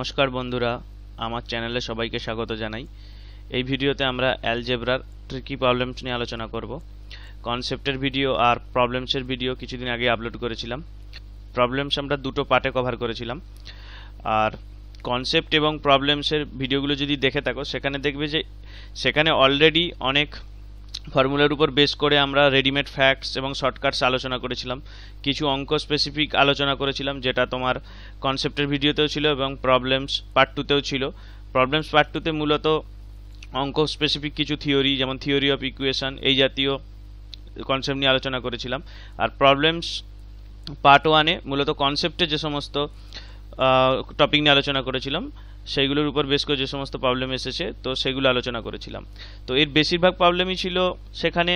নমস্কার বন্ধুরা, আমার চ্যানেলে সবাইকে স্বাগত জানাই। এই ভিডিওতে আমরা অ্যালজেব্রার ট্রিকি প্রবলেমস নিয়ে আলোচনা করব। কনসেপ্টের ভিডিও আর প্রবলেমসের ভিডিও কিছুদিন আগে আপলোড করেছিলাম। প্রবলেমস আমরা দুটো পার্টে কভার করেছিলাম, আর কনসেপ্ট এবং প্রবলেমসের ভিডিওগুলো যদি দেখে থাকো সেখানে দেখবে যে সেখানে অলরেডি অনেক ফর্মুলার উপর বেস করে আমরা রেডিমেড ফ্যাক্টস এবং শর্টকাটস আলোচনা করেছিলাম। কিছু অঙ্ক স্পেসিফিক আলোচনা করেছিলাম, যেটা তোমার কনসেপ্টের ভিডিওতেও ছিল এবং প্রবলেমস পার্ট টুতেও ছিল। প্রবলেমস পার্ট টুতে মূলত অঙ্ক স্পেসিফিক কিছু থিওরি, যেমন থিওরি অফ ইকুয়েশন, এই জাতীয় কনসেপ্ট নিয়ে আলোচনা করেছিলাম। আর প্রবলেমস পার্ট ওয়ানে মূলত কনসেপ্টে যে সমস্ত টপিক নিয়ে আলোচনা করেছিলাম সেইগুলোর উপর বেশ করে যে সমস্ত প্রবলেম এসেছে তো সেগুলো আলোচনা করেছিলাম। তো এর বেশিরভাগ প্রবলেমই ছিল সেখানে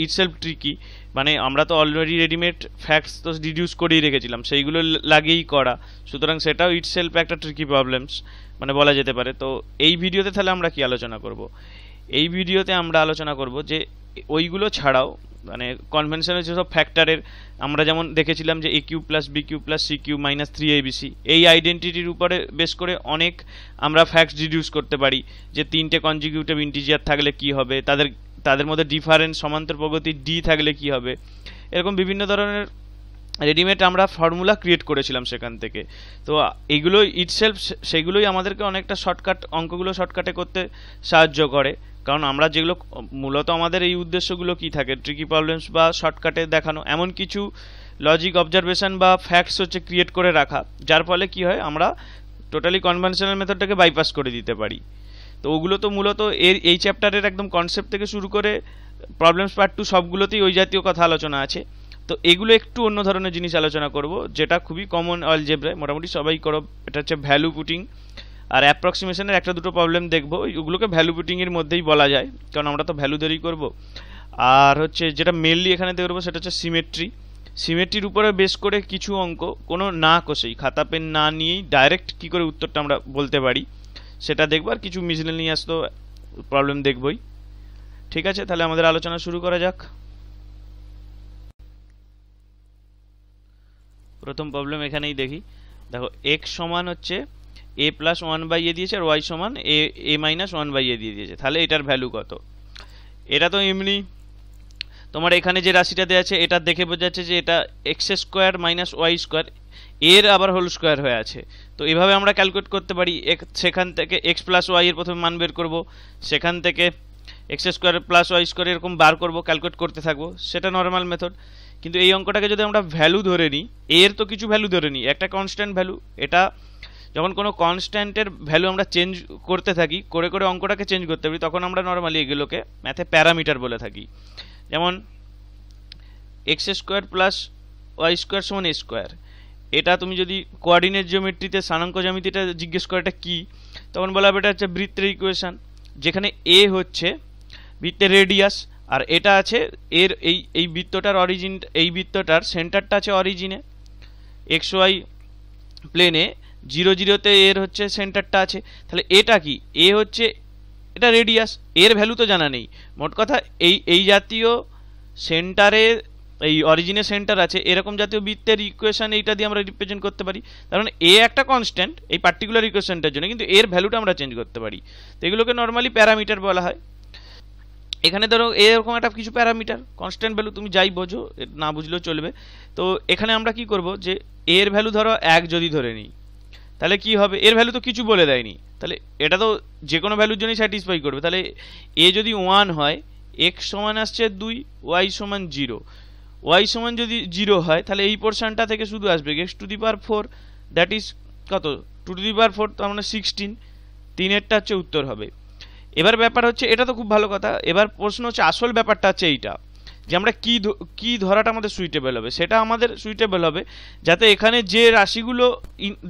ইটসেলফ ট্রিকি, মানে আমরা তো অলরেডি রেডিমেড ফ্যাক্টস তো ডিডিউস করেই রেখেছিলাম, সেইগুলো লাগিয়েই করা, সুতরাং সেটাও ইটসেলফ একটা ট্রিকি প্রবলেমস মানে বলা যেতে পারে। তো এই ভিডিওতে তাহলে আমরা কি আলোচনা করব? এই ভিডিওতে আমরা আলোচনা করব যে ওইগুলো ছাড়াও মানে কনভেনশনাল যেসব ফ্যাক্টরের আমরা যেমন দেখেছিলাম যে a cube plus b cube plus c cube minus 3abc, এই আইডেন্টিটির উপরে বেস করে অনেক আমরা ফ্যাক্টস ডিডিউস করতে পারি যে তিনটে কনজিকিউটিভ ইন্টিজার থাকলে কি হবে, তাদের মধ্যে ডিফারেন্স সমান্তর প্রগতি ডি থাকলে কি হবে, এরকম বিভিন্ন ধরনের রেডিমেড আমরা ফর্মুলা ক্রিয়েট করেছিলাম সেখান থেকে। তো এইগুলো ইটসেলফ সেগুলোই আমাদেরকে অনেকটা শর্টকাট অঙ্কগুলো শর্টকাটে করতে সাহায্য করে, কারণ আমরা যেগুলো মূলত আমাদের এই উদ্দেশ্যগুলো কি থাকে, ট্রিকি প্রবলেমস বা শর্টকাটে দেখানো এমন কিছু লজিক অবজারভেশন বা ফ্যাক্টস হচ্ছে ক্রিয়েট করে রাখা, যার ফলে কি হয় আমরা টোটালি কনভেনশনাল মেথডটাকে বাইপাস করে দিতে পারি। তো ওগুলো তো মূলত এই চ্যাপ্টারের একদম কনসেপ্ট থেকে শুরু করে প্রবলেমস পার্ট টু সবগুলোতেই ওই জাতীয় কথা আলোচনা আছে। তো এগুলো একটু অন্য ধরনের জিনিস আলোচনা করব, যেটা খুবই কমন অলজেব্রায় মোটামুটি সবাই করো। এটা হচ্ছে ভ্যালু পুটিং আর অ্যাপ্রক্সিমেশনের একটা দুটো প্রবলেম দেখবো, ওগুলোকে ভ্যালু পুটিংয়ের মধ্যেই বলা যায়, কারণ আমরা তো ভ্যালু ধরেই করব। আর হচ্ছে যেটা মেনলি এখানে দেখবো সেটা হচ্ছে সিমেট্রির উপরে বেস করে কিছু অঙ্ক কোনো না কষেই, খাতা পেন না নিয়েই ডাইরেক্ট কী করে উত্তরটা আমরা বলতে পারি সেটা দেখবো, আর কিছু মিসলেনিয়াস তো প্রবলেম দেখবই। ঠিক আছে, তাহলে আমাদের আলোচনা শুরু করা যাক। প্রথম প্রবলেম এখানেই দেখি। দেখো এক্স সমান হচ্ছে এ প্লাস 1/a দিয়েছে আর ওয়াই সমান এ মাইনাস 1/a দিয়ে দিয়েছে, তাহলে এটার ভ্যালু কত? এটা তো এমনি তোমার এখানে যে রাশিটা দেওয়া আছে এটা দেখে বোঝা যাচ্ছে যে এটা x square minus y square, এর আবার হোল স্কোয়ার হয়ে আছে। তো এভাবে আমরা ক্যালকুলেট করতে পারি, সেখান থেকে এক্স প্লাস ওয়াই এর প্রথমে মান বের করব, সেখান থেকে x square plus y square এরকম বার করব, ক্যালকুলেট করতে থাকবো, সেটা নর্মাল মেথড। কিন্তু এই অঙ্কটাকে যদি আমরা ভ্যালু ধরে নিই, এর তো কিছু ভ্যালু ধরে নিই, একটা কনস্ট্যান্ট ভ্যালু, এটা যখন কোনো কনস্ট্যান্টের ভ্যালু আমরা চেঞ্জ করতে থাকি, করে করে অঙ্কটাকে চেঞ্জ করতে পারি, তখন আমরা নর্মালি এগুলোকে ম্যাথে প্যারামিটার বলে থাকি। যেমন x square plus y square সমান এ স্কোয়ার, এটা তুমি যদি কোঅর্ডিনেট জিওমেট্রিতে স্থানাঙ্ক জ্যামিতিটা জিজ্ঞেস করে এটা কী, তখন বলা হবে এটা হচ্ছে বৃত্তের ইকুয়েশন, যেখানে এ হচ্ছে বৃত্তের রেডিয়াস, আর এটা আছে এর এই বৃত্তটার অরিজিন, এই বৃত্তটার সেন্টারটা আছে অরিজিনে এক্স ওয়াই প্লেনে 0 0-তে এর হচ্ছে সেন্টারটা আছে। তাহলে এটা কি, এ হচ্ছে এটা রেডিয়াস, এর ভ্যালু তো জানা নেই। মোট কথা এই জাতীয় সেন্টারে এই অরিজিনে সেন্টার আছে এরকম জাতীয় বৃত্তের ইকুয়েশন এইটা দিয়ে আমরা রিপ্রেজেন্ট করতে পারি, কারণ এ একটা কনস্ট্যান্ট এই পার্টিকুলার ইকুয়েশনটার জন্য, কিন্তু এর ভ্যালুটা আমরা চেঞ্জ করতে পারি। তো এগুলোকে নর্মালি প্যারামিটার বলা হয়। এখানে ধরো এরকম একটা কিছু প্যারামিটার কনস্ট্যান্ট ভ্যালু, তুমি যাই বোঝো, না বুঝলেও চলবে। তো এখানে আমরা কি করব, যে এর ভ্যালু ধরো 1 যদি ধরে নিই, তাহলে কি হবে, এর ভ্যালু তো কিছু বলে দেয়নি, তাহলে এটা তো যে কোনো ভ্যালুর জন্যই স্যাটিসফাই করবে। তাহলে এ যদি 1 হয়, এক্স সমান আসছে 2, ওয়াই সমান 0, ওয়াই সমান যদি 0 হয় তাহলে এই পোর্শনটা থেকে শুধু আসবে x to the power 4, that is কত, 2 টু দি পাওয়ার 4, তার মানে 16, 3-এরটা হচ্ছে উত্তর হবে। এবার ব্যাপার হচ্ছে, এটা তো খুব ভালো কথা, এবার প্রশ্ন হচ্ছে আসল ব্যাপারটা হচ্ছে এইটা, যে আমরা কি ধরাটা আমাদের সুইটেবল হবে, সেটা আমাদের সুইটেবল হবে যাতে এখানে যে রাশিগুলো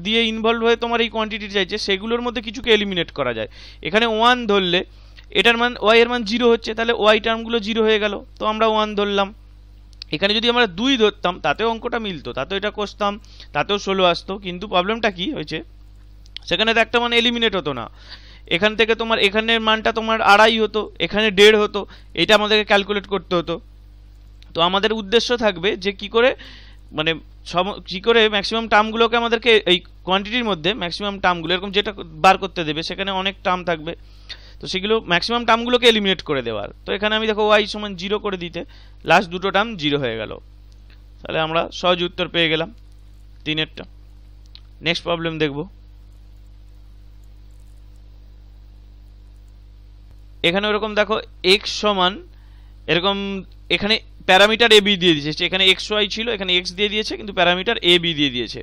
দিয়ে ইনভলভ হয়ে তোমার এই কোয়ান্টিটি চাইছে সেগুলোর মধ্যে কিছুকে এলিমিনেট করা যায়। এখানে 1 ধরলে এটার মান ওয়াই এর মান 0 হচ্ছে, তাহলে ওয়াই টার্মগুলো 0 হয়ে গেল, তো আমরা 1 ধরলাম। এখানে যদি আমরা 2 ধরতাম তাতেও অঙ্কটা মিলতো, তাতেও এটা কষতাম, তাতেও 16 আসতো, কিন্তু প্রবলেমটা কি হয়েছে, সেখানে তো একটা মান এলিমিনেট হতো না, এখান থেকে তোমার এখানের মানটা তোমার 2.5 হতো, এখানে 1.5 হতো, এটা আমাদেরকে ক্যালকুলেট করতে হতো। তো আমাদের উদ্দেশ্য থাকবে যে কি করে মানে কি করে ম্যাক্সিমাম টার্মগুলোকে আমাদেরকে এই কোয়ান্টিটির মধ্যে ম্যাক্সিমাম টার্মগুলো এরকম যেটা বার করতে দেবে, সেখানে অনেক টার্ম থাকবে, তো সেগুলো ম্যাক্সিমাম টার্মগুলোকে এলিমিনেট করে দেওয়ার। তো এখানে আমি দেখো ওয়াই সমান 0 করে দিতে লাস্ট দুটো টার্ম 0 হয়ে গেল, তাহলে আমরা সহজ উত্তর পেয়ে গেলাম 3-এরটা। নেক্সট প্রবলেম দেখব। এখানে ওরকম দেখো এক্স সমান এরকম, এখানে প্যারামিটার এ বি দিয়ে দিয়েছে, এখানে এক্স ওয়াই ছিল, এখানে এক্স দিয়ে দিয়েছে, কিন্তু প্যারামিটার এ বি দিয়ে দিয়েছে।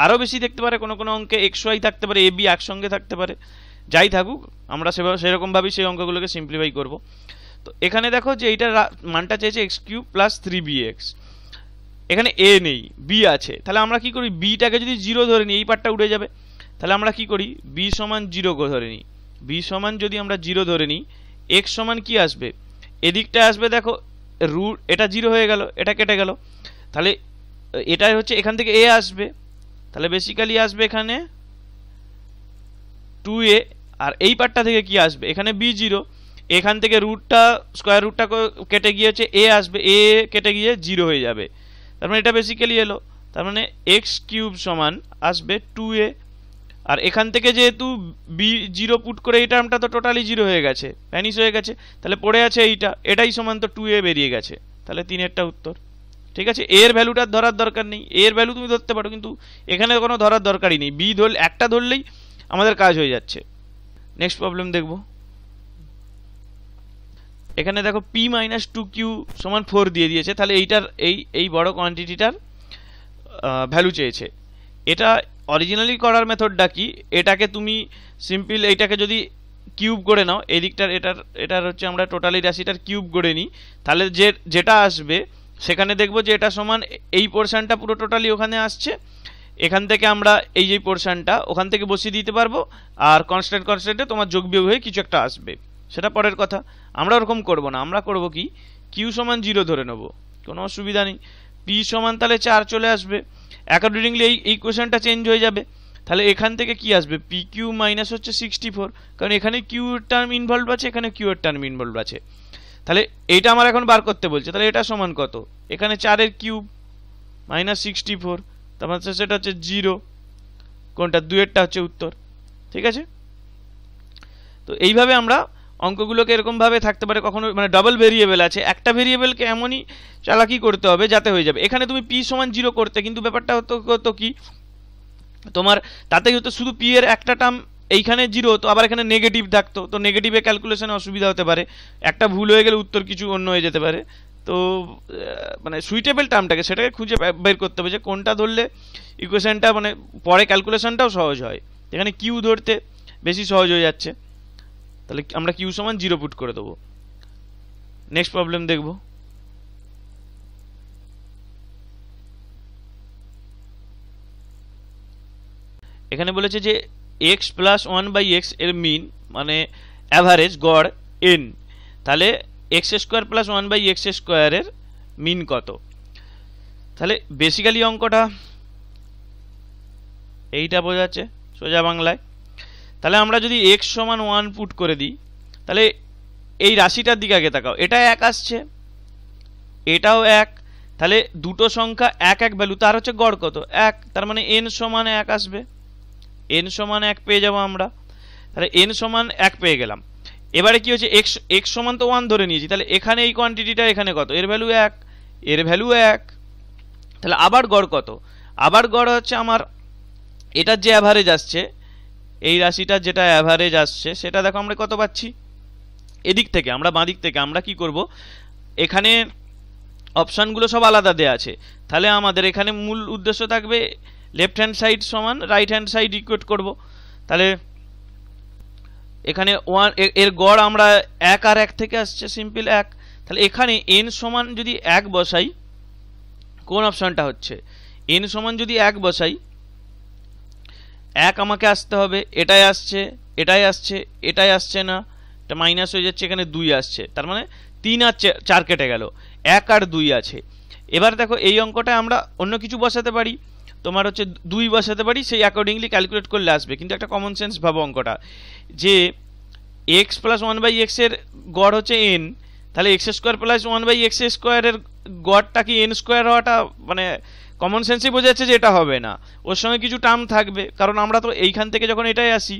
আরও বেশি থাকতে পারে, কোনো কোনো অঙ্কে এক্স ওয়াই থাকতে পারে, এ বি একসঙ্গে থাকতে পারে, যাই থাকুক আমরা সেরকমভাবেই সেই অঙ্কগুলোকে সিম্পলিফাই করব। তো এখানে দেখো যে এইটার মানটা চেয়েছে এক্স কিউব প্লাস 3bx, এখানে এ নেই, বি আছে, তাহলে আমরা কি করি, বিটাকে যদি 0 ধরে নিই এই পার্টটা উঠে যাবে, তাহলে আমরা কি করি, বি সমান 0 ধরে নিই। বি সমান যদি আমরা 0 ধরে নিই, এক্স সমান কি আসবে, এদিকটা আসবে দেখো রুট, এটা 0 হয়ে গেল, এটা কেটে গেল, তাহলে এটা হচ্ছে এখান থেকে এ আসবে, তাহলে বেসিক্যালি আসবে এখানে 2a, আর এই পার্টটা থেকে কি আসবে, এখানে b0, এখান থেকে রুটটা স্কোয়ার রুটটা কেটে গিয়ে হচ্ছে এ আসবে, এ কেটে গিয়ে 0 হয়ে যাবে, তার মানে এটা বেসিক্যালি এলো, তার মানে এক্স কিউব সমান আসবে 2a, আর এখান থেকে যেহেতু b0 পুট করে এই টার্মটা তো টোটালি 0 হয়ে গেছে, ভ্যানিশ হয়ে গেছে, তাহলে পড়ে আছে এইটা, এটাই সমান তো 2a বেরিয়ে গেছে, তাহলে 3-এরটা উত্তর। ঠিক আছে, এর ভ্যালুটা ধরার দরকার নেই, এর ভ্যালু তুমি ধরতে পারো, কিন্তু এখানে কোনো ধরার দরকারই নেই, বি একটা ধরলেই আমাদের কাজ হয়ে যাচ্ছে। নেক্সট প্রবলেম দেখব। এখানে দেখো পি মাইনাস 2q সমান 4 দিয়ে দিয়েছে, তাহলে এইটার এই বড় কোয়ান্টিটিটার ভ্যালু চেয়েছে। এটা অরিজিনালি করার মেথডটা কি, এটাকে তুমি সিম্পল এইটাকে যদি কিউব করে নাও, এই দিকটার এটার হচ্ছে আমরা টোটালি রাশিটার কিউব করে নিই, তাহলে যেটা আসবে সেখানে দেখবো যে এটা সমান এই পোর্শনটা পুরো টোটালি ওখানে আসছে, এখান থেকে আমরা এই যে পোর্শনটা ওখান থেকে বসিয়ে দিতে পারবো, আর কনস্ট্যান্টে তোমার যোগ বিয়োগ হয়ে কিছু একটা আসবে, সেটা পরের কথা। আমরা ওরকম করব না, আমরা করব কি, কিউ সমান 0 ধরে নেব, কোনো অসুবিধা নেই, পি সমান তাহলে 4 চলে আসবে, অ্যাকর্ডিংলি এই কোশ্চেনটা চেঞ্জ হয়ে যাবে, তাহলে এখান থেকে কি আসবে, পি কিউ মাইনাস হচ্ছে 64, কারণ এখানে কিউ এর টার্ম ইনভলভ আছে, এখানে কিউ এর টার্ম ইনভলভ আছে, তাহলে এইটা আমার এখন বার করতে বলছে, তাহলে এটা সমান কত, এখানে 4-এর কিউব মাইনাস 64, তারপর সেটা হচ্ছে 0, কোনটা 2-এরটা হচ্ছে উত্তর। ঠিক আছে, তো এইভাবে আমরা অঙ্কগুলোকে এরকমভাবে থাকতে পারে, কখনো মানে ডাবল ভেরিয়েবল আছে, একটা ভেরিয়েবলকে এমনই চালাকি করতে হবে যাতে হয়ে যাবে। এখানে তুমি পি সমান 0 করতে, কিন্তু ব্যাপারটা হতো কি, তোমার তাতেই হতো শুধু পি এর একটা টার্ম এইখানে 0 হতো, আবার এখানে নেগেটিভ থাকতো, তো নেগেটিভে ক্যালকুলেশনে অসুবিধা হতে পারে, একটা ভুল হয়ে গেলে উত্তর কিছু অন্য হয়ে যেতে পারে, তো মানে সুইটেবল টার্মটাকে সেটাকে খুঁজে বের করতে হবে যে কোনটা ধরলে ইকুয়েশনটা মানে পরে ক্যালকুলেশনটাও সহজ হয়, এখানে কিউ ধরতে বেশি সহজ হয়ে যাচ্ছে, তাহলে আমরা কিউ সমান 0 পুট করে দেবো। নেক্সট প্রবলেম দেখব। এখানে বলেছে যে এক্স প্লাস 1/x এর মিন মানে অ্যাভারেজ গড় n, তাহলে এক্স স্কোয়ার প্লাস 1/x স্কোয়ারের মিন কত, তাহলে বেসিক্যালি অঙ্কটা এইটা বোঝাচ্ছে সোজা বাংলায়, তাহলে আমরা যদি x সমান 1 পুট করে দিই, তাহলে এই রাশিটার দিকে আগে তাকাও, এটা 1 আসছে, এটাও 1, তাহলে দুটো সংখ্যা 1 ভ্যালু, তার হচ্ছে গড় কত 1, তার মানে n সমান 1 আসবে, n সমান 1 পেয়ে যাবো আমরা, তাহলে n সমান 1 পেয়ে গেলাম। এবারে কি হচ্ছে, x সমান তো 1 ধরে নিয়েছি, তাহলে এখানে এই কোয়ান্টিটিটা এখানে কত, এর ভ্যালু 1, এর ভ্যালু 1, তাহলে আবার গড় কত, আবার গড় হচ্ছে আমার এটার যে অ্যাভারেজ আসছে, এই রাশিটার যেটা অ্যাভারেজ আসছে সেটা দেখো আমরা কত পাচ্ছি, এদিক থেকে আমরা বাঁ দিক থেকে আমরা কি করব, এখানে অপশানগুলো সব আলাদা দেওয়া আছে, তাহলে আমাদের এখানে মূল উদ্দেশ্য থাকবে লেফট হ্যান্ড সাইড সমান রাইট হ্যান্ড সাইড ইকুয়েট করব, তাহলে এখানে 1 এর গড় আমরা 1 আর 1 থেকে আসছে সিম্পল 1, তাহলে এখানে n সমান যদি 1 বসাই, কোন অপশানটা হচ্ছে, n সমান যদি 1 বসাই, 1 আমাকে আসতে হবে, এটাই আসছে, এটাই আসছে, এটাই আসছে না, এটা মাইনাস হয়ে যাচ্ছে, এখানে 2 আসছে, তার মানে 3 আর 4 কেটে গেল, 1 আর 2 আছে। এবার দেখো এই অঙ্কটা আমরা অন্য কিছু বসাতে পারি, তোমার হচ্ছে 2 বসাতে পারি, সেই অ্যাকর্ডিংলি ক্যালকুলেট করলে আসবে, কিন্তু একটা কমন সেন্স ভাবো অঙ্কটা, যে x প্লাস 1/x এর গড় হচ্ছে n, তাহলে x স্কোয়ার প্লাস 1/x স্কোয়ারের গড়টা কি n স্কোয়ার হওয়াটা মানে কমন সেন্সে বোঝা যাচ্ছে যে এটা হবে না, ওর সঙ্গে কিছু টার্ম থাকবে, কারণ আমরা তো এইখান থেকে যখন এটাই আসি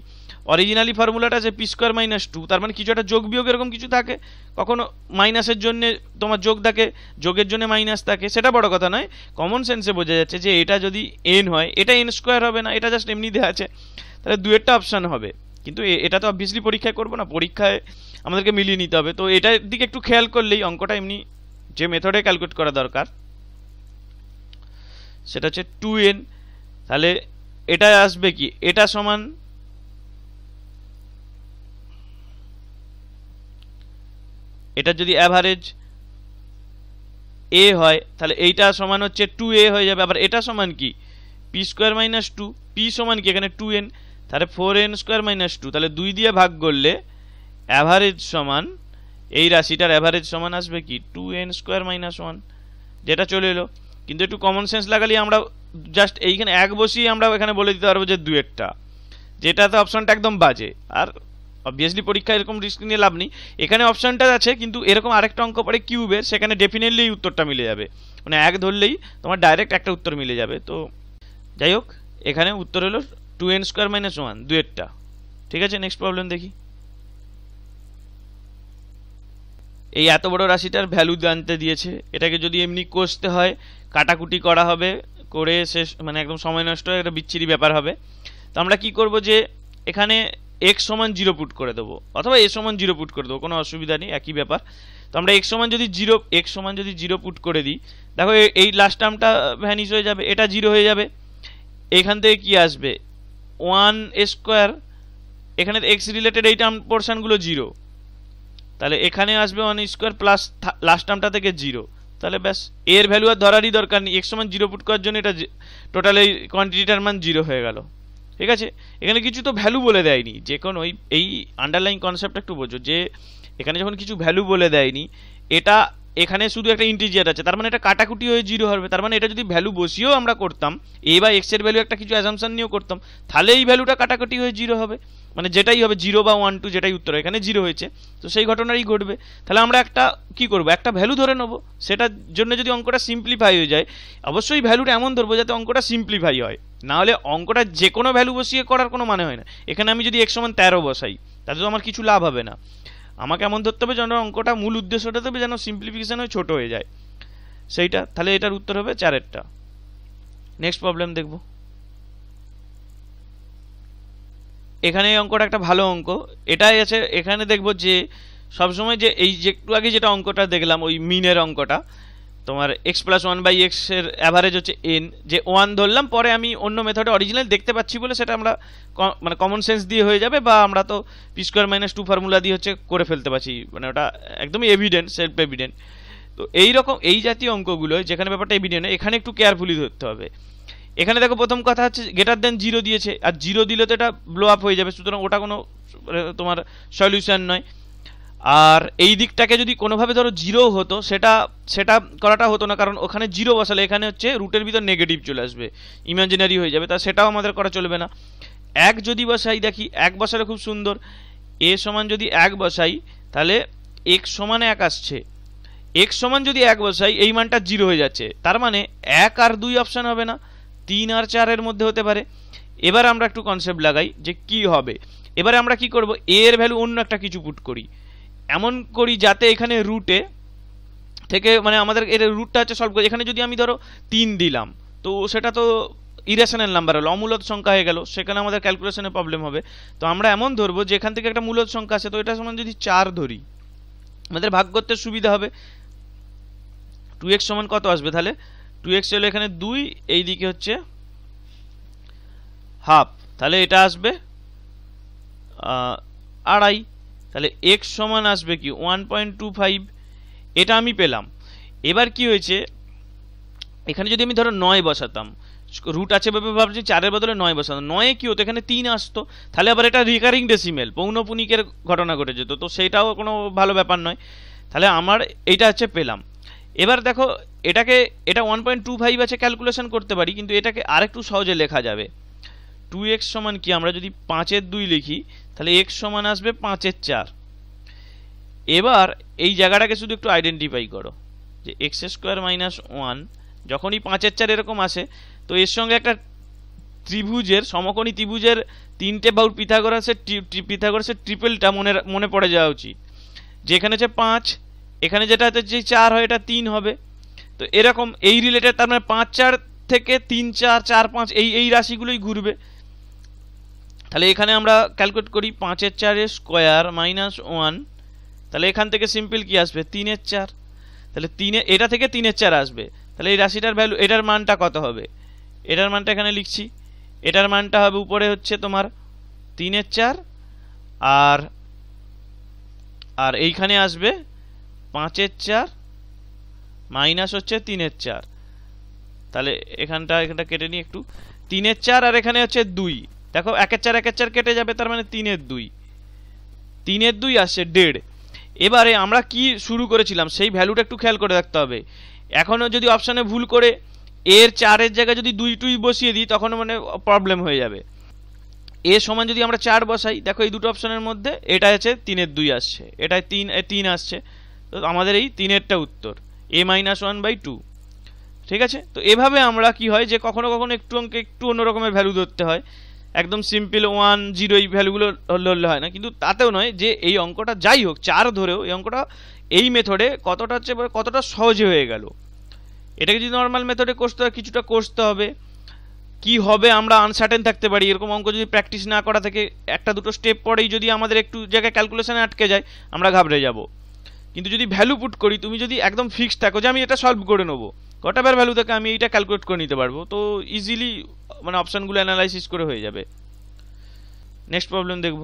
অরিজিনালি ফর্মুলাটা আছে পি স্কোয়ার মাইনাস টু, তার মানে কিছু একটা যোগ বিয়োগ এরকম কিছু থাকে, কখনো মাইনাসের জন্য তোমার যোগ থাকে, যোগের জন্য মাইনাস থাকে, সেটা বড় কথা নয়। কমন সেন্সে বোঝা যাচ্ছে যে এটা যদি এন হয় এটা এন স্কোয়ার হবে না, এটা জাস্ট এমনি দেওয়া আছে, তাহলে দুয়েরটা অপশান হবে। কিন্তু এটা তো অবভিয়াসলি পরীক্ষায় করবো না, পরীক্ষায় আমাদেরকে মিলিয়ে নিতে হবে, তো এটার দিকে একটু খেয়াল করলেই অঙ্কটা এমনি যে মেথডে ক্যালকুলেট করা দরকার সেটা হচ্ছে 2n, তাহলে এটা আসবে কি, এটা সমান এটা যদি অ্যাভারেজ a হয় তাহলে এইটা সমান হচ্ছে 2a হয়ে যাবে, আবার এটা সমান কি p square minus two, p সমান কি এখানে 2n, তাহলে 4n স্কোয়ার মাইনাস টু, তাহলে 2 দিয়ে ভাগ করলে অ্যাভারেজ সমান এই রাশিটার অ্যাভারেজ সমান আসবে কি 2n স্কোয়ার মাইনাস 1, যেটা চলে এলো। কিন্তু একটু কমন সেন্স লাগালে আমরা জাস্ট এইখানে এক বসিয়ে আমরা এখানে বলে দিতে পারবো যে দুয়েরটা, যেটাতে অপশনটা একদম বাজে। আর অবভিয়াসলি পরীক্ষা এরকম রিস্ক নিয়ে লাভ নেই, এখানে অপশনটা আছে কিন্তু এরকম আরেকটা অঙ্ক পড়ে কিউবের, সেখানে ডেফিনেটলি এই উত্তরটা মিলে যাবে, মানে এক ধরলেই তোমার ডাইরেক্ট একটা উত্তর মিলে যাবে। তো যাই হোক, এখানে উত্তর হলো 2n স্কোয়ার মাইনাস 1 দুয়েরটা। ঠিক আছে, নেক্সট প্রবলেম দেখি। এই এত বড় রাশিটার ভ্যালু জানতে দিয়েছে, এটাকে যদি এমনি কষতে হয় কাটাকুটি করা হবে, করে শেষ মানে একদম সময় নষ্ট হয়ে একটা বিচ্ছিরি ব্যাপার হবে। তো আমরা কি করব যে এখানে x সমান 0 পুট করে দেবো, অথবা a সমান 0 পুট করে দেবো, কোনো অসুবিধা নেই, একই ব্যাপার। তো আমরা x সমান যদি 0 পুট করে দিই, দেখো এই লাস্ট টার্মটা ভ্যানিশ হয়ে যাবে, এটা 0 হয়ে যাবে, এখান থেকে কি আসবে 1 স্কোয়ার, এখানে x রিলেটেড এই টার্ম পোর্শনগুলো 0, তাহলে এখানে আসবে 1 স্কোয়ার প্লাস লাস্ট টার্মটা থেকে 0, তাহলে ব্যাস এর ভ্যালু আর ধরারই দরকার নেই, x সমান 0 পুট করার জন্য এটা টোটাল এই কোয়ান্টিটিটার মান 0 হয়ে গেল। ঠিক আছে, এখানে কিছু তো ভ্যালু বলে দেয়নি, যে কোনো এই আন্ডারলাইন কনসেপ্ট একটু বোঝো, যে এখানে যখন কিছু ভ্যালু বলে দেয়নি, এটা এখানে শুধু একটা ইন্টিজার আছে, তার মানে এটা কাটাকুটি হয়ে 0 হবে, তার মানে এটা যদি ভ্যালু বসিয়েও আমরা করতাম, a বা x এর ভ্যালু একটা কিছু অ্যাজাম্পশন নিয়েও করতাম, তাহলে এই ভ্যালুটা কাটাকুটি হয়ে 0 হবে, মানে যেটাই হবে 0 বা 1 2 যেটাই উত্তর, এখানে 0 হয়েছে, তো সেই ঘটনারই ঘটবে। তাহলে আমরা একটা কি করব, একটা ভ্যালু ধরে নেবো, সেটার জন্য যদি অঙ্কটা সিম্পলিফাই হয়ে যায়, অবশ্যই ভ্যালুটা এমন ধরবো যাতে অঙ্কটা সিম্পলিফাই হয়, না হলে অঙ্কটা যে কোনো ভ্যালু বসিয়ে করার কোনো মানে হয় না। এখানে আমি যদি x সমান 13 বসাই, তাতে তো আমার কিছু লাভ হবে না, আমাকে এমন ধরতে হবে যেন অঙ্কটা মূল উদ্দেশ্যটা দেবে যেন সিম্পলিফিকেশন হয়ে ছোট হয়ে যায় সেইটা, তাহলে এটার উত্তর হবে 4-এরটা। নেক্সট প্রবলেম দেখব। এখানে এই অঙ্কটা একটা ভালো অঙ্ক, এটাই আছে, এখানে দেখব যে সবসময় যে এই যে একটু আগে যেটা অঙ্কটা দেখলাম ওই মিনের অঙ্কটা, তোমার x প্লাস 1/x এর অ্যাভারেজ হচ্ছে n, যে 1 ধরলাম, পরে আমি অন্য মেথডে অরিজিনাল দেখতে পাচ্ছি বলে সেটা আমরা মানে কমন সেন্স দিয়ে হয়ে যাবে, বা আমরা তো পি স্কোয়ার মাইনাস 2 ফর্মুলা দিয়ে হচ্ছে করে ফেলতে পারছি, মানে ওটা একদমই এভিডেন্ট, সেলফ এভিডেন্ট। তো এইরকম এই জাতীয় অঙ্কগুলো যেখানে ব্যাপারটা এভিডেন্ট, এখানে একটু কেয়ারফুলি ধরতে হবে। এখানে দেখো প্রথম কথা হচ্ছে গ্রেটার দেন 0 দিয়েছে, আর 0 দিলে তো এটা ব্লো আপ হয়ে যাবে, সুতরাং ওটা কোনো তোমার সলিউশন নয়। আর এই দিকটাকে যদি কোনোভাবে ধরো 0 হতো, সেটা করাটা হতো না, কারণ ওখানে 0 বসালে এখানে হচ্ছে রুটের ভিতর নেগেটিভ চলে আসবে, ইমাজিনারি হয়ে যাবে, তা সেটাও আমাদের করা চলবে না। 1 যদি বসাই, দেখি 1 বসালে খুব সুন্দর, a সমান যদি 1 বসাই তাহলে x সমান 1 আসছে, x সমান যদি 1 বসাই এই মানটা 0 হয়ে যাচ্ছে, তার মানে 1 আর 2 অপশান হবে না, 3 আর 4 এর মধ্যে হতে পারে। এবার আমরা একটু কনসেপ্ট লাগাই যে কি হবে, এবারে আমরা কি করব, a এর ভ্যালু অন্য একটা কিছু পুট করি, এমন করি যাতে এখানে রুটে থেকে মানে আমাদের এর রুটটা হচ্ছে সলভ করি। এখানে যদি আমি ধরো 3 দিলাম, তো সেটা তো ইরেশনাল নাম্বার হলো, অমূলদ সংখ্যা হয়ে গেল, সেখানে আমাদের ক্যালকুলেশনে প্রবলেম হবে। তো আমরা এমন ধরবো যে এখান থেকে একটা মূলদ সংখ্যা আছে, তো এটা সমান যদি 4 ধরি, আমাদের ভাগ করতে সুবিধা হবে। 2x সমান কত আসবে, তাহলে 2x হলো এখানে 2, এই দিকে হচ্ছে হাফ, তাহলে এটা আসবে 2.5, তাহলে x সমান আসবে কি 1.25, এটা আমি পেলাম। এবার কি হয়েছে, এখানে যদি আমি ধরো 9 বসাতাম, রুট আছে ভেবে ভাবছি 4-এর বদলে 9 বসাতাম, 9-এ কি হতো, এখানে 3 আসতো, তাহলে আবার এটা রিকারিং ডেসিমেল পৌনপুনিকের ঘটনা ঘটে যেত, তো সেইটাও কোনো ভালো ব্যাপার নয়। তাহলে আমার এইটা হচ্ছে পেলাম। এবার দেখো এটা 1.25 আছে, ক্যালকুলেশন করতে পারি, কিন্তু এটাকে আরেকটু সহজে লেখা যাবে। 2x সমান কি, আমরা যদি 5/2 লিখি তাহলে x সমান আসবে 5/4। এবার এই জায়গাটাকে শুধু একটু আইডেন্টিফাই করো যে x² - 1 যখনই 5 এর 4 এরকম আসে, তো এর সঙ্গে একটা ত্রিভুজের, সমকোণী ত্রিভুজের 3টে বাহুর পিথাগোরাসের ট্রিপলটা মনে পড়ে যাওয়া উচিত। যেখানে হচ্ছে 5, এখানে যেটা হচ্ছে যে 4 হয়, এটা 3 হবে। তো এরকম এই রিলেটেড, তার মানে 5 4 থেকে 3 4 4 5 এই রাশিগুলোই ঘুরবে। তাহলে এখানে আমরা ক্যালকুলেট করি 5 এর 4 এর স্কোয়ার মাইনাস 1, তাহলে এখান থেকে সিম্পল কি আসবে 3 এর 4, তাহলে 3 এটা থেকে 3 এর 4 আসবে। তাহলে এই রাশিটার ভ্যালু, এটার মানটা কত হবে, এটার মানটা এখানে লিখছি, এটার মানটা হবে উপরে হচ্ছে তোমার 3 এর 4, আর এইখানে আসবে 5 এর 4 মাইনাস হচ্ছে 3 এর 4। তাহলে এখানটা কেটে নিই একটু, 3 এর 4 আর এখানে হচ্ছে 2, দেখো 1 এর 4 1 এর 4 কেটে যাবে, তার মানে 3 এর 2, 3 এর 2 আসছে 1.5। এবারে আমরা কি শুরু করেছিলাম সেই ভ্যালুটা একটু খেয়াল করে রাখতে হবে। এখনও যদি অপশানে ভুল করে এর 4 এর জায়গায় যদি 2 2 বসিয়ে দিই, তখন মানে প্রবলেম হয়ে যাবে। এ সমান যদি আমরা 4 বসাই, দেখো এই দুটো অপশনের মধ্যে এটা আছে 3 এর 2 আসছে, এটায় 3 আসছে, তো আমাদের এই 3 এরটা উত্তর, a-1/2। ঠিক আছে, তো এভাবে আমরা কি হয় যে কখনো কখনো একটু অঙ্কে একটু অন্য রকমের ভ্যালু ধরতে হয়, একদম সিম্পল 1 0 এই ভ্যালুগুলো ধরলে হয় না। কিন্তু তাতেও নয় যে এই অঙ্কটা যাই হোক 4 ধরেও এই অঙ্কটা এই মেথডে কতটা সহজে হয়ে গেল। এটাকে যদি নর্মাল মেথডে করতে হয়, কিছুটা কষতে হবে, কি হবে আমরা আনসার্টেন থাকতে পারি। এরকম অঙ্ক যদি প্র্যাকটিস না করা থেকে একটা দুটো স্টেপ পরেই যদি আমাদের একটু জায়গায় ক্যালকুলেশনে আটকে যায়, আমরা ঘাবড়ে যাব। কিন্তু যদি ভ্যালু পুট করি, তুমি যদি একদম ফিক্সড থাকো যে আমি এটা সলভ করে নেবো, কটাবার ভ্যালু থেকে আমি এটা ক্যালকুলেট করে নিতে পারবো, তো ইজিলি মানে অপশানগুলো অ্যানালাইসিস করে হয়ে যাবে। নেক্সট প্রবলেম দেখব।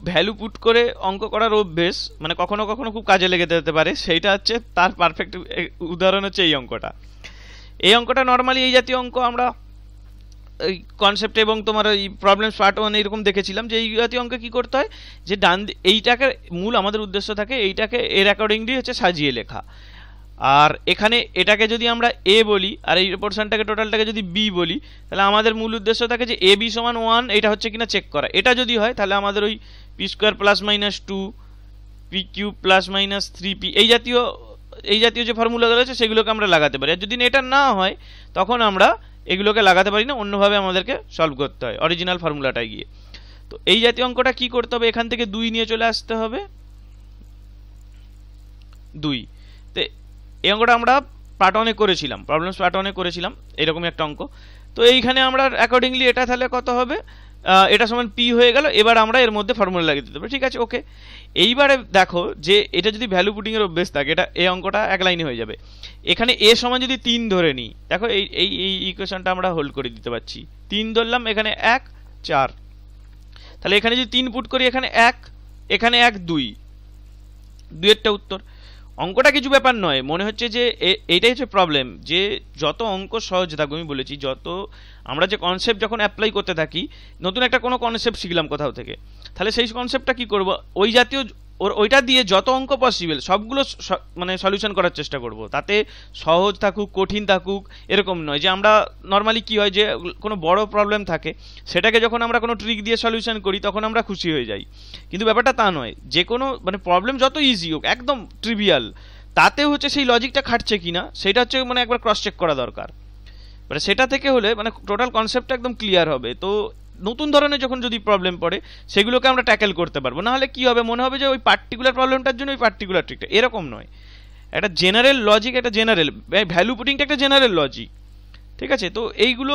ভ্যালু পুট করে অঙ্ক করার অভ্যেস মানে কখনো কখনো খুব কাজে লেগে যেতে পারে, সেইটা হচ্ছে তার পারফেক্ট উদাহরণ হচ্ছে এই অঙ্কটা। এই অঙ্কটা নর্মালি এই জাতীয় অঙ্ক আমরা এই কনসেপ্ট এবং তোমার এই প্রবলেমস পার্ট 1 এরকম দেখেছিলাম যে এই জাতীয় অঙ্কে কী করতে হয়, যে এইটাকে মূল আমাদের উদ্দেশ্য থাকে এইটাকে এর অ্যাকর্ডিংলি হচ্ছে সাজিয়ে লেখা। আর এখানে এটাকে যদি আমরা এ বলি আর এই পোর্শনটাকে টোটালটাকে যদি বি বলি, তাহলে আমাদের মূল উদ্দেশ্য থাকে যে এ বি সমান 1 এটা হচ্ছে কিনা চেক করা। এটা যদি হয় তাহলে আমাদের ওই P square plus minus 2 P cube plus minus 3p এই জাতীয় যে ফর্মুলাগুলো আছে সেগুলোকে আমরা লাগাতে পারি। আর যদি এটা না হয় তখন আমরা এগুলোকে লাগাতে পারি না, অন্যভাবে আমাদেরকে সলভ করতে হয় অরিজিনাল ফর্মুলাটায় গিয়ে। তো এই জাতীয় অঙ্কটা কি করতে হবে, এখান থেকে 2 নিয়ে চলে আসতে হবে 2। তো এই অঙ্কটা আমরা পার্ট 1 করেছিলাম, প্রবলেমস পার্ট 1 করেছিলাম এরকমই একটা অঙ্ক। তো এইখানে আমরা অ্যাকর্ডিংলি এটা তাহলে কত হবে, এটা সমান পি হয়ে গেল। এবার আমরা এর মধ্যে ফর্মুলা লাগিয়ে দিতে পারি, ঠিক আছে ওকে। এইবারে দেখো যে এটা যদি ভ্যালু পুটিংয়ের অভ্যেস থাকে, এটা এই অঙ্কটা এক লাইনে হয়ে যাবে। এখানে এ সমান যদি 3 ধরে নিই, দেখো এই এই এই ইকুয়েশনটা আমরা হোল্ড করে দিতে পারছি। 3 ধরলাম, এখানে 1 4, তাহলে এখানে যদি 3 পুট করি, এখানে 1 এখানে 1 2 2-এরটা উত্তর। অঙ্কটা কিছু ব্যাপার নয়, মনে হচ্ছে যে এইটাই হচ্ছে প্রবলেম, যে যত অঙ্ক সহজ থাকবে, আমি বলেছি যত আমরা যে কনসেপ্ট যখন অ্যাপ্লাই করতে থাকি, নতুন একটা কোনো কনসেপ্ট শিখলাম কোথাও থেকে, তাহলে সেই কনসেপ্টটা কি করব, ওই জাতীয় ওইটা দিয়ে যত অঙ্ক পসিবল সবগুলো মানে সলিউশন করার চেষ্টা করব। তাতে সহজ থাকুক কঠিন থাকুক এরকম নয়। যে আমরা নর্মালি কি হয় যে কোনো বড় প্রবলেম থাকে, সেটাকে যখন আমরা কোনো ট্রিক দিয়ে সলিউশন করি তখন আমরা খুশি হয়ে যাই, কিন্তু ব্যাপারটা তা নয়। যে কোনো মানে প্রবলেম যত ইজি হোক, একদম ট্রিভিয়াল, তাতেও হচ্ছে সেই লজিকটা খাটছে কিনা সেটা হচ্ছে মানে একবার ক্রস চেক করা দরকার। মানে সেটা থেকে হলে মানে টোটাল কনসেপ্টটা একদম ক্লিয়ার হবে। তো নতুন ধরনের যখন যদি প্রবলেম পড়ে সেগুলোকে আমরা ট্যাকেল করতে পারবো। না হলে কি হবে, মনে হবে যে ওই পার্টিকুলার প্রবলেমটার জন্য ওই পার্টিকুলার ট্রিকটা, এরকম নয়। একটা জেনারেল লজিক, একটা জেনারেল ভ্যালু পুটিংটা একটা জেনারেল লজিক, ঠিক আছে। তো এইগুলো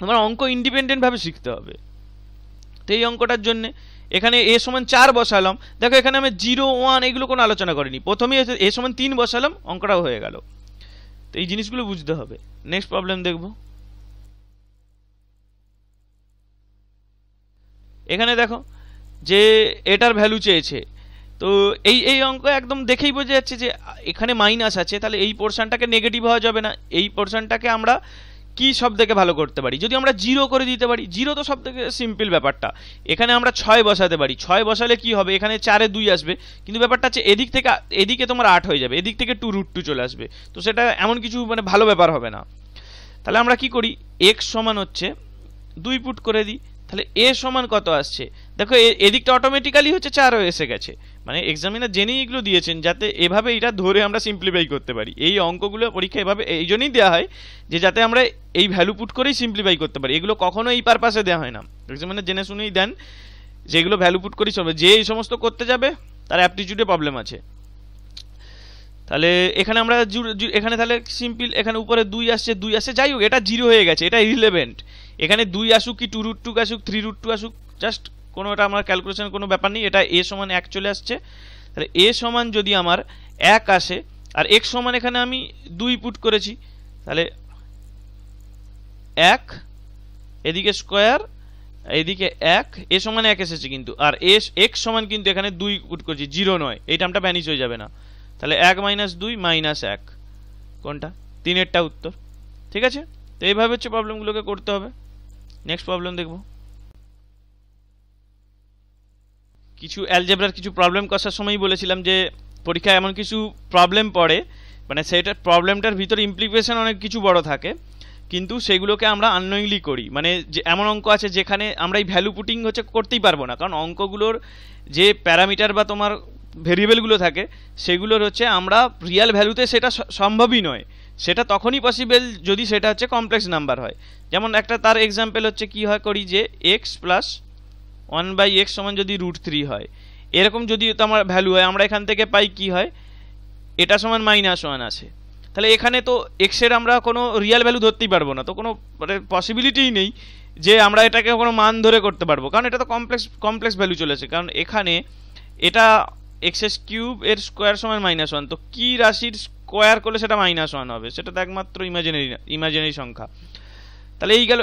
আমার অঙ্ক ইন্ডিপেন্ডেন্টভাবে শিখতে হবে। তো এই অঙ্কটার জন্য এখানে এ সমান 4 বসালাম, দেখো এখানে আমি 0 1 এগুলো কোনো আলোচনা করিনি, প্রথমেই এ সমান 3 বসালাম, অঙ্কটাও হয়ে গেল। তো এই জিনিসগুলো বুঝতে হবে। নেক্সট প্রবলেম দেখব। এখানে দেখো যে এটার ভ্যালু চেয়েছে, তো এই অঙ্ক একদম দেখেই বোঝা যাচ্ছে যে এখানে মাইনাস আছে, তাহলে এই পোর্শনটাকে নেগেটিভ হওয়া যাবে না। এই পোর্শনটাকে আমরা কি সব থেকে ভালো করতে পারি, যদি আমরা 0 করে দিতে পারি। 0 তো সব থেকে সিম্পল ব্যাপারটা। এখানে আমরা 6 বসাতে পারি, 6 বসালে কি হবে, এখানে 4 এ 2 আসবে, কিন্তু ব্যাপারটা হচ্ছে এদিক থেকে এদিকে তোমার 8 হয়ে যাবে, এদিক থেকে 2√2 চলে আসবে, তো সেটা এমন কিছু মানে ভালো ব্যাপার হবে না। তাহলে আমরা কি করি, x সমান হচ্ছে 2 পুট করে দিই, তাহলে a সমান কত আসছে, দেখো এদিকটা অটোমেটিক্যালি হচ্ছে 4 এসে গেছে, মানে এক্সামিনার জেনেই এগুলো দিয়েছেন যাতে এভাবে এটা ধরে আমরা সিম্পলিফাই করতে পারি। এই অঙ্কগুলো পরীক্ষা এভাবে এই জন্যই দেওয়া হয় যে যাতে আমরা এই ভ্যালু পুট করেই সিম্পলিফাই করতে পারি। এগুলো কখনো এই পারপাসে দেওয়া হয় না, এক্সামিনার জেনে শুনেই দেন যে এগুলো ভ্যালু পুট করেই চলবে। যে এই সমস্ত করতে যাবে তার অ্যাপটিটিউডে প্রবলেম আছে। তাহলে এখানে আমরা এখানে তাহলে সিম্পল, এখানে উপরে 2 আসছে, 2 আসছে, যাই হোক এটা 0 হয়ে গেছে, এটা ইররিলেভেন্ট। এখানে 2 আসুক কি 2√2 আসুক 3√2 আসুক, জাস্ট কোনো এটা আমার ক্যালকুলেশনের কোনো ব্যাপার নেই। এটা a সমান 1 চলে আসছে। তাহলে a সমান যদি আমার 1 আসে আর x সমান এখানে আমি 2 পুট করেছি, তাহলে 1 এদিকে স্কোয়ার এদিকে 1, a সমান 1 এসেছে কিন্তু, আর x সমান কিন্তু এখানে 2 পুট করেছি, 0 নয়, এই টার্মটা ভ্যানিশ হয়ে যাবে না। তাহলে 1 - 2 - 1 কোনটা? 3এরটা উত্তর। ঠিক আছে, তো এইভাবে হচ্ছে প্রবলেমগুলোকে করতে হবে। নেক্সট প্রবলেম দেখব। কিছু অ্যালজেব্রার কিছু প্রবলেম কষার সময় বলেছিলাম যে পরীক্ষায় এমন কিছু প্রবলেম পড়ে, মানে সেটার প্রবলেমটার ভিতরে ইমপ্লিকেশন অনেক কিছু বড় থাকে, কিন্তু সেগুলোকে আমরা আননোয়িংলি করি। মানে যে এমন অঙ্ক আছে যেখানে আমরা এই ভ্যালু পুটিং হচ্ছে করতেই পারবো না, কারণ অঙ্কগুলোর যে প্যারামিটার বা তোমার ভেরিয়েবলগুলো থাকে সেগুলোর হচ্ছে আমরা রিয়েল ভ্যালুতে সেটা সম্ভবই নয়। সেটা তখনই পসিবল যদি সেটা হচ্ছে কমপ্লেক্স নাম্বার হয়। যেমন একটা তার এক্সাম্পল হচ্ছে কি হয় করি যে x + 1/x সমান যদি √3 হয়, এরকম যদি তো আমার ভ্যালু হয়, আমরা এখান থেকে পাই কি হয়, এটা সমান -1 আসে। তাহলে এখানে তো x এর আমরা কোনো রিয়েল ভ্যালু ধরতেই পারবো না, তো কোনো মানে পসিবিলিটিই নেই যে আমরা এটাকে কোনো মান ধরে করতে পারবো, কারণ এটা তো কমপ্লেক্স ভ্যালু চলেছে। কারণ এখানে এটা x³ এর স্কোয়ার সমান -1, তো কি রাশির স্কোয়ার করলে সেটা -1 হবে? সেটা তো একমাত্র ইমাজিনারি সংখ্যা। তাহলে এই গেল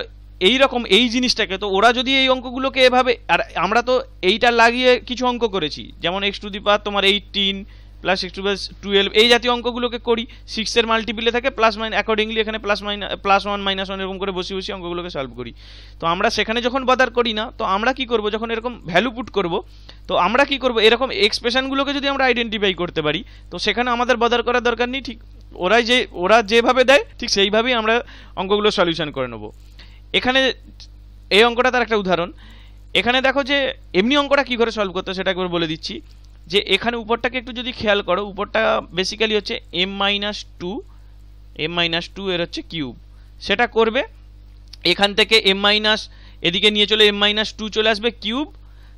এইরকম এই জিনিসটাকে, তো ওরা যদি এই অঙ্কগুলোকে এভাবে, আর আমরা তো এইটা লাগিয়ে কিছু অঙ্ক করেছি, যেমন x⁻ তোমার 18 + x⁻12 এই জাতীয় অঙ্কগুলোকে করি, 6 এর মাল্টিপিলে থাকে প্লাস মাইনাস, অ্যাকর্ডিংলি এখানে +1 -1 এরকম করে বসে বসে অঙ্কগুলোকে সলভ করি। তো আমরা সেখানে যখন বদার করি না, তো আমরা কি করব, যখন এরকম ভ্যালু পুট করব, তো আমরা কি করব, এরকম এক্সপ্রেশনগুলোকে যদি আমরা আইডেন্টিফাই করতে পারি, তো সেখানে আমাদের বদার করার দরকার নেই। ঠিক ওরা যেভাবে দেয় ঠিক সেইভাবেই আমরা অঙ্কগুলো সলিউশন করে নেব। এখানে এই অঙ্কটা তার একটা উদাহরণ। এখানে দেখো যে এমনি অঙ্কটা কী করে সলভ করতে সেটা একবার বলে দিচ্ছি। যে এখানে উপরটাকে একটু যদি খেয়াল করো, উপরটা বেসিক্যালি হচ্ছে m-2 এর হচ্ছে কিউব। সেটা করবে এখান থেকে এদিকে নিয়ে চলে m-2 চলে আসবে কিউব,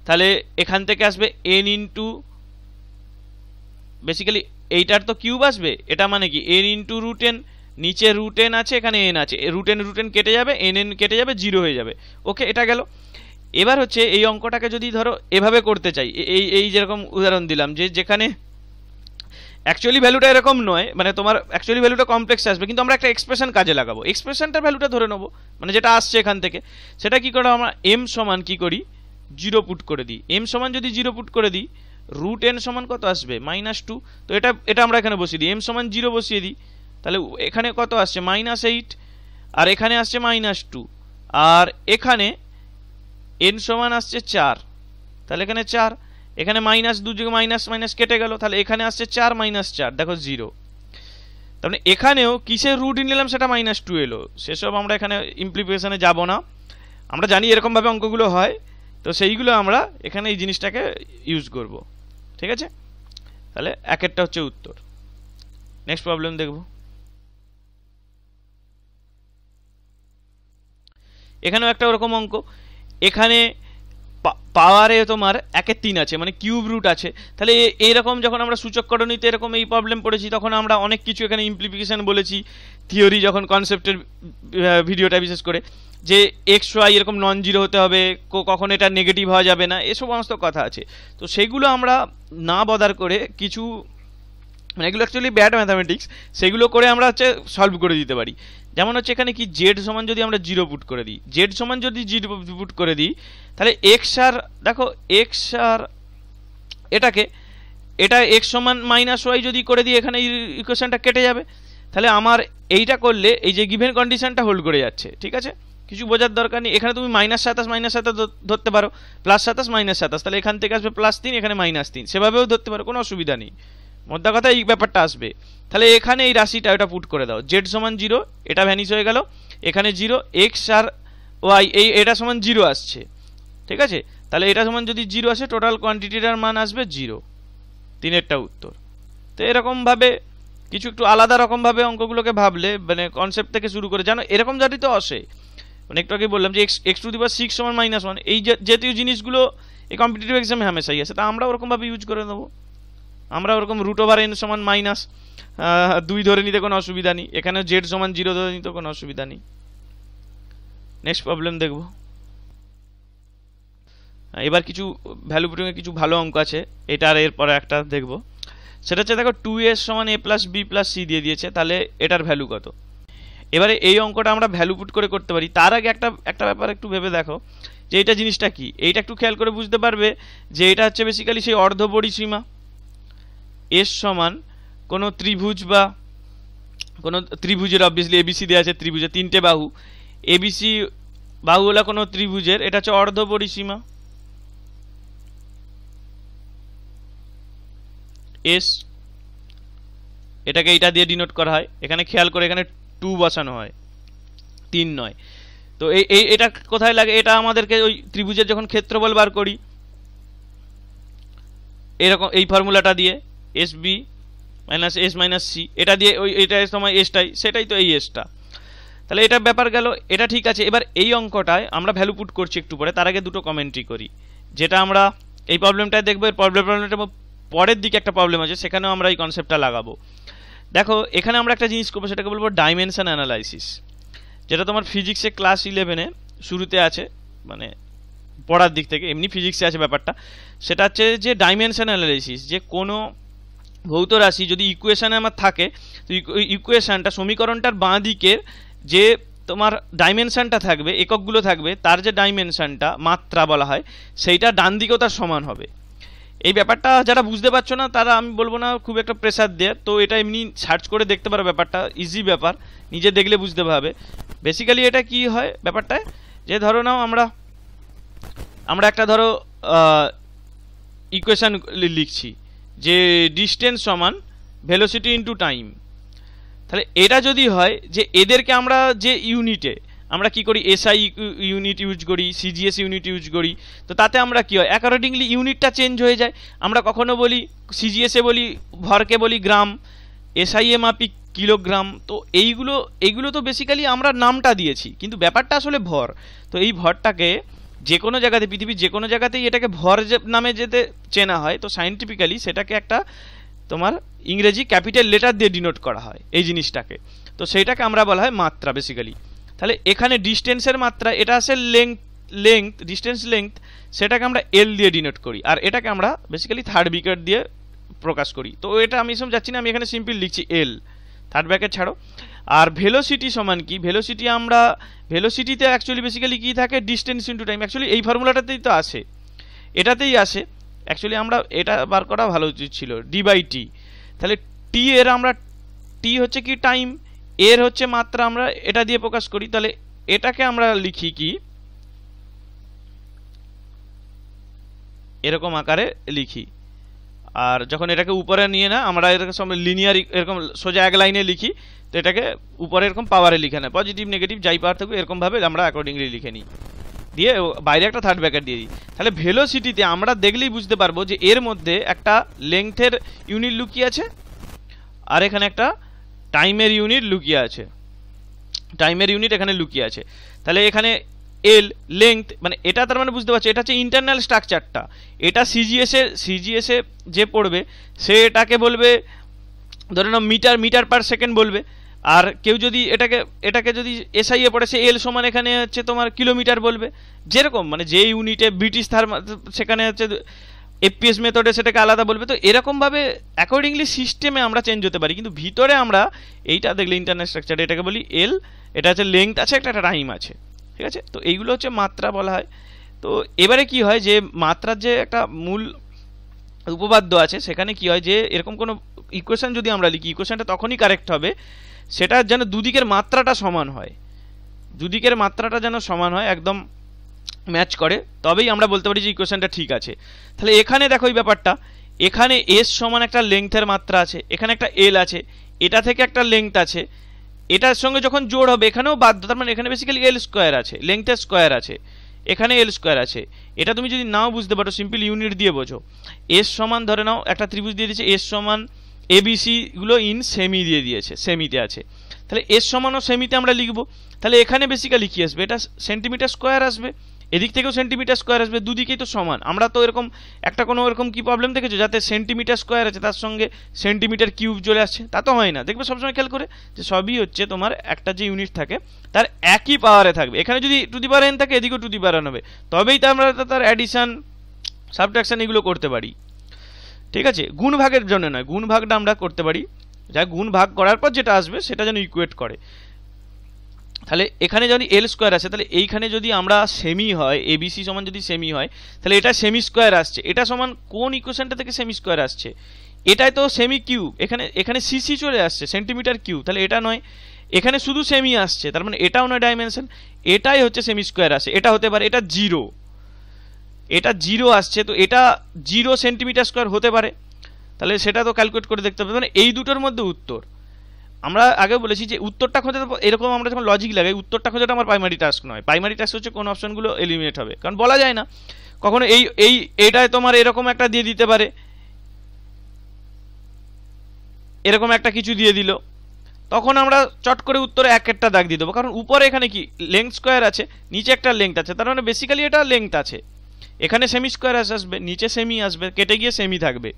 তাহলে এখান থেকে আসবে n ইন্টু, বেসিক্যালি এইটার তো কিউব আসবে, এটা মানে কি n ইন্টু √n, নিচে √n আছে, এখানে n আছে, √n কেটে যাবে, n কেটে যাবে, 0 হয়ে যাবে। ওকে, এটা গেল। এবার হচ্ছে এই অঙ্কটাকে যদি ধরো এভাবে করতে চাই, এই যেরকম উদাহরণ দিলাম, যে যেখানে অ্যাকচুয়ালি ভ্যালুটা এরকম নয়, মানে তোমার অ্যাকচুয়ালি ভ্যালুটা কমপ্লেক্স আসবে, কিন্তু আমরা একটা এক্সপ্রেশন কাজে লাগাবো, এক্সপ্রেশনটার ভ্যালুটা ধরে নেবো, মানে যেটা আসছে এখান থেকে। সেটা কি করো, আমরা m সমান কি করি 0 পুট করে দিই। m সমান যদি 0 পুট করে দিই, √n সমান কত আসবে -2, তো এটা আমরা এখানে বসিয়ে দিই, m সমান 0 বসিয়ে দিই, তাহলে এখানে কত আসছে -8, আর এখানে আসছে -2, আর এখানে n সমান আসছে 4, তাহলে এখানে 4, এখানে -2 থেকে মাইনাস কেটে গেল, তাহলে এখানে আসছে 4 - 4, দেখো 0। তার মানে এখানেও কিসের রুট নিলাম সেটা -2 এলো। সেসব আমরা এখানে ইমপ্লিকেশনে যাব না, আমরা জানি এরকমভাবে অঙ্কগুলো হয়, তো সেইগুলো আমরা এখানে এই জিনিসটাকে ইউজ করব। ঠিক আছে, তাহলে একেরটা হচ্ছে উত্তর। নেক্সট প্রবলেম দেখব। এখানেও একটা ওরকম অঙ্ক। এখানে পাওয়ারে তোমার 1/3 আছে, মানে কিউব রুট আছে। তাহলে এইরকম যখন আমরা সূচককরণীতে এরকম এই প্রবলেম পড়েছি, তখন আমরা অনেক কিছু এখানে ইমপ্লিকেশন বলেছি, থিওরি যখন কনসেপ্টের ভিডিওটা বিশেষ করে, যে xy এরকম নন জিরো হতে হবে, কখন এটা নেগেটিভ হওয়া যাবে না, এসব সমস্ত কথা আছে। তো সেগুলো আমরা না বদার করে কিছু, মানে এগুলো অ্যাকচুয়ালি ব্যাড ম্যাথামেটিক্স, সেগুলো করে আমরা হচ্ছে সলভ করে দিতে পারি। যেমন হচ্ছে এখানে কি z সমান যদি আমরা 0 পুট করে দিই, z সমান যদি 0 পুট করে দিই, তাহলে x আর দেখো x আর এটা x সমান -y যদি করে দিই, এখানে ইকুয়েশনটা কেটে যাবে। তাহলে আমার এইটা করলে এই যে গিভেন কন্ডিশনটা হোল্ড করে যাচ্ছে। ঠিক আছে, কিছু বোঝার দরকার নেই। এখানে তুমি -27 ধরতে পারো, +27 -27, তাহলে এখান থেকে আসবে +3, এখানে -3, সেভাবেও ধরতে পারো, কোনো অসুবিধা নেই। মোদ্দা কথা এই ব্যাপারটা আসবে। তাহলে এখানে এই রাশিটা এটা পুট করে দাও, z সমান 0, এটা ভ্যানিশ হয়ে গেল, এখানে 0, x আর y এটা সমান 0 আসছে। ঠিক আছে, তাহলে এটা সমান যদি 0 আসে, টোটাল কোয়ান্টিটিটার মান আসবে 0। 3-এরটা উত্তর। তো এরকমভাবে কিছু একটু আলাদা রকমভাবে অঙ্কগুলোকে ভাবলে মানে কনসেপ্ট থেকে শুরু করে জানো এরকম জাতি তো আসে, মানে একটু আগে বললাম যে x⁻6 = -1, এই জাতীয় জিনিসগুলো এই কম্পিটিটিভ এক্সামে হামেশাই আসে। তা আমরা ওরকমভাবে ইউজ করে নেবো, আমরা ওরকম √n = -2 ধরে নিতে কোনো অসুবিধা নেই, এখানে z = 0 ধরে নিতে কোনো অসুবিধা নেই। নেক্সট প্রবলেম দেখব। এবার কিছু ভ্যালু পুটিংয়ে কিছু ভালো অঙ্ক আছে, এটা আর এরপরে একটা দেখব। সেটা হচ্ছে দেখো 2s = a + b + c দিয়ে দিয়েছে, তাহলে এটার ভ্যালু কত। এবারে এই অঙ্কটা আমরা ভ্যালু পুট করে করতে পারি, তার আগে একটা ব্যাপার একটু ভেবে দেখো যে এটা জিনিসটা কি। এইটা একটু খেয়াল করে বুঝতে পারবে যে এটা হচ্ছে বেসিক্যালি সেই অর্ধ পরিসীমা। এস সমান কোনো ত্রিভুজ বা কোনো ত্রিভুজের অবভিয়াসলি এবিসি দেওয়া আছে, ত্রিভুজের 3টে বাহু, এবিসি বাহু হলো কোনো ত্রিভুজের, এটা হচ্ছে অর্ধ পরিসীমা এস, এটাকে এইটা দিয়ে ডিনোট করা হয়। এখানে খেয়াল করে এখানে 2 বসানো হয়, 3 নয়। তো এটা কোথায় লাগে, এটা আমাদেরকে ওই ত্রিভুজের যখন ক্ষেত্রফল বার করি এরকম এই ফর্মুলাটা দিয়ে SB - S - C, এটা দিয়ে ওই এটা সময় এসটাই, সেটাই তো এই এসটা। তাহলে এটা ব্যাপার গেল, এটা ঠিক আছে। এবার এই অঙ্কটায় আমরা ভ্যালু পুট করছি একটু পরে, তার আগে দুটো কমেন্ট্রি করি। যেটা আমরা এই প্রবলেমটায় দেখবো, এর প্রবলেমটা পরের দিকে একটা প্রবলেম আছে, সেখানেও আমরা এই কনসেপ্টটা লাগাবো। দেখো এখানে আমরা একটা জিনিস করবো, সেটাকে বলবো ডাইমেনশন অ্যানালাইসিস, যেটা তোমার ফিজিক্সে ক্লাস 11-এ শুরুতে আছে, মানে পড়ার দিক থেকে এমনি ফিজিক্সে আছে ব্যাপারটা। সেটা হচ্ছে যে ডাইমেনশন অ্যানালাইসিস, যে কোনো ভৌত রাশি যদি ইকুয়েশানে আমার থাকে, তো ইকুয়েশানটা সমীকরণটার বাঁ দিকের যে তোমার ডাইমেনশনটা থাকবে, এককগুলো থাকবে, তার যে ডাইমেনশনটা মাত্রা বলা হয়, সেইটা ডান দিকেও তার সমান হবে। এই ব্যাপারটা যারা বুঝতে পারছো না তারা আমি বলবো না খুব একটা প্রেসার দেয়, তো এটা এমনি সার্চ করে দেখতে পারো, ব্যাপারটা ইজি ব্যাপার, নিজে দেখলে বুঝতে পারবে। বেসিক্যালি এটা কি হয় ব্যাপারটায়, যে ধরো নাও আমরা একটা ধরো ইকুয়েশন লিখছি যে ডিস্টেন্স সমান ভেলোসিটি ইনটু টাইম। তাহলে এটা যদি হয় যে এদেরকে আমরা যে ইউনিটে আমরা কি করি, এসআই ইউনিট ইউজ করি, সিজিএস ইউনিট ইউজ করি, তো তাতে আমরা কি হয় অ্যাকর্ডিংলি ইউনিটটা চেঞ্জ হয়ে যায়। আমরা কখনো বলি সিজিএসে বলি ভরকে বলি গ্রাম, এসআইএ মাপি কিলোগ্রাম। তো এইগুলো তো বেসিক্যালি আমরা নামটা দিয়েছি, কিন্তু ব্যাপারটা আসলে ভর। তো এই ভরটাকে যে কোনো জায়গাতে, পৃথিবীর যে কোনো জায়গাতেই এটাকে ভর নামে যেতে চেনা হয়, তো সায়েন্টিফিক্যালি সেটাকে একটা তোমার ইংরেজি ক্যাপিটাল লেটার দিয়ে ডিনোট করা হয় এই জিনিসটাকে। তো সেইটাকে আমরা বলা হয় মাত্রা বেসিক্যালি। তাহলে এখানে ডিস্টেন্সের মাত্রা, এটা আছে লেংথ, ডিস্টেন্স লেংথ, সেটাকে আমরা এল দিয়ে ডিনোট করি, আর এটাকে আমরা বেসিক্যালি থার্ড ব্র্যাকেট দিয়ে প্রকাশ করি। তো এটা আমি সব যাচ্ছি না, আমি এখানে সিম্পল লিখছি এল, থার্ড ব্র্যাকেট ছাড়ো। আর ভেলোসিটি সমান কি, ভেলোসিটি আমরা ভেলোসিটিতে অ্যাকচুয়ালি বেসিক্যালি কী থাকে, ডিস্টেন্স ইন্টু টাইম। অ্যাকচুয়ালি এই ফর্মুলাটাতেই তো আসে, এটাতেই আসে। অ্যাকচুয়ালি আমরা এটা বার করা ভালো উচিত ছিল, ডি/টি। তাহলে টি এর আমরা, টি হচ্ছে কি টাইম, এর হচ্ছে মাত্রা, আমরা এটা দিয়ে প্রকাশ করি। তাহলে এটাকে আমরা লিখি কি এরকম আকারে লিখি, আর যখন এটাকে উপরে নিয়ে না আমরা এটাকে সব লিনিয়ার এরকম সোজা এক লাইনে লিখি, তো এটাকে উপরে এরকম পাওয়ারে লিখে নেয়, পজিটিভ নেগেটিভ যাই পাওয়ার থাকবে এরকমভাবে আমরা অ্যাকর্ডিংলি লিখে নিই, দিয়ে বাইরে একটা থার্ড ব্র্যাকেট দিয়ে দিই। তাহলে ভেলোসিটিতে আমরা দেখলেই বুঝতে পারবো যে এর মধ্যে একটা লেংথের ইউনিট লুকিয়ে আছে, আর এখানে একটা টাইমের ইউনিট লুকিয়ে আছে, টাইমের ইউনিট এখানে লুকিয়ে আছে। তাহলে এখানে এল লেংথ, মানে এটা তার মানে বুঝতে পারছো এটা হচ্ছে ইন্টারনাল স্ট্রাকচারটা। এটা সিজিএসে যে পড়বে সে এটাকে বলবে ধরে নাও মিটার পার সেকেন্ড বলবে, আর কেউ যদি এটাকে যদি এসআইএ পড়ে সে এল সমান এখানে হচ্ছে তোমার কিলোমিটার বলবে। যেরকম মানে যে ইউনিটে ব্রিটিশ সেখানে হচ্ছে এফপিএস মেথডে সেটাকে আলাদা বলবে। তো এরকমভাবে অ্যাকর্ডিংলি সিস্টেমে আমরা চেঞ্জ হতে পারি, কিন্তু ভিতরে আমরা এইটা দেখলে ইন্টারনাল স্ট্রাকচার, এটাকে বলি এল, এটা হচ্ছে লেংথ আছে, একটা টাইম আছে, ঠিক আছে। তো এইগুলো হচ্ছে মাত্রা বলা হয়। তো এবারে কি হয় যে মাত্রার যে একটা মূল উপপাদ্য আছে, সেখানে কি হয় যে এরকম কোনো ইকুয়েশন যদি আমরা লিখি, ইকুয়েশনটা তখনই কারেক্ট হবে সেটা যেন দুদিকের মাত্রাটা সমান হয়, দুদিকের মাত্রাটা যেন সমান হয়, একদম ম্যাচ করে, তবেই আমরা বলতে পারি যে ইকুয়েশনটা ঠিক আছে। তাহলে এখানে দেখো এই ব্যাপারটা, এখানে এস সমান একটা লেংথের মাত্রা আছে, এখানে একটা এল আছে, এটা থেকে একটা লেংথ আছে, এটার সঙ্গে যখন জোড় হবে এখানেও বাধ্য, তার মানে এখানে বেসিক্যালি এল স্কোয়ার আছে, লেংথের স্কোয়ার আছে, এখানে এল স্কোয়ার আছে। এটা তুমি যদি নাও বুঝতে পারো সিম্পল ইউনিট দিয়ে বোঝো। এস সমান ধরে নাও একটা ত্রিভুজ দিয়ে দিয়েছে, এস সমান এবিসি গুলো ইন সেমি দিয়ে দিয়েছে, সেমিতে আছে, তাহলে এস সমান ও সেমিতে আমরা লিখবো। তাহলে এখানে বেসিক্যালি কি আসবে, এটা সেন্টিমিটার স্কোয়ার আসবে, এদিক থেকেও সেন্টিমিটার স্কোয়ার আসবে, দুদিকেই তো সমান। আমরা তো এরকম একটা কোনো এরকম কি প্রবলেম দেখেছো যাতে সেন্টিমিটার স্কোয়ার আছে তার সঙ্গে সেন্টিমিটার কিউব চলে আসছে? তা তো হয় না। দেখবে সবসময় খেয়াল করে যে সবই হচ্ছে তোমার একটা যে ইউনিট থাকে তার একই পাওয়ারে থাকবে। এখানে যদি টু দি পাওয়ার এন থাকে এদিকেও টু দি পাওয়ার এন হবে, তবেই তো আমরা তার অ্যাডিশন সাবট্রাকশন এগুলো করতে পারি। ঠিক আছে, গুণ ভাগের জন্য নয়, গুণ ভাগটা আমরা করতে পারি, যা গুণ ভাগ করার পর যেটা আসবে সেটা যেন ইকুয়েট করে। তাহলে এখানে যদি এল স্কোয়ার আছে, তাহলে এইখানে যদি আমরা সেমি হয়, এবিসি সমান যদি সেমি হয়, তাহলে এটা সেমি স্কোয়ার আসছে। এটা সমান কোন ইকুয়েশনটা থেকে সেমি স্কোয়ার আসছে? এটাই তো সেমি কিউব, এখানে এখানে সিসি চলে আসছে সেন্টিমিটার কিউব, তাহলে এটা নয়, এখানে শুধু সেমি আসছে, তার মানে এটাও নয় ডাইমেনশন, এটাই হচ্ছে সেমি স্কোয়ার আসে। এটা হতে পারে এটা জিরো, এটা জিরো আসছে, তো এটা 0 সেন্টিমিটার স্কোয়ার হতে পারে, তাহলে সেটা তো ক্যালকুলেট করে দেখতে হবে। মানে এই দুটোর মধ্যে উত্তর আমরা আগে বলেছি যে উত্তরটা খোঁজা, এরকম আমরা যখন লজিক লাগাই উত্তরটা খোঁজাটা আমার প্রাইমারি টাস্ক নয়। প্রাইমারি টাস্ক হচ্ছে কোন অপশনগুলো এলিমিনেট হবে, কারণ বলা যায় না কখনো এইটায় তোমার এরকম একটা দিয়ে দিতে পারে, এরকম একটা কিছু দিয়ে দিল, তখন আমরা চট করে উত্তরে এক একটা দাগ দিয়ে দেবো, কারণ উপরে এখানে কি লেংথ স্কোয়ার আছে, নিচে একটা লেংথ আছে, তার মানে বেসিক্যালি এটা লেংথ আছে। এখানে সেমি স্কোয়ার আসবে, নিচে সেমি আসবে, কেটে গিয়ে সেমি থাকবে।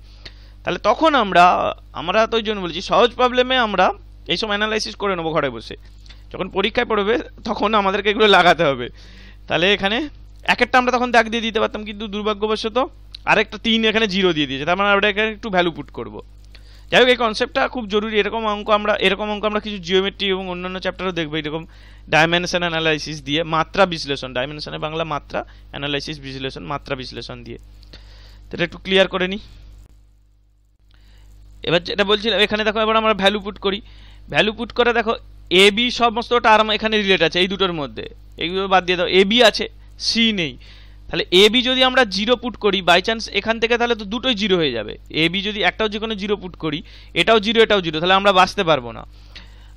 তাহলে তখন আমরা তো ওই জন্য বলছি সহজ প্রবলেমে আমরা এইসব অ্যানালাইসিস করে নেবো ঘরে বসে, যখন পরীক্ষায় পড়বে তখন আমাদেরকে এগুলো লাগাতে হবে। তাহলে এখানে এক একটা আমরা তখন দাগ দিয়ে দিতে পারতাম, কিন্তু দুর্ভাগ্যবশত আরেকটা 3 এখানে 0 দিয়ে দিয়েছে, তার মানে আমরা এখানে একটু ভ্যালু পুট করবো। যাই হোক, এই কনসেপ্টটা খুব জরুরি। এরকম অঙ্ক আমরা কিছু জিওমেট্রি এবং অন্যান্য চ্যাপ্টারও দেখবো, এরকম ডাইমেনশন অ্যানালাইসিস দিয়ে, মাত্রা বিশ্লেষণ, ডাইমেনশনে বাংলা মাত্রা, অ্যানালাইসিস বিশ্লেষণ, মাত্রা বিশ্লেষণ দিয়ে। এটা একটু ক্লিয়ার করে নিই। এবার যেটা বলছিলাম, এখানে দেখো এবার আমরা ভ্যালু পুট করি। ভ্যালু পুট করে দেখো এ বি সমস্ত টার্ম এখানে রিলেট আছে এই দুটোর মধ্যে, এইগুলো বাদ দিয়ে দাও, এ বি আছে, সি নেই। তাহলে এ বি যদি আমরা 0 পুট করি বাই চান্স এখান থেকে, তাহলে তো দুটোই 0 হয়ে যাবে। এ বি যদি একটাও যে কোনো 0 পুট করি, এটাও 0 এটাও 0, তাহলে আমরা বাঁচতে পারবো না।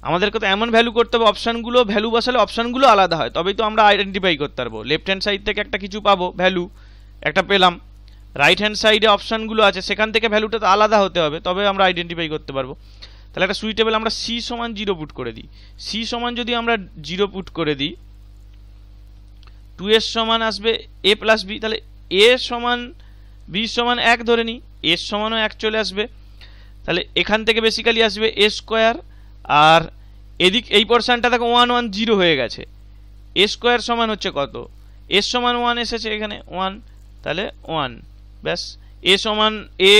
আমাদেরকে তো এমন ভ্যালু করতে হবে, অপশানগুলো ভ্যালু বসালে অপশানগুলো আলাদা হয়, তবেই তো আমরা আইডেন্টিফাই করতে পারবো। লেফট হ্যান্ড সাইড থেকে একটা কিছু পাবো, ভ্যালু একটা পেলাম, রাইট হ্যান্ড সাইডে অপশানগুলো আছে সেখান থেকে ভ্যালুটা তো আলাদা হতে হবে, তবে আমরা আইডেন্টিফাই করতে পারবো। তাহলে একটা সুইটেবল আমরা সি সমান 0 পুট করে দিই। সি সমান যদি আমরা 0 পুট করে দিই, 2s সমান আসবে a প্লাস বি, তাহলে a সমান b সমান 1 ধরে নিই, s সমানও 1 চলে আসবে। তাহলে এখান থেকে বেসিক্যালি আসবে a স্কোয়ার, আর এদিক এই পোর্শনটা দেখো 1 1 0 হয়ে গেছে। a স্কোয়ার সমান হচ্ছে কত, s সমান 1 এসেছে এখানে 1, তাহলে 1, ব্যাস। a সমান a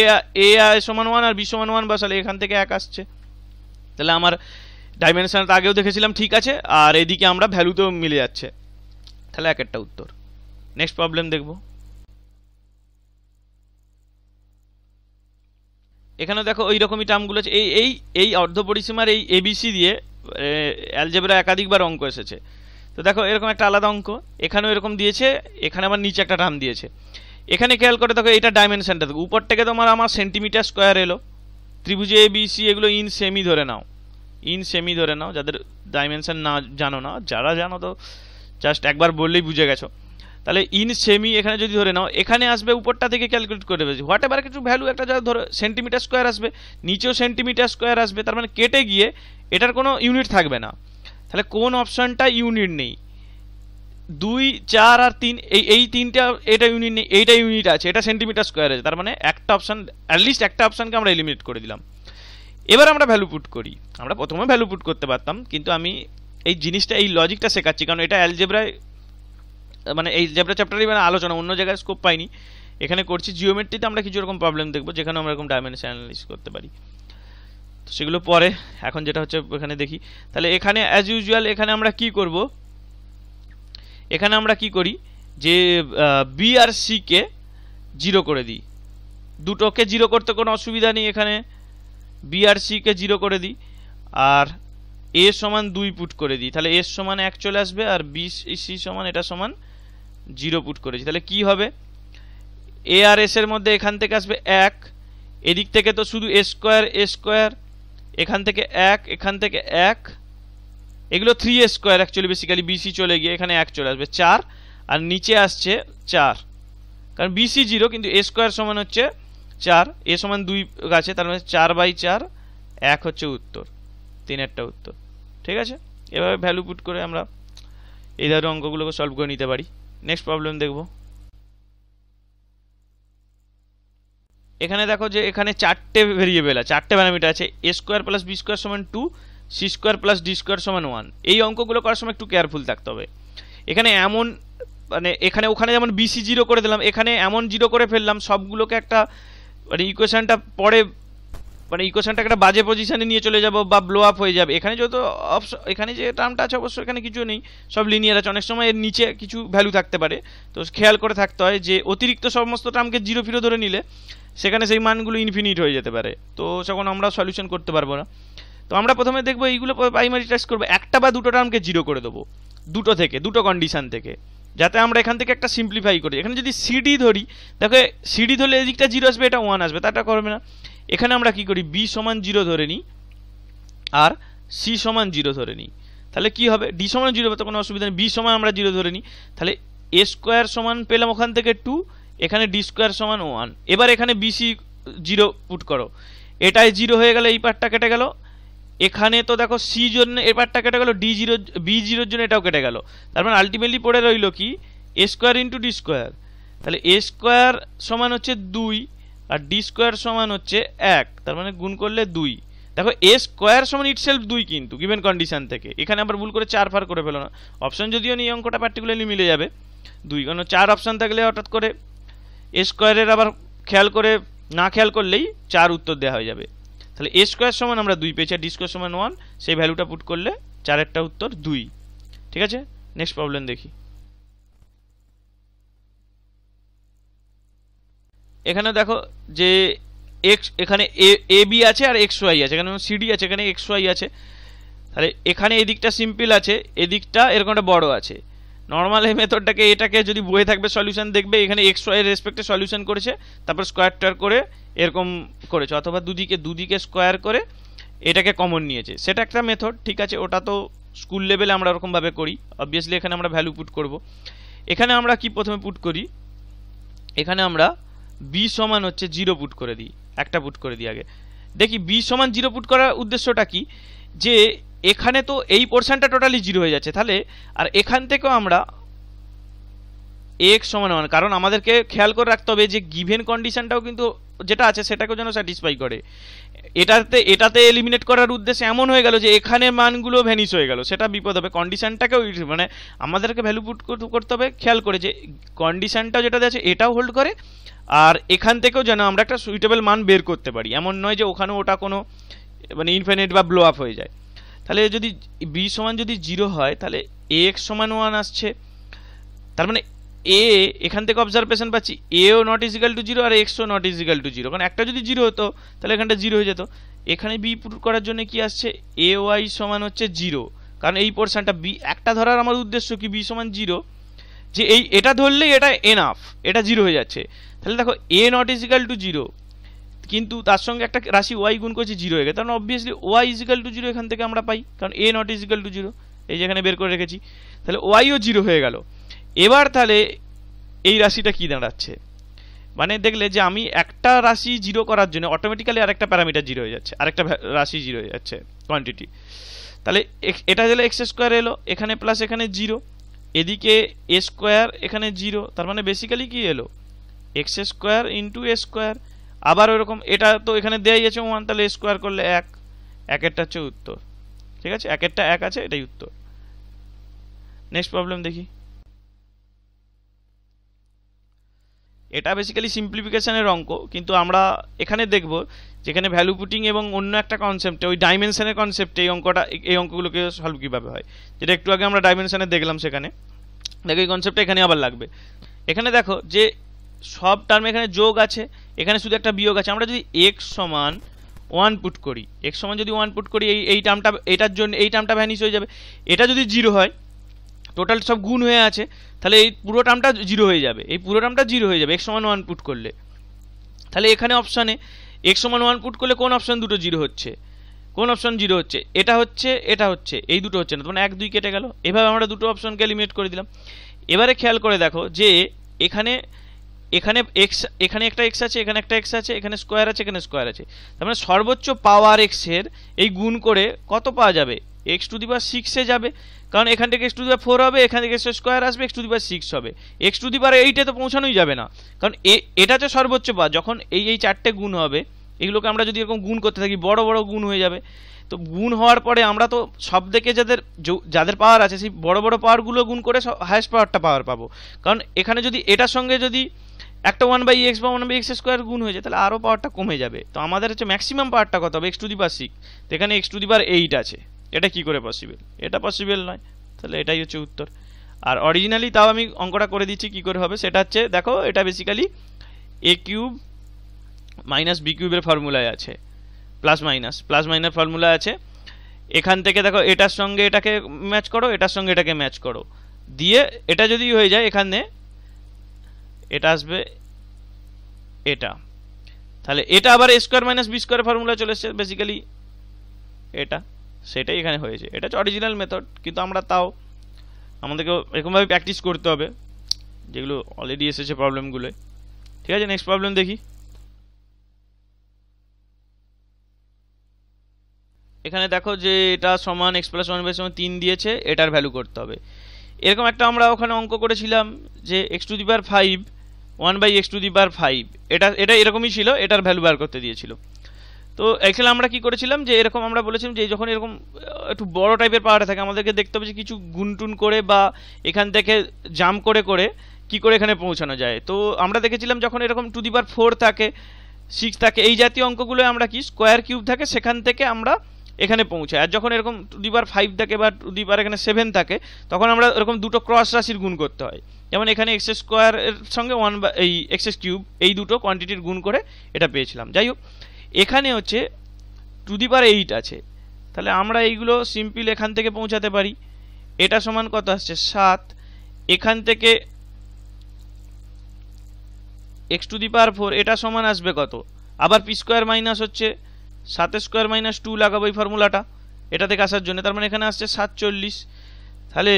সমান 1 আর b সমান 1 বসালে এখান থেকে 1 আসছে। তাহলে আমার ডাইমেনশনটা আগেও দেখেছিলাম ঠিক আছে, আর এদিকে আমরা ভ্যালুতেও মিলে যাচ্ছে, তাহলে এক একটা উত্তর। নেক্সট প্রবলেম দেখব। এখানে দেখো ওই রকমই টার্মগুলো আছে, এই অর্ধ পরিসীমার এই এবিসি দিয়ে অ্যালজেব্রা একাধিকবার অঙ্ক এসেছে। তো দেখো এরকম একটা আলাদা অঙ্ক এখানেও এরকম দিয়েছে, এখানে আবার নিচে একটা টার্ম দিয়েছে। এখানে খেয়াল করে দেখো এটা ডাইমেনশনটা দেখো, উপর থেকে তোমার আমার সেন্টিমিটার স্কোয়ার এলো, ত্রিভুজে এ বি সি এগুলো ইন সেমি ধরে নাও, ইন সেমি ধরে নাও, যাদের ডাইমেনশন না জানো না, যারা জানো তো জাস্ট একবার বললেই বুঝে গেছো। তাহলে ইন সেমি এখানে যদি ধরে নাও, এখানে আসবে উপরটা থেকে ক্যালকুলেট করে দেবে হোয়াট এভার কিছু ভ্যালু একটা যা ধরো সেন্টিমিটার স্কোয়ার আসবে, নিচেও সেন্টিমিটার স্কোয়ার আসবে, তার মানে কেটে গিয়ে এটার কোনো ইউনিট থাকবে না। তাহলে কোন অপশনটা ইউনিট নেই, 2 4 আর 3, এই তিনটা এটা ইউনিট নেই, এইটা ইউনিট আছে, এটা সেন্টিমিটার স্কোয়ার আছে, তার মানে একটা অপশন, অ্যাটলিস্ট একটা অপশনকে আমরা এলিমিনেট করে দিলাম। এবার আমরা ভ্যালু পুট করি। আমরা প্রথমে ভ্যালু পুট করতে পারতাম, কিন্তু আমি এই জিনিসটা, এই লজিকটা শেখাচ্ছি, কারণ এটা অ্যালজেব্রায় মানে এই জেব্রা চ্যাপ্টারই মানে আলোচনা, অন্য জায়গায় স্কোপ পাইনি, এখানে করছি। জিওমেট্রিতে আমরা কিছু রকম প্রবলেম দেখবো যেখানে আমরা এরকম ডাইমেনশন অ্যানালাইসিস করতে পারি, তো সেগুলো পরে। এখন যেটা হচ্ছে এখানে দেখি। তাহলে এখানে অ্যাজ ইউজুয়াল এখানে আমরা কি করব, এখানে আমরা কি করি যে বি আর সি কে 0 করে দিই, দুটোকে 0 করতে কোনো অসুবিধা নেই, এখানে বি আর সি কে 0 করে দিই, আর এ সমান 2 পুট করে দিই, তাহলে এস সমান 1 চলে আসবে, আর বি সি সমান এটা সমান 0 পুট করেছি। তাহলে কি হবে, এ আর এস এর মধ্যে এখান থেকে আসবে 1, এদিক থেকে তো শুধু এ স্কোয়ার, এখান থেকে 1, এখান থেকে 1, এগুলো 3a square actually basically, BC চলে গিয়ে এখানে 1 চলে আসবে 4, আর নিচে আসছে 4, কারণ বিসি 0 কিন্তু এ স্কোয়ার সমান হচ্ছে 4, এ সমান 2 আছে, তার মানে 4/4 1 হচ্ছে উত্তর, 3-এরটা উত্তর। ঠিক আছে, এভাবে ভ্যালু পুট করে আমরা এই ধরনের অঙ্কগুলোকে সলভ করে নিতে পারি। নেক্সট প্রবলেম দেখব। এখানে দেখো যে এখানে 4টে ভেরিয়েবল আছে, 4টে প্যারামিটার আছে। A square plus b square সমান 2, c square plus d square সমান 1। এই অঙ্কগুলো করার সময় একটু কেয়ারফুল থাকতে হবে। এখানে এমন মানে এখানে ওখানে যেমন বিসি 0 করে দিলাম, এখানে এমন 0 করে ফেললাম সবগুলোকে একটা মানে ইকুয়েশনটা পরে মানে ইকুয়েশনটা একটা বাজে পজিশনে নিয়ে চলে যাব বা ব্লো আপ হয়ে যাবে। এখানে যত এখানে যে টার্মটা আছে অবশ্য এখানে কিছু নেই, সব লিনিয়ার আছে। অনেক সময় এর নিচে কিছু ভ্যালু থাকতে পারে, তো খেয়াল করে থাকতে হয় যে অতিরিক্ত সমস্ত টার্মকে 0 ধরে নিলে সেখানে সেই মানগুলো ইনফিনিট হয়ে যেতে পারে, তো তখন আমরা সলিউশন করতে পারবো না। তো আমরা প্রথমে দেখবো এইগুলো প্রাইমারি টেস্ট করবো, একটা বা দুটো টার্মকে 0 করে দেবো, দুটো কন্ডিশন থেকে, যাতে আমরা এখান থেকে একটা সিম্পলিফাই করি। এখানে যদি সিডি ধরি, দেখো সিডি ধরলে এদিকটা 0 আসবে, এটা 1 আসবে, তাটা করবে না। এখানে আমরা কি করি, বি সমান 0 ধরে নিই আর সি সমান 0 ধরে নিই, তাহলে কি হবে, ডি সমান 0 হবে তো কোনো অসুবিধা নেই, বি সমান আমরা 0 ধরে নিই, তাহলে এ স্কোয়ার সমান পেলাম ওখান থেকে 2, এখানে ডি স্কোয়ার সমান 1। এবার এখানে বিসি 0 পুট করো, এটাই 0 হয়ে গেল, এই পার্টটা কেটে গেল। এখানে তো দেখো সি জন্য এই পার্টটা কেটে গেল, বি 0 জন্য এটাও কেটে গেল, তার মানে আলটিমেটলি পড়ে রইল কি, এ স্কোয়ার ইন্টু ডি স্কোয়ার। তাহলে এ স্কোয়ার সমান হচ্ছে 2 আর ডি স্কোয়ার সমান হচ্ছে 1, তার মানে গুণ করলে 2। দেখো এ স্কোয়ার সমান ইটসেলফ 2 কিন্তু গিভেন কন্ডিশন থেকে, এখানে আবার ভুল করে 4 ফার করে ফেলো না, অপশন যদিও নেই অঙ্কটা পার্টিকুলারলি মিলে যাবে 2, কারণ 4 অপশন থাকলে হঠাৎ করে এ স্কোয়ারের আবার খেয়াল করে না খেয়াল করলেই 4 উত্তর দেওয়া হয়ে যাবে। তাহলে এ স্কোয়ার সমান আমরা 2 পেয়েছি, আর ডি স্কোয়ার সমান 1, সেই ভ্যালুটা পুট করলে 4-এরটা উত্তর 2। ঠিক আছে, নেক্সট প্রবলেম দেখি। এখানে দেখো যে এক্স এখানে এ বি আছে আর এক্স ওয়াই আছে, এখানে সিডি আছে, এখানে এক্স ওয়াই আছে। তাহলে এখানে এদিকটা সিম্পল আছে, এদিকটা এরকম একটা বড় আছে। নর্মাল এই মেথডটাকে এটাকে যদি বইয়ে থাকবে সলিউশন দেখবে, এখানে এক্স ওয়াই এর রেসপেক্টে সলিউশন করেছে, তারপর স্কোয়ারটার করে এরকম করেছে, অথবা দুদিকে স্কোয়ার করে এটাকে কমন নিয়েছে, সেটা একটা মেথড। ঠিক আছে, ওটা তো স্কুল লেভেলে আমরা ওরকমভাবে করি। অবভিয়াসলি এখানে আমরা ভ্যালু পুট করব। এখানে আমরা কি প্রথমে পুট করি, এখানে আমরা বি সমান হচ্ছে 0 পুট করে দিই, একটা পুট করে দিই আগে। দেখি বি সমান 0 পুট করার উদ্দেশ্যটা কি, যে এখানে তো এই পোর্শনটা টোটালি 0 হয়ে যাচ্ছে, তাহলে আর এখান থেকেও আমরা এক্স সমান 1, কারণ আমাদেরকে খেয়াল করে রাখতে হবে যে গিভেন কন্ডিশনটাও কিন্তু যেটা আছে সেটাকেও যেন স্যাটিসফাই করে। এটাতে এলিমিনেট করার উদ্দেশ্যে এমন হয়ে গেল যে এখানে মানগুলো ভ্যানিশ হয়ে গেল, সেটা বিপদ হবে। কন্ডিশনটাকেও মানে আমাদেরকে ভ্যালু পুট করতে হবে খেয়াল করে, যে কন্ডিশনটা যেটা আছে এটাও হোল্ড করে, আর এখান থেকেও যেন আমরা একটা সুইটেবল মান বের করতে পারি, এমন নয় যে ওখানে ওটা কোনো মানে ইনফিনিট বা ব্লো আপ হয়ে যায়। তাহলে যদি বি সমান যদি 0 হয়, তাহলে এ এক্স সমান 1 আসছে, তার মানে এ এখান থেকে অবজারভেশন পাচ্ছি এও নট ইজিক্যাল টু 0 আর এক্সও নট ইজিক্যাল টু 0, কারণ একটা যদি 0 হতো তাহলে এখানটা 0 হয়ে যেত। এখানে বি পুট করার জন্য কি আসছে, এ ওয়াই সমান হচ্ছে 0, কারণ এই পোর্শনটা বি একটা ধরার আমার উদ্দেশ্য কি, বি সমান 0, যে এটা ধরলেই এটা এনাফ, এটা 0 হয়ে যাচ্ছে। তাহলে দেখো এ নট ইজিক্যাল টু 0, কিন্তু তার সঙ্গে একটা রাশি ওয়াই গুণ করছি 0 হয়ে গেছে, কারণ অবভিয়াসলি ওয়াই ইজিক্যাল টু 0 এখান থেকে আমরা পাই, কারণ এ নট ইজিক্যাল টু 0 এই যেখানে বের করে রেখেছি। তাহলে ওয়াইও 0 হয়ে গেল। এবার তাহলে এই রাশিটা কি দাঁড়াচ্ছে, মানে দেখলে যে আমি একটা রাশি 0 করার জন্য অটোমেটিক্যালি আরেকটা প্যারামিটার 0 হয়ে যাচ্ছে, আরেকটা রাশি 0 হয়ে যাচ্ছে কোয়ান্টিটি। তাহলে এটা হলো এক্স স্কোয়ার এলো, এখানে প্লাস এখানে 0, এদিকে এ স্কোয়ার এখানে 0, তার মানে বেসিক্যালি কি এলো এক্স স্কোয়ার ইন্টু এ স্কোয়ার। আবার ওরকম এটা তো এখানে দেয়াই আছে 1, তাহলে এ স্কোয়ার করলে 1, একেরটা হচ্ছে উত্তর। ঠিক আছে, একেরটা 1 আছে, এটাই উত্তর। নেক্সট প্রবলেম দেখি। এটা বেসিক্যালি সিম্পলিফিকেশনের অঙ্ক, কিন্তু আমরা এখানে দেখব যেখানে ভ্যালু পুটিং এবং অন্য একটা কনসেপ্টে ওই ডাইমেনশনের কনসেপ্টে এই অঙ্কগুলোকে সলভ কীভাবে হয়, যেটা একটু আগে আমরা ডাইমেনশনে দেখলাম। সেখানে দেখো এই কনসেপ্টটা এখানে আবার লাগবে। এখানে দেখো যে সব টার্মে এখানে যোগ আছে, এখানে শুধু একটা বিয়োগ আছে। আমরা যদি এক্স সমান 1 পুট করি, এক্স সমান যদি 1 পুট করি, এই টার্মটা এটার জন্য এই টার্মটা ভ্যানিশ হয়ে যাবে। এটা যদি 0 হয়, টোটাল সব গুণ হয়ে আছে, তাহলে এই পুরো টার্মটা 0 হয়ে যাবে, এই পুরো টার্মটা 0 হয়ে যাবে এক্স সমান 1 পুট করলে। তাহলে এখানে অপশানে এক্স সমান 1 পুট করলে কোন অপশান দুটো 0 হচ্ছে, কোন অপশান 0 হচ্ছে, এটা হচ্ছে এই দুটো হচ্ছে না, তখন 1 2 কেটে গেল। এভাবে আমরা দুটো অপশানকে এলিমিনেট করে দিলাম। এবারে খেয়াল করে দেখো যে এখানে এখানে এক্স, এখানে একটা এক্স আছে, এখানে একটা এক্স আছে, এখানে স্কোয়ার আছে, এখানে স্কোয়ার আছে, তার মানে সর্বোচ্চ পাওয়ার এক্সের এই গুণ করে কত পাওয়া যাবে, এক্স টু দি পাওয়ার সিক্সে যাবে, কারণ এখান থেকে x to the power four হবে, এখান থেকে স্কোয়ার আসবে, x to the power six হবে, এক্স টু দি পাওয়ার এইটে তো পৌঁছানোই যাবে না, কারণ এটা হচ্ছে সর্বোচ্চ পাওয়ার। যখন এই চারটে গুণ হবে, এগুলোকে আমরা যদি এরকম গুণ করতে থাকি বড় বড় গুণ হয়ে যাবে। তো গুণ হওয়ার পরে আমরা তো সব থেকে যাদের পাওয়ার আছে সেই বড় বড় পাওয়ারগুলো গুণ করে হায়েস্ট পাওয়ারটা পাবো, কারণ এখানে যদি এটার সঙ্গে যদি একটা ওয়ান বাই এক্স বা ওয়ান বাই এক্স স্কোয়ার গুণ হয়ে যায় তাহলে আরও পাওয়ারটা কমে যাবে। তো আমাদের হচ্ছে ম্যাক্সিমাম পাওয়ারটা কত হবে, x to the power six, তো এখানে x to the power eight আছে, এটা কি করে পসিবল, এটা পসিবল নয়, তাহলে এটাই হচ্ছে উত্তর। আর অরিজিনালি তাও আমি অঙ্কটা করে দিচ্ছি কি করে হবে, সেটা হচ্ছে দেখো এটা বেসিক্যালি এ কিউব মাইনাস বি কিউবের ফর্মুলায় আছে, প্লাস মাইনাস ফর্মুলা আছে। এখান থেকে দেখো এটার সঙ্গে এটাকে ম্যাচ করো, এটার সঙ্গে এটাকে ম্যাচ করো, দিয়ে এটা যদি হয়ে যায় এখানে এটা আসবে এটা, তাহলে এটা আবার a square minus b square formula চলে এসছে বেসিক্যালি এটা, সেটাই এখানে হয়েছে। এটা হচ্ছে অরিজিনাল মেথড, কিন্তু আমরা তাও আমাদেরকে এরকমভাবে প্র্যাকটিস করতে হবে যেগুলো অলরেডি এসেছে প্রবলেমগুলো। ঠিক আছে, নেক্সট প্রবলেম দেখি। এখানে দেখো যে এটা সমান এক্স প্লাস ওয়ান বাই সমান 3 দিয়েছে, এটার ভ্যালু করতে হবে। এরকম একটা আমরা ওখানে অঙ্ক করেছিলাম যে x to the power 5 1 by x to the power 5, এটা এরকমই ছিল, এটার ভ্যালু বার করতে দিয়েছিল। তো অ্যাকচুয়ালি আমরা কি করেছিলাম যে এরকম আমরা বলেছিলাম যে যখন এরকম একটু বড় টাইপের পাওয়ার থাকে আমাদেরকে দেখতে হবে যে কিছু গুনটুন করে বা এখান থেকে জাম্প করে করে কি করে এখানে পৌঁছানো যায়। তো আমরা দেখেছিলাম যখন এরকম টু দি পাওয়ার 4 থাকে, 6 থাকে, এই জাতীয় অঙ্কগুলো আমরা কি স্কোয়ার কিউব থাকে সেখান থেকে আমরা এখানে পৌঁছায়। আর যখন এরকম টু দি পাওয়ার 5 থাকে বা টু দি পাওয়ার এখানে 7 থাকে তখন আমরা এরকম দুটো ক্রস রাশির গুণ করতে হয়, যেমন এখানে এক্স স্কোয়ার এর সঙ্গে ওয়ান বা এই এক্স কিউব, এই দুটো কোয়ান্টিটির গুণ করে এটা পেয়েছিলাম। যাই হোক, এখানে হচ্ছে টু দি পাওয়ার 8 আছে, তাহলে আমরা এইগুলো সিম্পল এখান থেকে পৌঁছাতে পারি। এটা সমান কত আসছে 7, এখান থেকে এক্স টু দি পাওয়ার 4 এটা সমান আসবে কত, আবার পি স্কোয়ার মাইনাস হচ্ছে 7 স্কোয়ার মাইনাস 2 লাগাবো এই ফর্মুলাটা এটা থেকে আসার জন্য, তার মানে এখানে আসছে 47। তাহলে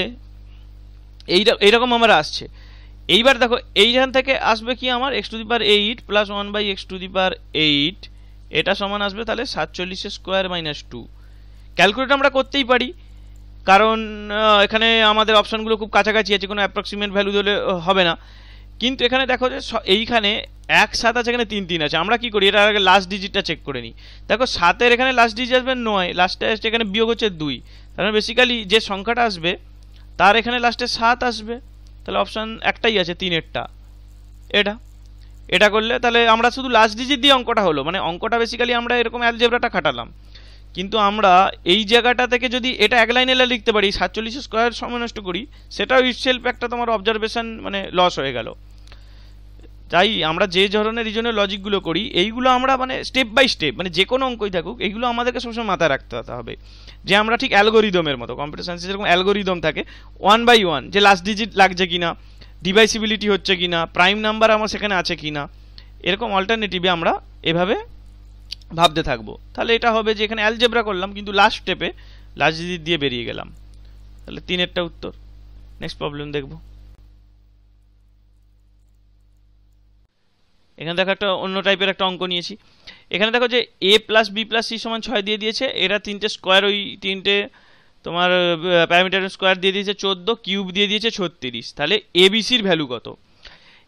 এইরকম আমার আসছে। এইবার দেখো এইখান থেকে আসবে কি আমার x to the power 8 plus 1 by x to the power 8, এটা সমান আসবে তাহলে 47 স্কোয়ার মাইনাস 2। ক্যালকুলেট আমরা করতেই পারি, কারণ এখানে আমাদের অপশানগুলো খুব কাছাকাছি আছে, কোনো অ্যাপ্রক্সিমেট ভ্যালু দিলে হবে না। কিন্তু এখানে দেখো যে এইখানে 1 7 আছে, এখানে 3 3 আছে, আমরা কি করি এটা আগে লাস্ট ডিজিটটা চেক করে নিই। দেখো 7-এর এখানে লাস্ট ডিজিট আসবে 9, লাস্টে আসছে এখানে বিয়োগ হচ্ছে 2, তাহলে বেসিক্যালি যে সংখ্যাটা আসবে তার এখানে লাস্টে 7 আসবে, তাহলে অপশান একটাই আছে 3-এরটা, এটা করলে তাহলে আমরা শুধু লাস্ট ডিজিট দিয়ে অঙ্কটা হলো, মানে অঙ্কটা বেসিক্যালি আমরা এরকম অ্যালজেব্রাটা খাটালাম, কিন্তু আমরা এই জায়গাটা থেকে যদি এটা এক লাইনে লিখতে পারি 47 স্কোয়ার সময় নষ্ট করি, সেটাও ইটসেলফ একটা তোমার অবজারভেশন মানে লস হয়ে গেল। তাই আমরা যে ধরনের রিজনের লজিকগুলো করি এইগুলো আমরা মানে স্টেপ বাই স্টেপ, মানে যে কোনো অঙ্কই থাকুক এইগুলো আমাদেরকে সবসময় মাথায় রাখতে হবে যে আমরা ঠিক অ্যালগোরিদমের মতো, কম্পিউটার সায়েন্সে যেরকম অ্যালগোরিদম থাকে 1 বাই 1, যে লাস্ট ডিজিট লাগছে কিনা, ডিভাইসিবিলিটি হচ্ছে কিনা, প্রাইম নাম্বার আমার সেখানে আছে কিনা, এরকম অল্টারনেটিভে আমরা এভাবে ভাবতে থাকবো। তাহলে এটা হবে যে এখানে অ্যালজেব্রা করলাম কিন্তু লাস্ট স্টেপে লাস্ট ডিজিট দিয়ে বেরিয়ে গেলাম। তাহলে 3-এরটা উত্তর। নেক্সট প্রবলেম দেখবো। এখানে দেখো একটা অন্য টাইপের একটা অঙ্ক নিয়েছি। এখানে দেখো যে এ প্লাস বি প্লাস সি সমান 6 দিয়ে দিয়েছে, এরা 3টে স্কোয়ার, ওই 3টে তোমার প্যারামিটারের স্কোয়ার দিয়ে দিয়েছে 14, কিউব দিয়ে দিয়েছে 36, তাহলে এবিসির ভ্যালু কত।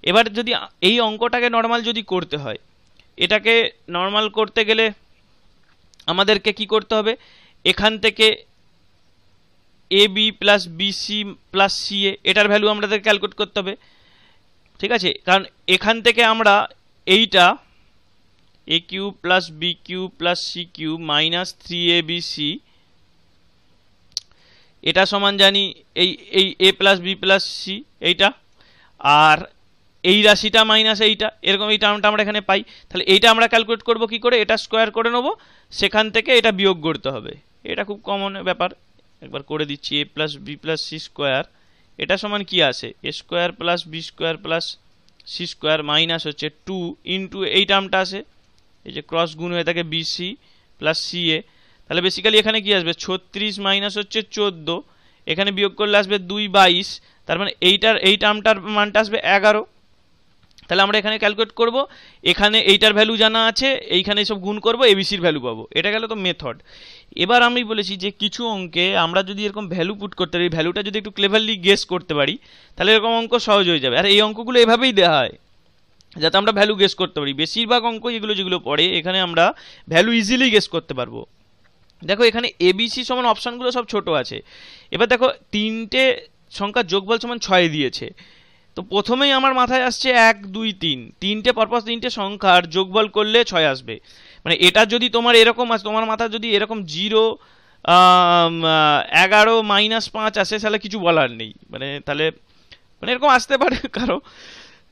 এবার যদি এই অঙ্কটাকে নর্মাল যদি করতে হয়, এটাকে নর্মাল করতে গেলে আমাদেরকে কি করতে হবে, এখান থেকে a b plus bc plus c a এটার ভ্যালু আমাদের ক্যালকুলেট করতে হবে। ঠিক আছে, কারণ এখান থেকে আমরা এইটা a cube plus b cube plus c cube minus 3abc এটা সমান জানি এই এই a plus b plus c এইটা, আর এই রাশিটা মাইনাস এইটা, এরকম এই টার্মটা আমরা এখানে পাই। তাহলে এইটা আমরা ক্যালকুলেট করব কি করে, এটা স্কোয়ার করে নেবো, সেখান থেকে এটা বিয়োগ করতে হবে, এটা খুব কমন ব্যাপার, একবার করে দিচ্ছি। A plus b plus c square এটা সমান কি আসে, a square plus b square plus c square minus হচ্ছে 2 ইন্টু এই টার্মটা আসে, এই যে ক্রস গুণ হয়ে থাকে বিসি প্লাস সি এ, তাহলে বেসিক্যালি এখানে কি আসবে 36 মাইনাস হচ্ছে 14, এখানে বিয়োগ করলে আসবে 2/22, তার মানে এই টার্মটার মানটা আসবে 11। তাহলে আমরা এখানে ক্যালকুলেট করব, এখানে এইটার ভ্যালু জানা আছে, এইখানে সব গুণ করব, এবিসির ভ্যালু পাবো। এটা গেল তো মেথড। এবার আমি বলেছি যে কিছু অঙ্কে আমরা যদি এরকম ভ্যালু পুট করতে পারি, ভ্যালুটা যদি একটু ক্লেভারলি গেস করতে পারি, তাহলে এরকম অঙ্ক সহজ হয়ে যাবে। আর এই অঙ্কগুলো এভাবেই দেওয়া হয় যাতে আমরা ভ্যালু গেস করতে পারি। বেশিরভাগ অঙ্ক এগুলো যেগুলো পড়ে এখানে আমরা ভ্যালু ইজিলি গেস করতে পারবো। দেখো এখানে এবিসি সমান অপশানগুলো সব ছোট আছে। এবার দেখো তিনটে সংখ্যার যোগফল সমান 6 দিয়েছে, তো প্রথমেই আমার মাথায় আসছে 1 2 3, তিনটে পরপর তিনটে সংখ্যার যোগফল করলে 6 আসবে। মানে এটা যদি তোমার এরকম আসে, তোমার মাথায় যদি এরকম 0 11 -5 আসে, তাহলে কিছু বলার নেই, তাহলে এরকম আসতে পারে কারো।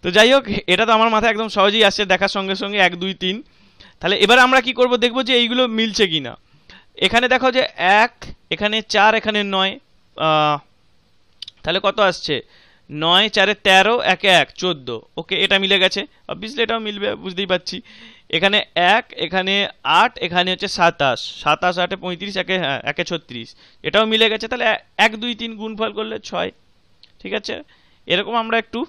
তো যাই হোক, এটা তো আমার মাথায় একদম সহজেই আসছে দেখার সঙ্গে সঙ্গে 1 2 3। তাহলে এবার আমরা কি করব, দেখবো যে এইগুলো মিলছে কিনা। এখানে দেখো যে 1, এখানে 4, এখানে 9, তাহলে কত আসছে 9 4 13, 1 1 14। ওকে, এটা মিলে গেছে, অবভিয়াসলি এটাও মিলবে, বুঝতেই পারছি। এখানে 1, এখানে 8, এখানে হচ্ছে 27, 27 8 35, 1 36, এটাও মিলে গেছে। তাহলে 1 2 3 গুণফল করলে 6। ঠিক আছে, এরকম আমরা একটু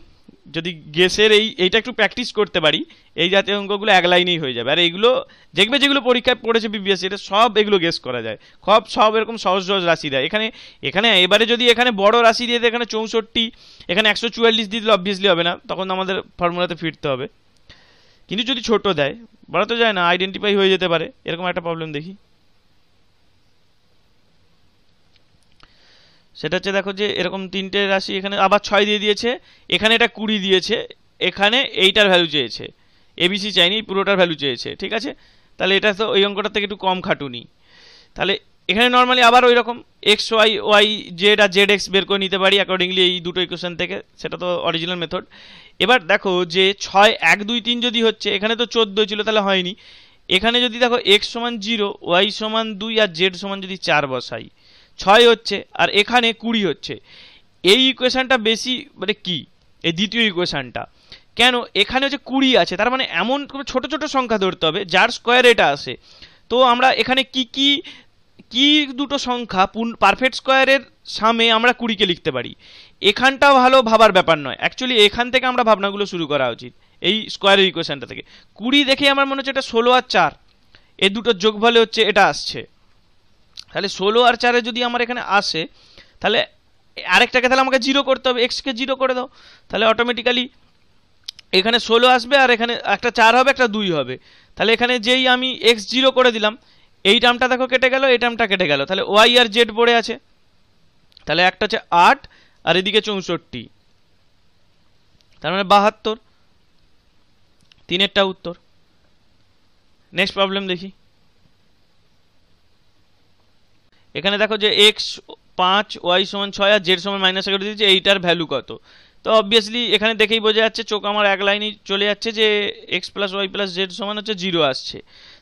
যদি গেসের এইটা একটু প্র্যাকটিস করতে পারি, এই জাতীয় অঙ্কগুলো এক লাইনেই হয়ে যাবে। আর এইগুলো দেখবে যেগুলো পরীক্ষায় পড়েছে বিবিএস, এটা সব এগুলো গেস করা যায়, সব এরকম সহজ সহজ রাশি দেয়। এখানে এবারে যদি এখানে বড় রাশি দিয়ে দেয়, এখানে 64, এখানে 144 দিয়ে দিলে অবভিয়াসলি হবে না, তখন আমাদের ফর্মুলাতে ফিরতে হবে। কিন্তু যদি ছোট দেয়, বলা তো যায় না, আইডেন্টিফাই হয়ে যেতে পারে, এরকম একটা প্রবলেম দেখি। সেটা হচ্ছে দেখো যে এরকম তিনটে রাশি, এখানে আবার 6 দিয়ে দিয়েছে, এখানে এটা 20 দিয়েছে, এখানে এইটার ভ্যালু চেয়েছে, এবিসি চাইনি, পুরোটার ভ্যালু চেয়েছে। ঠিক আছে, তাহলে এটা তো ওই অঙ্কটার থেকে একটু কম খাটুনি। তাহলে এখানে নর্মালি আবার ওই রকম এক্স ওয়াই ওয়াই জেড আর জেড এক্স বের করে নিতে পারি অ্যাকর্ডিংলি এই দুটো ইকুয়েশন থেকে, সেটা তো অরিজিনাল মেথড। এবার দেখো যে 6 1 2 3 যদি হচ্ছে, এখানে তো 14 ছিল, তাহলে হয়নি। এখানে যদি দেখো এক্স সমান 0, ওয়াই সমান 2 আর জেড সমান যদি 4 বসাই, 6 হচ্ছে, আর এখানে 20 হচ্ছে। এই ইকুয়েশনটা বেশি কি, এই দ্বিতীয় ইকুয়েশনটা কেন, এখানে হচ্ছে 20 আছে, তার মানে এমন ছোট ছোট সংখ্যা ধরতে হবে যার স্কোয়ার এটা আসে। তো আমরা এখানে কি দুটো সংখ্যা পারফেক্ট স্কোয়ারের সামনে আমরা 20কে লিখতে পারি, এখানটাও ভালো ভাবার ব্যাপার নয়। অ্যাকচুয়ালি এখান থেকে আমরা ভাবনাগুলো শুরু করা উচিত, এই স্কোয়ারের ইকুয়েশনটা থেকে। 20 দেখে আমার মনে হচ্ছে এটা 16 আর 4, এই দুটোর যোগফলে হচ্ছে এটা আসছে। তাহলে 16 আর 4 যদি আমার এখানে আসে, তাহলে আরেকটাকে তাহলে আমাকে 0 করতে হবে, এক্সকে 0 করে দাও, তাহলে অটোমেটিক্যালি এখানে 16 আসবে, আর এখানে একটা 4 হবে, একটা 2 হবে। তাহলে এখানে যেই আমি এক্স 0 করে দিলাম, এই টার্মটা দেখো কেটে গেল, এই টার্মটা কেটে গেল, তাহলে ওয়াই আর জেড পড়ে আছে। তাহলে একটা হচ্ছে 8 আর এদিকে 64, তার মানে 72, তিনেরটা উত্তর। নেক্সট প্রবলেম দেখি। এখানে দেখো যে এক্স 5, ওয়াই সমান 6 আর জেড সমান -11 দিয়েছে, এইটার ভ্যালু কত। তো অবভিয়াসলি এখানে দেখেই বোঝা যাচ্ছে, চোখ আমার এক লাইনেই চলে যাচ্ছে যে x plus y plus z সমান হচ্ছে 0 আসছে।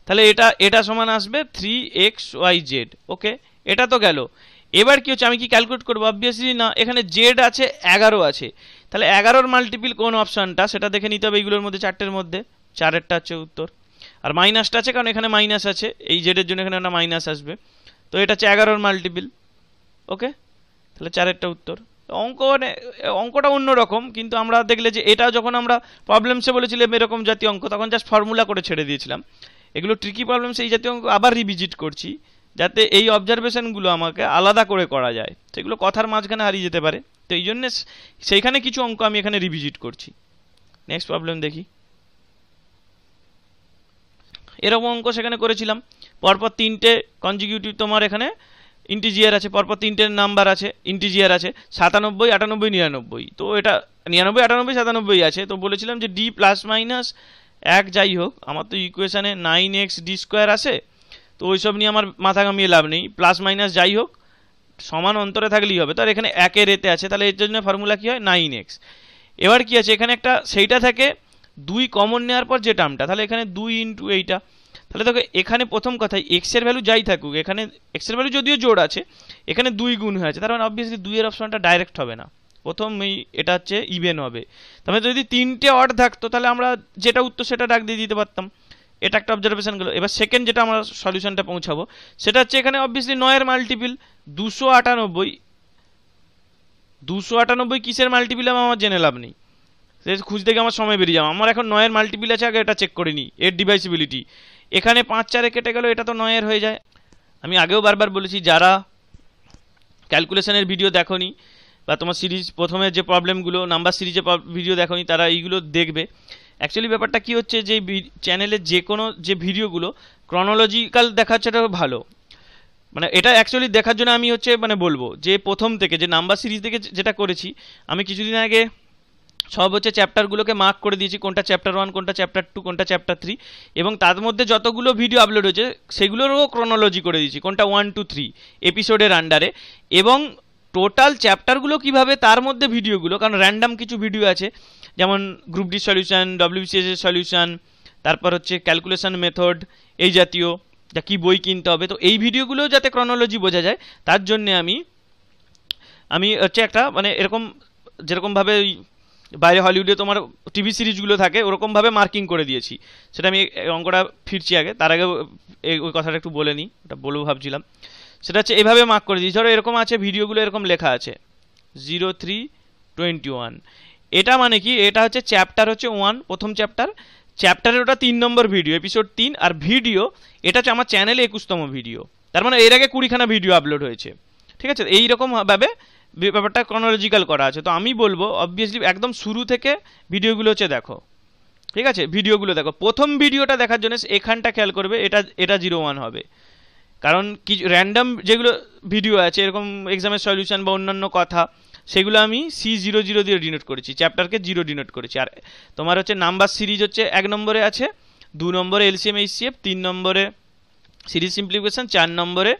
তাহলে এটা সমান আসবে 3xyz। ওকে, এটা তো গেল। এবার কি হচ্ছে, আমি কি ক্যালকুলেট করবো, অবভিয়াসলি না, এখানে জেড আছে 11 আছে, তাহলে 11-র মাল্টিপিল কোন অপশানটা সেটা দেখে নিতে হবে। এইগুলোর মধ্যে 4টের মধ্যে 4এরটা হচ্ছে উত্তর, আর মাইনাসটা আছে কারণ এখানে মাইনাস আছে, এই জেডের জন্য এখানে একটা মাইনাস আসবে, তো এটা হচ্ছে 11-র মাল্টিপিল। ওকে, তাহলে 4এরটা উত্তর। অঙ্কটা অন্যরকম, কিন্তু আমরা দেখলে যে এটা যখন আমরা প্রবলেমসে বলেছিলাম এরকম জাতীয় অঙ্ক, তখন জাস্ট ফর্মুলা করে ছেড়ে দিয়েছিলাম। এগুলো ট্রিকি প্রবলেমস, এই জাতীয় অঙ্ক আবার রিভিজিট করছি, যাতে এই অবজারভেশনগুলো আমাকে আলাদা করে করা যায়, সেগুলো কথার মাঝখানে হারিয়ে যেতে পারে। তো এই জন্যে সেইখানে কিছু অঙ্ক আমি এখানে রিভিজিট করছি। নেক্সট প্রবলেম দেখি। এরকম অঙ্ক সেখানে করেছিলাম, পরপর তিনটে কনজিকিউটিভ তোমার এখানে ইন্টিজিয়ার আছে, পরপর তিনটে নাম্বার আছে, ইন্টিজিয়ার আছে 97 98 99। তো এটা 99 98 97 আছে, তো বলেছিলাম যে ডি প্লাস মাইনাস 1 যাই হোক, আমার তো ইকুয়েশানে 9xd² আসে, তো ওইসব নিয়ে আমার মাথা ঘামিয়ে লাভ নেই, প্লাস মাইনাস যাই হোক সমান অন্তরে থাকলেই হবে। তো আর এখানে 1-এর এতে আছে, তাহলে এর জন্য ফর্মুলা কী হয় 9x। এবার কি আছে, এখানে একটা সেইটা থেকে 2 কমন নেওয়ার পর যে টার্মটা, তাহলে এখানে 2 ইন্টু এইটা। তাহলে দেখো এখানে প্রথম কথাই এক্সের ভ্যালু যাই থাকুক, এখানে এক্সের ভ্যালু যদিও জোড় আছে, এখানে 2 গুণ হয়ে আছে, তার মানে অবভিয়াসলি 2-এর অপশনটা ডাইরেক্ট হবে না, প্রথম এটা হচ্ছে ইভেন হবে। তাহলে যদি 3টে অড থাকতো, তাহলে আমরা যেটা উত্তর সেটা ডাক দিয়ে দিতে পারতাম। এটা একটা অবজারভেশন গেল। এবার সেকেন্ড যেটা আমরা সলিউশনটা পৌঁছাবো, সেটা হচ্ছে এখানে অবভিয়াসলি 9-এর মাল্টিপিল 298, 298 কিসের মাল্টিপিলাম আমার জেনে লাভ নেই, সে খুঁজতে গিয়ে আমার সময় বেরিয়ে যাবে। আমার এখন 9-এর মাল্টিপিল আছে, আগে এটা চেক করে নিই এর ডিভাইসিবিলিটি। এখানে 5-4 কেটে গেল, এটা তো 9-এর হয়ে যায়। আমি আগেও বারবার বলেছি, যারা ক্যালকুলেশনের ভিডিও দেখোনি বা তোমার সিরিজ প্রথমে যে প্রবলেমগুলো নাম্বার সিরিজে ভিডিও দেখোনি, তারা এইগুলো দেখবে। অ্যাকচুয়ালি ব্যাপারটা কী হচ্ছে, যে চ্যানেলের যে কোনো যে ভিডিওগুলো ক্রনোলজিক্যাল দেখাচ্ছে, এটা ভালো। মানে এটা অ্যাকচুয়ালি দেখার জন্য আমি মানে বলবো যে প্রথম থেকে যে নাম্বার সিরিজ থেকে যেটা করেছি, আমি কিছুদিন আগে সব চ্যাপ্টারগুলোকে মার্ক করে দিয়েছি, কোনটা চ্যাপ্টার 1, কোনটা চ্যাপ্টার 2, কোনটা চ্যাপ্টার 3, এবং তার মধ্যে যতগুলো ভিডিও আপলোড হয়েছে সেগুলোরও ক্রনোলজি করে দিয়েছি, কোনটা 1, 2, 3 এপিসোডের আন্ডারে, এবং টোটাল চ্যাপ্টারগুলো কিভাবে তার মধ্যে ভিডিওগুলো, কারণ র্যান্ডাম কিছু ভিডিও আছে, যেমন গ্রুপ ডি সলিউশন, ডব্লিউবিসিএস এর সলিউশন, তারপর ক্যালকুলেশন মেথড, এই জাতীয় যা কি বই কিনতে হবে, তো এই ভিডিওগুলো যাতে ক্রনোলজি বোঝা যায় তার জন্য আমি একটা মানে এরকম যেরকমভাবে বাইরে হলিউডে তোমার টিভি সিরিজগুলো থাকে ওরকমভাবে মার্কিং করে দিয়েছি। সেটা আমি অঙ্কটা ফিরছি আগে, তার আগে ওই কথাটা একটু বলে নিই, ওটা বলবো ভাবছিলাম। সেটা এইভাবে মার্ক করে দিয়েছি। ধরো এরকম আছে, ভিডিওগুলো এরকম লেখা আছে 0321, এটা মানে কি, এটা চ্যাপ্টার 1, প্রথম চ্যাপ্টারের ওটা 3 নম্বর ভিডিও, এপিসোড 3, আর ভিডিও এটা আমার চ্যানেলে 21তম ভিডিও, তার মানে এর আগে 20খানা ভিডিও আপলোড হয়েছে। ঠিক আছে, এইরকম ভাবে ব্যাপারটা ক্রনোলজিক্যাল করা আছে। তো আমি বলবো অবভিয়াসলি একদম শুরু থেকে ভিডিওগুলো দেখো। ঠিক আছে, ভিডিওগুলো দেখো। প্রথম ভিডিওটা দেখার জন্য এখানটা খেয়াল করবে, এটা 01 হবে, কারণ কিছু র্যান্ডাম যেগুলো ভিডিও আছে এরকম এক্সামের সলিউশন বা অন্যান্য কথা, সেগুলো আমি C00 দিয়ে ডিনোট করেছি, চ্যাপ্টারকে 0 ডিনোট করেছি। আর তোমার নাম্বার সিরিজ 1 নম্বরে আছে, 2 নম্বরে এলসিএম এইচসিএফ, 3 নম্বরে সিরিজ সিম্পলিফিকেশন, 4 নম্বরে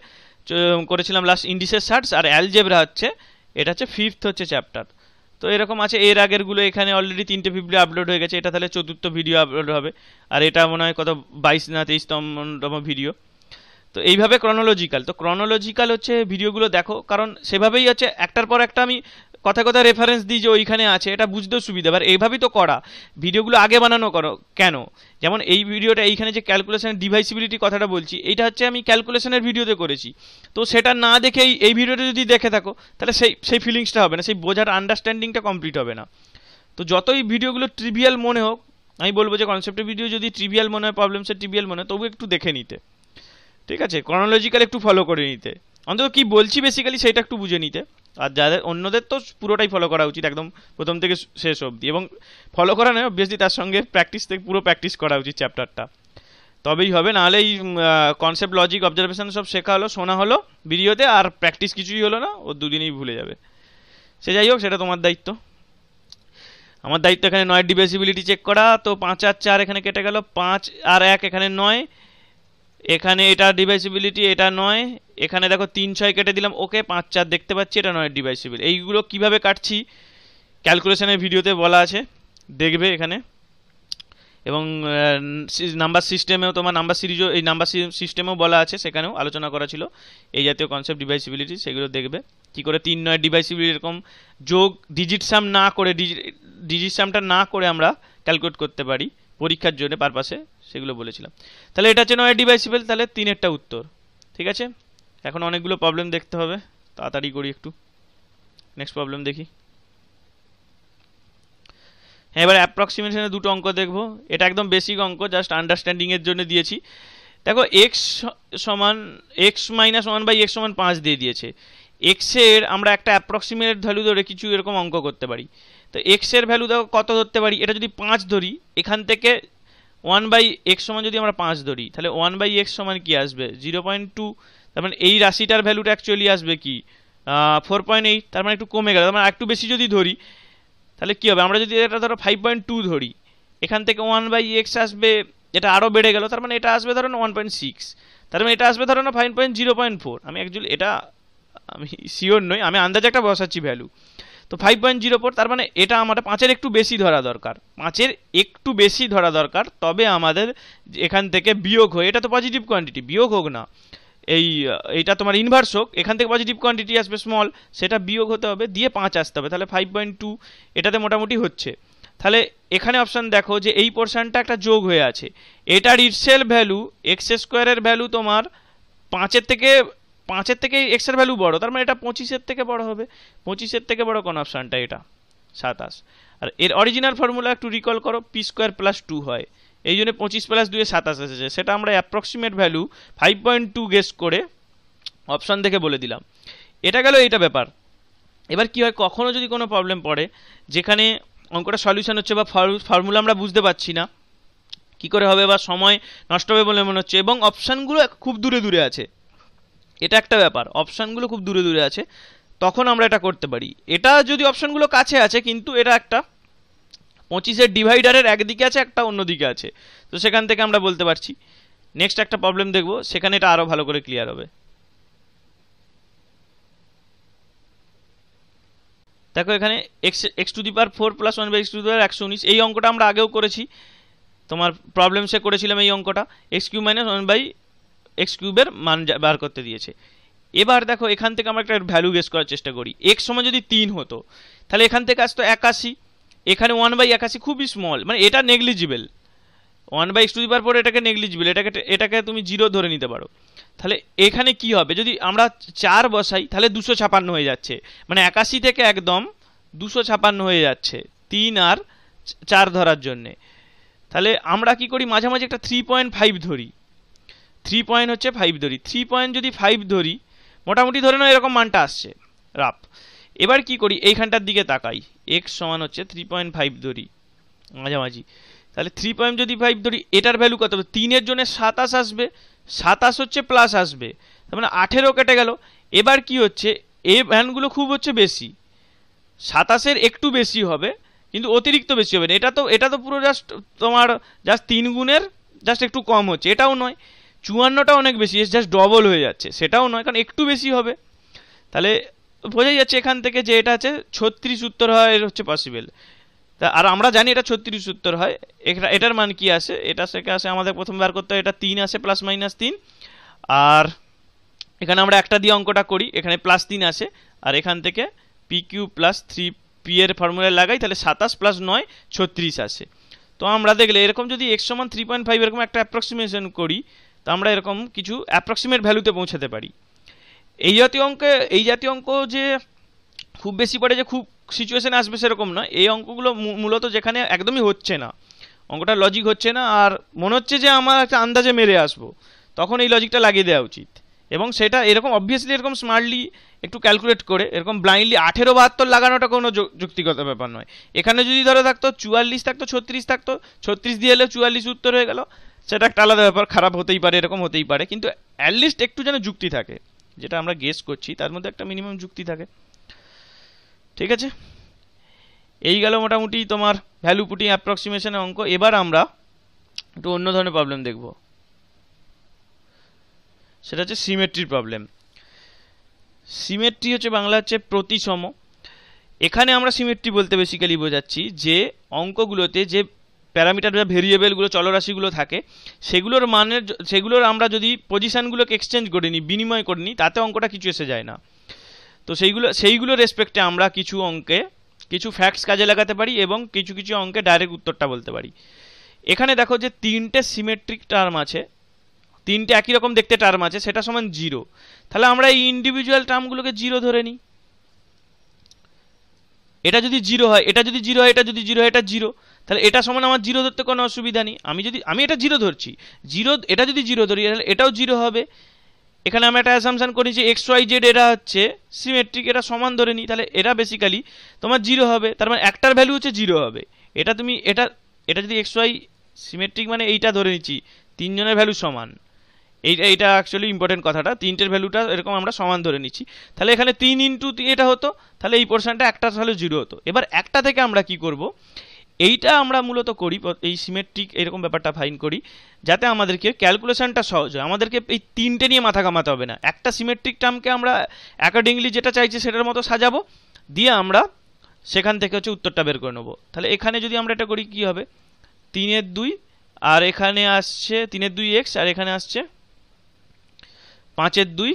করেছিলাম লাস্ট ইন্ডিসেস সার্চ, আর অ্যালজেব্রা এটা 5th চ্যাপ্টার। তো এরকম আছে। এর আগেরগুলো এখানে অলরেডি 3টে ভিডিও আপলোড হয়ে গেছে, এটা তাহলে 4র্থ ভিডিও আপলোড হবে, আর এটা মনে হয় কত 22 না 23তম ভিডিও। তো এইভাবে ক্রনোলজিক্যাল, তো ক্রনোলজিক্যাল ভিডিওগুলো দেখো, কারণ সেভাবেই একটার পর একটা আমি কথা রেফারেন্স দিই যে ওইখানে আছে, এটা বুঝতেও সুবিধা। এবার এইভাবেই তো করা, ভিডিওগুলো আগে বানানো করো কেন? যেমন এই ভিডিওটা, এইখানে যে ক্যালকুলেশনের ডিভাইসিবিলিটি কথাটা বলছি, এইটা আমি ক্যালকুলেশনের ভিডিওতে করেছি। তো সেটা না দেখে এই ভিডিওটা যদি দেখে থাকো, তাহলে সেই ফিলিংসটা হবে না, সেই বোঝার আন্ডারস্ট্যান্ডিংটা কমপ্লিট হবে না। তো যতই ভিডিওগুলো ট্রিভিয়াল মনে হোক, আমি বলবো যে কনসেপ্টের ভিডিও যদি ট্রিভিয়াল মনে হয়, প্রবলেমসের ট্রিভিয়াল মনে হয়, তবু একটু দেখে নিতে। ঠিক আছে, ক্রনোলজিক্যাল একটু ফলো করে নিতে, অন্তত কি বলছি বেসিক্যালি সেটা একটু বুঝে নিতে। আর যাদের অন্যদের তো পুরোটাই ফলো করা উচিত, একদম প্রথম থেকে শেষ অবধি, এবং ফলো করা নয় অবভিয়াসলি, তার সঙ্গে প্র্যাকটিস থেকে পুরো প্র্যাকটিস করা উচিত চ্যাপ্টারটা, তবেই হবে। নাহলে এই কনসেপ্ট, লজিক, অবজারভেশন সব শেখা হলো, শোনা হলো ভিডিওতে, আর প্র্যাকটিস কিছুই হলো না, ও দুদিনেই ভুলে যাবে। সে যাই হোক, সেটা তোমার দায়িত্ব। আমার দায়িত্ব এখানে 9 ডিভাইসিবিলিটি চেক করা। তো 5 আর 4 এখানে কেটে গেল, 5 আর 1 এখানে 9, এখানে এটা ডিভাইসিবিলিটি, এটা 9, এখানে দেখো 3 6 কেটে দিলাম, ওকে 5 4 দেখতে পাচ্ছি, এটা 9 ডিভাইসিবল। এইগুলো কিভাবে কাটছি ক্যালকুলেশনের ভিডিওতে বলা আছে, দেখবে এখানে। এবং নাম্বার সিস্টেমেও, তোমার নাম্বার সিরিজও, এই নাম্বার সিস্টেমেও বলা আছে, সেখানেও আলোচনা করা ছিল এই জাতীয় কনসেপ্ট ডিভাইসিবিলিটি, সেগুলো দেখবে কি করে 3 9 ডিভাইসিবিলিটি এরকম যোগ ডিজিট সাম না করে, ডিজিট সামটা না করে আমরা ক্যালকুলেট করতে পারি পরীক্ষার জন্য পারপাসে, সেগুলো বলেছিলাম। তাহলে এটা 9 ডিভাইসিবল, তাহলে 3-এরটা উত্তর। ঠিক আছে, এখন অনেকগুলো প্রবলেম দেখতে হবে, তাড়াতাড়ি করি একটু। নেক্সট প্রবলেম দেখি। হ্যাঁ, এবার অ্যাপ্রক্সিমেশনে দুটো অঙ্ক দেখবো। এটা একদম বেসিক অঙ্ক, জাস্ট আন্ডারস্ট্যান্ডিংয়ের জন্য দিয়েছি। দেখো এক্স মাইনাস 1/x সমান 5 দিয়ে দিয়েছে। এক্সের আমরা একটা অ্যাপ্রক্সিমেট ভ্যালু ধরে কিছু এরকম অঙ্ক করতে পারি। তো এক্সের ভ্যালু দেখো কত ধরতে পারি, এটা যদি 5 ধরি, এখান থেকে 1/x সমান যদি আমরা 5 ধরি, তাহলে 1/x সমান কি আসবে 0.2। তার মানে এই রাশিটার ভ্যালুটা অ্যাকচুয়ালি আসবে কি 4.8, তার মানে একটু কমে গেল। তার মানে একটু বেশি যদি ধরি তাহলে কী হবে, আমরা যদি এটা ধরো 5.2 ধরি, এখান থেকে 1/x আসবে, এটা আরও বেড়ে গেল, তার মানে এটা আসবে ধরো না 1.6, তার মানে এটা আসবে ধরো না 5.0.4। আমি অ্যাকচুয়ালি এটা আমি শিওর নই, আমি আন্দাজে একটা বসাচ্ছি ভ্যালু। তো 5.04, তার মানে এটা আমাদের 5-এর একটু বেশি ধরা দরকার, 5-এর একটু বেশি ধরা দরকার, তবে আমাদের এখান থেকে বিয়োগ হয়ে, এটা তো পজিটিভ কোয়ান্টিটি, বিয়োগ হোক না, এইটা তোমার ইনভার্স হোক, এখান থেকে পজিটিভ কোয়ান্টিটি আসবে স্মল, সেটা বিয়োগ হতে হবে, দিয়ে 5 আসতে হবে, তাহলে 5.2 এটাতে মোটামুটি হচ্ছে। তাহলে এখানে অপশান দেখো যে এই পোর্শনটা একটা যোগ হয়ে আছে, এটার ইটসেলফ ভ্যালু এক্স স্কোয়ারের ভ্যালু তোমার 5-এর থেকে 5-এর থেকে এক্স এর ভ্যালু বড়, তার মানে এটা 25-এর থেকে বড় হবে। 25-এর থেকে বড় কোন অপশনটা? এটা 27। আর এর অরিজিনাল ফর্মুলা একটু রিকল করো, পি স্কোয়ার প্লাস 2 হয়, এই জন্য 25 প্লাস 2 27 এসেছে। সেটা আমরা অ্যাপ্রক্সিমেট ভ্যালু 5.2 গেস করে অপশন দেখে বলে দিলাম। এটা গেল এইটা ব্যাপার। এবার কি হয়, কখনো যদি কোনো প্রবলেম পড়ে যেখানে অঙ্কটা সলিউশন হচ্ছে বা ফর্মুলা আমরা বুঝতে পারছি না, কি করে হবে বা সময় নষ্ট হবে বলে মনে হচ্ছে, এবং অপশানগুলো খুব দূরে দূরে আছে, এটা একটা ব্যাপার, অপশানগুলো খুব দূরে দূরে আছে, তখন আমরা এটা করতে পারি। এটা যদি অপশানগুলো কাছে আছে কিন্তু এটা একটা 25-এর ডিভাইডারের একদিকে আছে, একটা অন্যদিকে আছে, তো সেখান থেকে আমরা বলতে পারছি। নেক্সট একটা প্রবলেম দেখবো, সেখানে এটা আরও ভালো করে ক্লিয়ার হবে। দেখো এখানে x to the power 4 plus 1 by x to the power 119, এই অঙ্কটা আমরা আগেও করেছি, তোমার প্রবলেমসে করেছিলাম এই অঙ্কটা। X cube minus 1 by x কিউবের মান বার করতে দিয়েছে। এবার দেখো এখান থেকে আমরা একটা ভ্যালু গেস করার চেষ্টা করি। এক্স সময় যদি 3 হতো তাহলে এখান থেকে আসতো 81, এখানে 1 বাই 81 খুবই স্মল, মানে এটা negligible. 1 by x to the power 4 এটাকে নেগলিজিবল, এটাকে তুমি 0 ধরে নিতে পারো। তাহলে এখানে কি হবে, যদি আমরা 4 বসাই তাহলে 256 হয়ে যাচ্ছে, মানে 81 থেকে একদম 256 হয়ে যাচ্ছে 3 আর 4 ধরার জন্যে। তাহলে আমরা কি করি, মাঝামাঝি একটা 3.5 ধরি, 3.5 ধরি, 3 যদি 5 ধরি, মোটামুটি ধরে নাও এরকম মানটা আসছে রাফ। এবার কি করি, এইখানটার দিকে তাকাই, এক্স সমান হচ্ছে 3.5 ধরি মাঝামাঝি, তাহলে 3 যদি 5 ধরি, এটার ভ্যালু কত হবে, 3-এর জন্য 27 আসবে, 27 হচ্ছে প্লাস আসবে, তার মানে 18 কেটে গেল। এবার কি হচ্ছে, এই ভ্যানগুলো খুব হচ্ছে বেশি, 27-এর একটু বেশি হবে কিন্তু অতিরিক্ত বেশি হবে না। এটা তো পুরো জাস্ট তোমার জাস্ট 3 গুণের জাস্ট একটু কম হচ্ছে, এটাও নয়। 54টা অনেক বেশি, জাস্ট ডবল হয়ে যাচ্ছে, সেটাও নয়, কারণ একটু বেশি হবে। তাহলে বোঝাই যাচ্ছে এখান থেকে যে এটা আছে 36 উত্তর হয়, এর হচ্ছে পসিবল। তা আর আমরা জানি এটা 36 উত্তর হয়। এটার মান কি আসে, এটা থেকে আসে আমাদের প্রথম বার করতে হয়, এটা 3 আসে প্লাস মাইনাস 3, আর এখানে আমরা একটা দিয়ে অঙ্কটা করি, এখানে প্লাস 3 আসে, আর এখান থেকে পি কিউ প্লাস 3p এর ফর্মুলা লাগাই, তাহলে 27 প্লাস 9 36 আসে। তো আমরা দেখলে এরকম যদি x সমান 3.5 এরকম একটা অ্যাপ্রক্সিমেশন করি, তো আমরা এরকম কিছু অ্যাপ্রক্সিমেট ভ্যালুতে পৌঁছাতে পারি। এই জাতীয় অঙ্ক যে খুব বেশি পড়ে যে খুব সিচুয়েশনে আসবে সেরকম নয়। এই অঙ্কগুলো মূলত যেখানে একদমই হচ্ছে না, অঙ্কটা লজিক হচ্ছে না, আর মনে হচ্ছে যে আমার একটা আন্দাজে মেরে আসবো, তখন এই লজিকটা লাগিয়ে দেওয়া উচিত। এবং সেটা এরকম অবভিয়াসলি এরকম স্মার্টলি একটু ক্যালকুলেট করে এরকম ব্লাইন্ডলি 18-72 লাগানোটা কোনো যুক্তিগত ব্যাপার নয়। এখানে যদি ধরো থাকতো 44 থাকতো, 36 থাকতো, 36 দিয়ে এলে 44 উত্তর হয়ে গেল, সেটা একটা আলাদা ব্যাপার, খারাপ হতেই পারে, এরকম হতেই পারে, কিন্তু অ্যাটলিস্ট একটু যেন যুক্তি থাকে, যেটা আমরা গেস করছি তার মধ্যে একটা মিনিমাম যুক্তি থাকে। ঠিক আছে, এই গেল মোটামুটি তোমার ভ্যালু পুটিং অ্যাপ্রক্সিমেশনের অঙ্ক। এবার আমরা একটু অন্য ধরনের প্রবলেম দেখব, সেটা হচ্ছে সিমেট্রির প্রবলেম। সিমেট্রি হচ্ছে বাংলা হচ্ছে প্রতিসম। এখানে আমরা সিমেট্রি বলতে বেসিক্যালি বোঝাচ্ছি যে অঙ্কগুলোতে যে প্যারামিটার বা ভেরিয়েবলগুলো চলরাশিগুলো থাকে সেগুলোর আমরা যদি পজিশানগুলোকে এক্সচেঞ্জ করে নিই, বিনিময় করে নিই, তাতে অঙ্কটা কিছু এসে যায় না। তো সেইগুলো রেসপেক্টে আমরা কিছু অঙ্কে কিছু ফ্যাক্টস কাজে লাগাতে পারি এবং কিছু কিছু অঙ্কে ডাইরেক্ট উত্তরটা বলতে পারি। এখানে দেখো যে 3টে সিমেট্রিক টার্ম আছে, 3টে একই রকম দেখতে টার্ম আছে, সেটা সমান 0। তাহলে আমরা এই ইন্ডিভিজুয়াল টার্মগুলোকে 0 ধরে নিই। এটা যদি 0 হয়, এটা যদি 0 হয়, এটা যদি 0 হয়, এটা 0, তাহলে এটা সমান আমার 0 ধরতে কোনো অসুবিধা নেই। আমি এটা 0 ধরছি, 0 এটা যদি 0 ধরি তাহলে এটাও 0 হবে। এখানে আমরা একটা অ্যাসাম্পশন করি যে এক্স ওয়াই জেড এরা হচ্ছে সিমেট্রিক, এটা সমান ধরে নিই, তাহলে এরা বেসিক্যালি তোমার 0 হবে, তার মানে একটার ভ্যালু হচ্ছে 0 হবে। এটা যদি এক্স ওয়াই সিমেট্রিক মানে এইটা ধরে নিচ্ছি 3 জনের ভ্যালু সমান, এইটা অ্যাকচুয়ালি ইম্পর্টেন্ট কথাটা, 3টের ভ্যালুটা এরকম আমরা সমান ধরে নিচ্ছি, তাহলে এখানে 3 ইন্টু এটা হতো, তাহলে এই পোর্শনটা একটা তাহলে 0 হতো। এবার একটা থেকে আমরা কি করব, এইটা আমরা মূলত করি এই সিমেট্রিক এরকম ব্যাপারটা ফাইন করি যাতে আমাদেরকে ক্যালকুলেশনটা সহজ হয়, আমাদেরকে এই 3টে নিয়ে মাথা ঘামাতে হবে না। একটা সিমেট্রিক টার্মকে আমরা অ্যাকর্ডিংলি যেটা চাইছি সেটার মতো সাজাবো, দিয়ে আমরা সেখান থেকে হচ্ছে উত্তরটা বের করে নেবো। তাহলে এখানে যদি আমরা এটা করি কি হবে, 3-এর 2, আর এখানে আসছে 3-এর 2 এক্স, আর এখানে আসছে 5-এর 2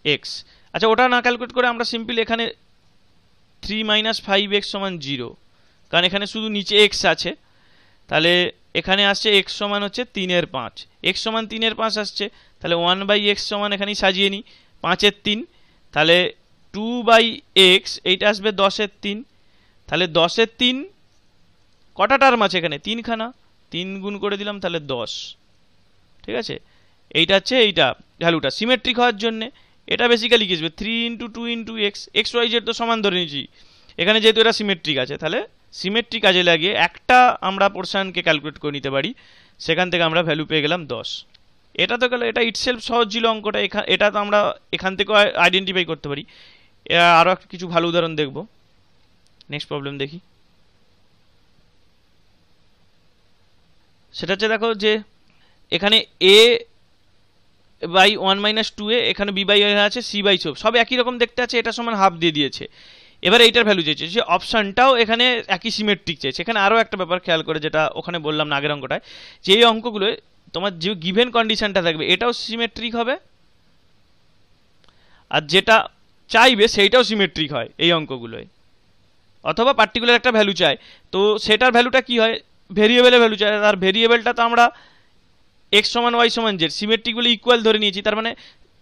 এক্স। আচ্ছা, ওটা না ক্যালকুলেট করে আমরা সিম্পল এখানে 3 - 5x সমান 0, কারণ এখানে শুধু নিচে এক্স আছে, তাহলে এখানে আসছে এক্স সমান হচ্ছে 3-এর 5, এক্স সমান 3-এর 5 আসছে, তাহলে 1/x সমান এখানেই সাজিয়ে নিই 5-এর 3, তাহলে 2/x এইটা আসবে 10-এর 3, তাহলে 10-এর 3 কটা টার্ম আছে এখানে? 3খানা, 3 গুণ করে দিলাম তাহলে 10। ঠিক আছে, এইটা হচ্ছে এইটা ভ্যালুটা সিমেট্রিক হওয়ার জন্য। এটা বেসিক্যালি কি আসবে 3 × 2 × x, এক্স ওয়াই জেড তো সমান ধরে নিয়েছি এখানে, যেহেতু এটা সিমেট্রিক আছে তাহলে সিমেট্রি কাজে লাগিয়ে একটা আমরা পোর্শনকে ক্যালকুলেট করে নিতে পারি, সেখান থেকে আমরা ভ্যালু পেয়ে গেলাম 10। এটা তো গেল, এটা ইটসেলফ সহজ ছিল অঙ্কটা, এটা তো আমরা এখান থেকেও আইডেন্টিফাই করতে পারি। আরও কিছু ভালো উদাহরণ দেখব। নেক্সট প্রবলেম দেখি, সেটা হচ্ছে দেখো যে এখানে a/1 - 2a, এখানে b/a আছে, c/2, সব একই রকম দেখতে আছে, এটা সমান হাফ দিয়ে দিয়েছে। এবার এইটার ভ্যালু চেয়েছে, যে অপশানটাও এখানে একই সিমেট্রিক চেয়েছে। এখানে আরও একটা ব্যাপার খেয়াল করে, যেটা ওখানে বললাম না আগের অঙ্কটায়, যে এই অঙ্কগুলো তোমার যে গিভেন কন্ডিশনটা থাকবে এটাও সিমেট্রিক হবে, আর যেটা চাইবে সেইটাও সিমেট্রিক হয় এই অঙ্কগুলোয়, অথবা পার্টিকুলার একটা ভ্যালু চায়, তো সেটার ভ্যালুটা কি হয়, ভেরিয়েবলের ভ্যালু চায়, আর ভেরিয়েবলটা তো আমরা এক্স সমান ওয়াই সমান জেড সিমেট্রিক বলে ইকুয়াল ধরে নিয়েছি, তার মানে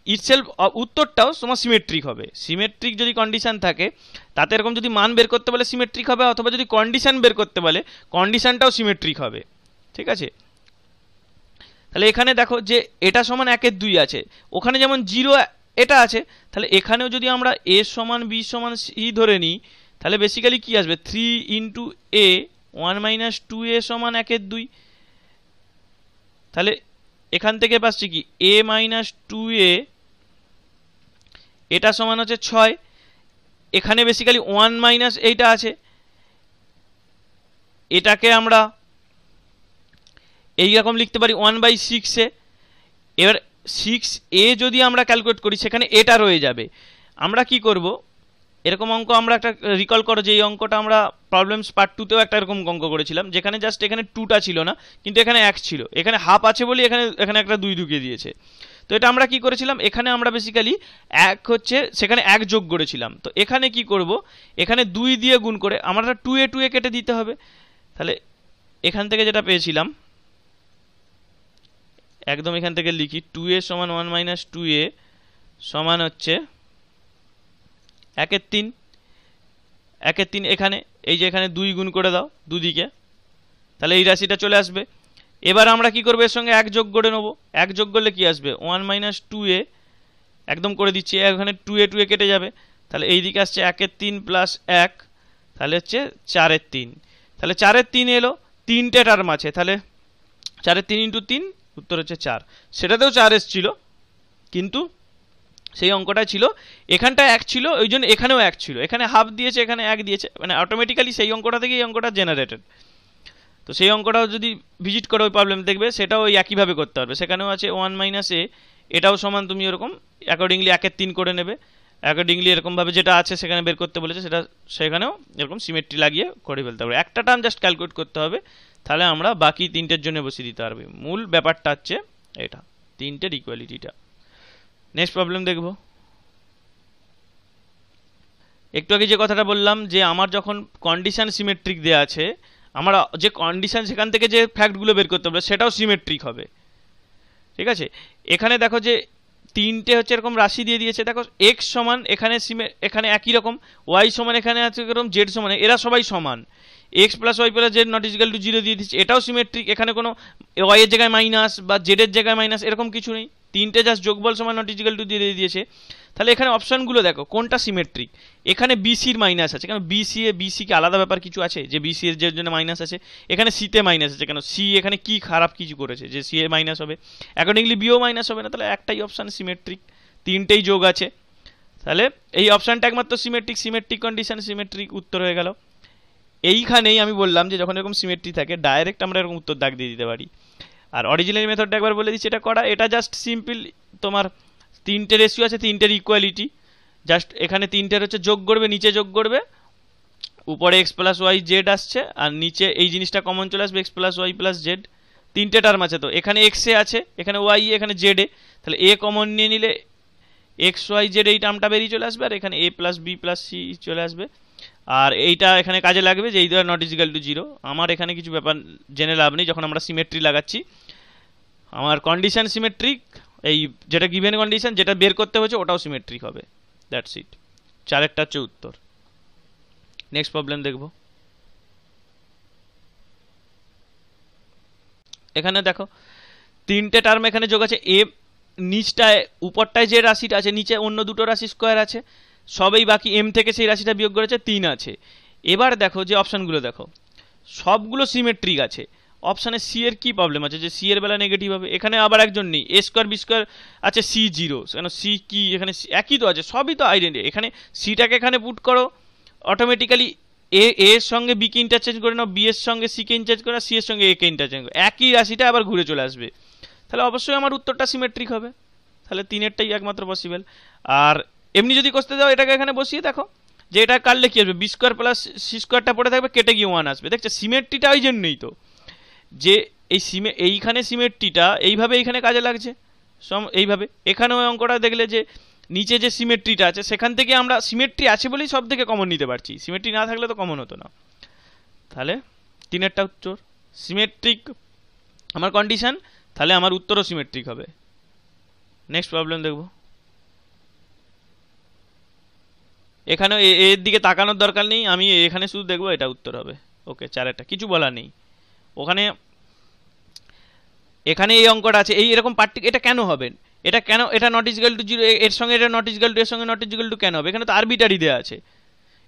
ইটসেলফ উত্তরটাও তোমার সিমেট্রিক হবে। সিমেট্রিক যদি কন্ডিশন থাকে তাতে এরকম যদি মান বের করতে বলে সিমেট্রিক হবে, অথবা যদি কন্ডিশন বের করতে বলে কন্ডিশনটাও সিমেট্রিক হবে। ঠিক আছে, তাহলে এখানে দেখো যে এটা সমান 1-এর 2 আছে, ওখানে যেমন 0 এটা আছে, তাহলে এখানেও যদি আমরা a সমান b সমান c ধরে নিই, তাহলে বেসিক্যালি কি আসবে 3 × a 1 - 2a সমান 1-এর 2। তাহলে এখান থেকে পাচ্ছি কি a - 2a, এটা সমান হচ্ছে 6। এখানে বেসিক্যালি 1 - এইটা আছে, এটাকে আমরা এইরকম লিখতে পারি 1/6 এ। এবার 6a যদি আমরা ক্যালকুলেট করি সেখানে এটা রয়ে যাবে। আমরা কি করব, এরকম অঙ্ক আমরা একটা রিকল করো যে এই অঙ্কটা আমরা প্রবলেমস পার্ট 2তেও একটা এরকম অঙ্ক করেছিলাম, যেখানে জাস্ট এখানে 2টা ছিল না, কিন্তু এখানে 1 ছিল, এখানে হাফ আছে বলে এখানে একটা 2 ঢুকিয়ে দিয়েছে। তো এটা আমরা কি করেছিলাম, এখানে আমরা বেসিক্যালি 1 হচ্ছে সেখানে 1 যোগ করেছিলাম, তো এখানে কি করব, এখানে 2 দিয়ে গুণ করে আমরা 2a কেটে দিতে হবে। তাহলে এখান থেকে যেটা পেয়েছিলাম, একদম এখান থেকে লিখি 2a সমান 1 - 2a সমান হচ্ছে 1-এর 3, 1-এর 3 এখানে, এই যে এখানে 2 গুণ করে দাও দুদিকে, তাহলে এই রাশিটা চলে আসবে। এবার আমরা কি করবো, এর সঙ্গে 1 যোগ করে নেবো, 1 যোগ করলে কি আসবে 1 - 2a, একদম করে দিচ্ছি, এখানে 2a কেটে যাবে, তাহলে এই দিকে আসছে 1-এর 3 + 1, তাহলে হচ্ছে 4-এর 3, তাহলে 4-এর 3 এলো, 3টে টার্ম আছে, তাহলে 4-এর 3 × 3 উত্তর হচ্ছে 4। সেটাতেও 4 এসছিল, কিন্তু সেই অঙ্কটা ছিল এখানটা 1 ছিল, ওই জন্য এখানেও 1 ছিল, এখানে হাফ দিয়েছে এখানে 1 দিয়েছে, মানে অটোমেটিক্যালি সেই অঙ্কটা থেকে এই অঙ্কটা জেনারেটেড। তো সেই অঙ্কটাও যদি ভিজিট করো ওই প্রবলেম দেখবে, সেটাও ওই একইভাবে করতে পারবে, সেখানেও আছে 1 - a, এটাও সমান তুমি এরকম অ্যাকর্ডিংলি 1-এর 3 করে নেবে, অ্যাকর্ডিংলি এরকমভাবে যেটা আছে সেখানে বের করতে বলেছে সেটা সেখানেও এরকম সিমেট্রি লাগিয়ে করে ফেলতে পারবে। একটা টার্ম জাস্ট ক্যালকুলেট করতে হবে, তাহলে আমরা বাকি 3টের জন্য বসিয়ে দিতে পারবে। মূল ব্যাপারটা হচ্ছে এটা, 3টের ইকুয়ালিটিটা। নেক্সট প্রবলেম দেখব। একটু আগে যে কথাটা বললাম যে আমার যখন কন্ডিশন সিমেট্রিক দেওয়া আছে, আমরা যে কন্ডিশন সেখান থেকে যে ফ্যাক্টগুলো বের করতে হবে সেটাও সিমেট্রিক হবে। ঠিক আছে, এখানে দেখো যে 3টে হচ্ছে এরকম রাশি দিয়ে দিয়েছে, দেখো x সমান এখানে এখানে একই রকম, y সমান এখানে আছে এরকম, z সমান, এরা সবাই সমান, x + y + z ≠ = 0 দিয়ে দিচ্ছে, এটাও সিমেট্রিক, এখানে কোনো y এর জায়গায় মাইনাস বা z এর জায়গায় মাইনাস এরকম কিছু নেই, 3টে জাস্ট যোগফল সমান ≠ = দিয়ে দিয়েছে। তাহলে এখানে অপশনগুলো দেখো কোনটা সিমেট্রিক। এখানে বিসির মাইনাস আছে, কেন বিসি কি আলাদা ব্যাপার কিছু আছে যে বিসি এর জন্য মাইনাস আছে, এখানে সিতে মাইনাস আছে, কেন সি এখানে কি খারাপ কিছু করেছে যে সি এ মাইনাস হবে, অ্যাকর্ডিংলি বিও মাইনাস হবে না, তাহলে একটাই অপশান সিমেট্রিক, 3টেই যোগ আছে, তাহলে এই অপশানটা একমাত্র সিমেট্রিক কন্ডিশন, সিমেট্রিক উত্তর হয়ে গেল। এইখানেই আমি বললাম যে যখন এরকম সিমেট্রি থাকে ডাইরেক্ট আমরা এরকম উত্তর দাগ দিয়ে দিতে পারি। আর অরিজিনাল মেথডটা একবার বলে দিচ্ছি এটা করা, এটা জাস্ট সিম্পল, তোমার 3টে রেশিও আছে, 3টের ইকুয়ালিটি, জাস্ট এখানে 3টের হচ্ছে যোগ করবে, নিচে যোগ করবে, উপরে x + y z আসছে, আর নিচে এই জিনিসটা কমন চলে আসবে x + y + z, 3টে টার্ম আছে, তো এখানে x এ আছে, এখানে y এ, এখানে z এ, তাহলে a কমন নিয়ে নিলে x y z এই টার্মটা বেরিয়ে চলে আসবে, আর এখানে a + b + c চলে আসবে, আর এইটা এখানে কাজে লাগবে যে এই দ্বারা ≠ = 0। আমার এখানে কিছু ব্যাপার জেনে লাভ নেই, যখন আমরা সিমেট্রি লাগাচ্ছি আমার কন্ডিশন সিমেট্রিক, এই যেটা গিভেন কন্ডিশন, যেটা বের করতে হয়েছে ওটাও সিমেট্রিক হবে। দ্যাটস ইট, 4টা হচ্ছে উত্তর। নেক্সট প্রবলেম দেখব। এখানে দেখো 3টে টার্ম এখানে যোগ আছে। এ নিচটায়, উপরটায় যে রাশিটা আছে, নিচে অন্য দুটো রাশি স্কোয়ার আছে, সবই বাকি এম থেকে সেই রাশিটা বিয়োগ করেছে, 3 আছে। এবার দেখো যে অপশানগুলো দেখো সবগুলো সিমেট্রিক আছে। অপশানে সি এর কি প্রবলেম আছে, যে সি এর বেলা নেগেটিভ হবে। এখানে আবার একজন নেই, এ স্কোয়ার বি স্কোয়ার আছে, সি 0, কেন সি কি, এখানে একই তো আছে, সবই তো আইডেন্টি। এখানে সিটাকে এখানে পুট করো, অটোমেটিক্যালি এর সঙ্গে বি কে ইন্টারচেঞ্জ করে নাও, বি এর সঙ্গে সি কে ইন্টারচেঞ্জ করে নাও, সি এর সঙ্গে এ কে ইন্টারচেঞ্জ করো, একই রাশিটা আবার ঘুরে চলে আসবে। তাহলে অবশ্যই আমার উত্তরটা সিমেট্রিক হবে। তাহলে 3এরটাই একমাত্র পসিবল। আর এমনি যদি করতে দাও, এটাকে এখানে বসিয়ে দেখো যে এটা কাটলে কি আসবে, বি স্কোয়ার প্লাস সি স্কোয়ারটা পড়ে থাকবে, কেটে গিয়ে 1 আসবে। দেখছো সিমেট্রিটা ওই জন্যই তো, যে এই এইখানে সিমেট্রিটা এইভাবে এইখানে কাজে লাগছে, এইভাবে এখানেও অঙ্কটা দেখলে যে নিচে যে সিমেট্রিটা আছে সেখান থেকে আমরা সিমেট্রি আছে বলেই সব থেকে কমন নিতে পারছি, সিমেট্রি না থাকলে তো কমন হতো না। তাহলে 3এরটা উত্তর সিমেট্রিক আমার কন্ডিশন, তাহলে আমার উত্তরও সিমেট্রিক হবে। নেক্সট প্রবলেম দেখব। এখানে এর দিকে তাকানোর দরকার নেই, আমি এখানে শুধু দেখবো, এটা উত্তর হবে। ওকে, 4টা কিছু বলার নেই। ওখানে এখানে এই অঙ্কটা আছে, এই এরকম এটা কেন হবে, এটা কেন, এটা নট ইজিক্যাল টু 0, এর সঙ্গে এটা নট ইজিক্যাল টু, এর সঙ্গে নট ইজিক্যাল টু কেন হবে? এখানে তো আরবিটারি দেওয়া আছে,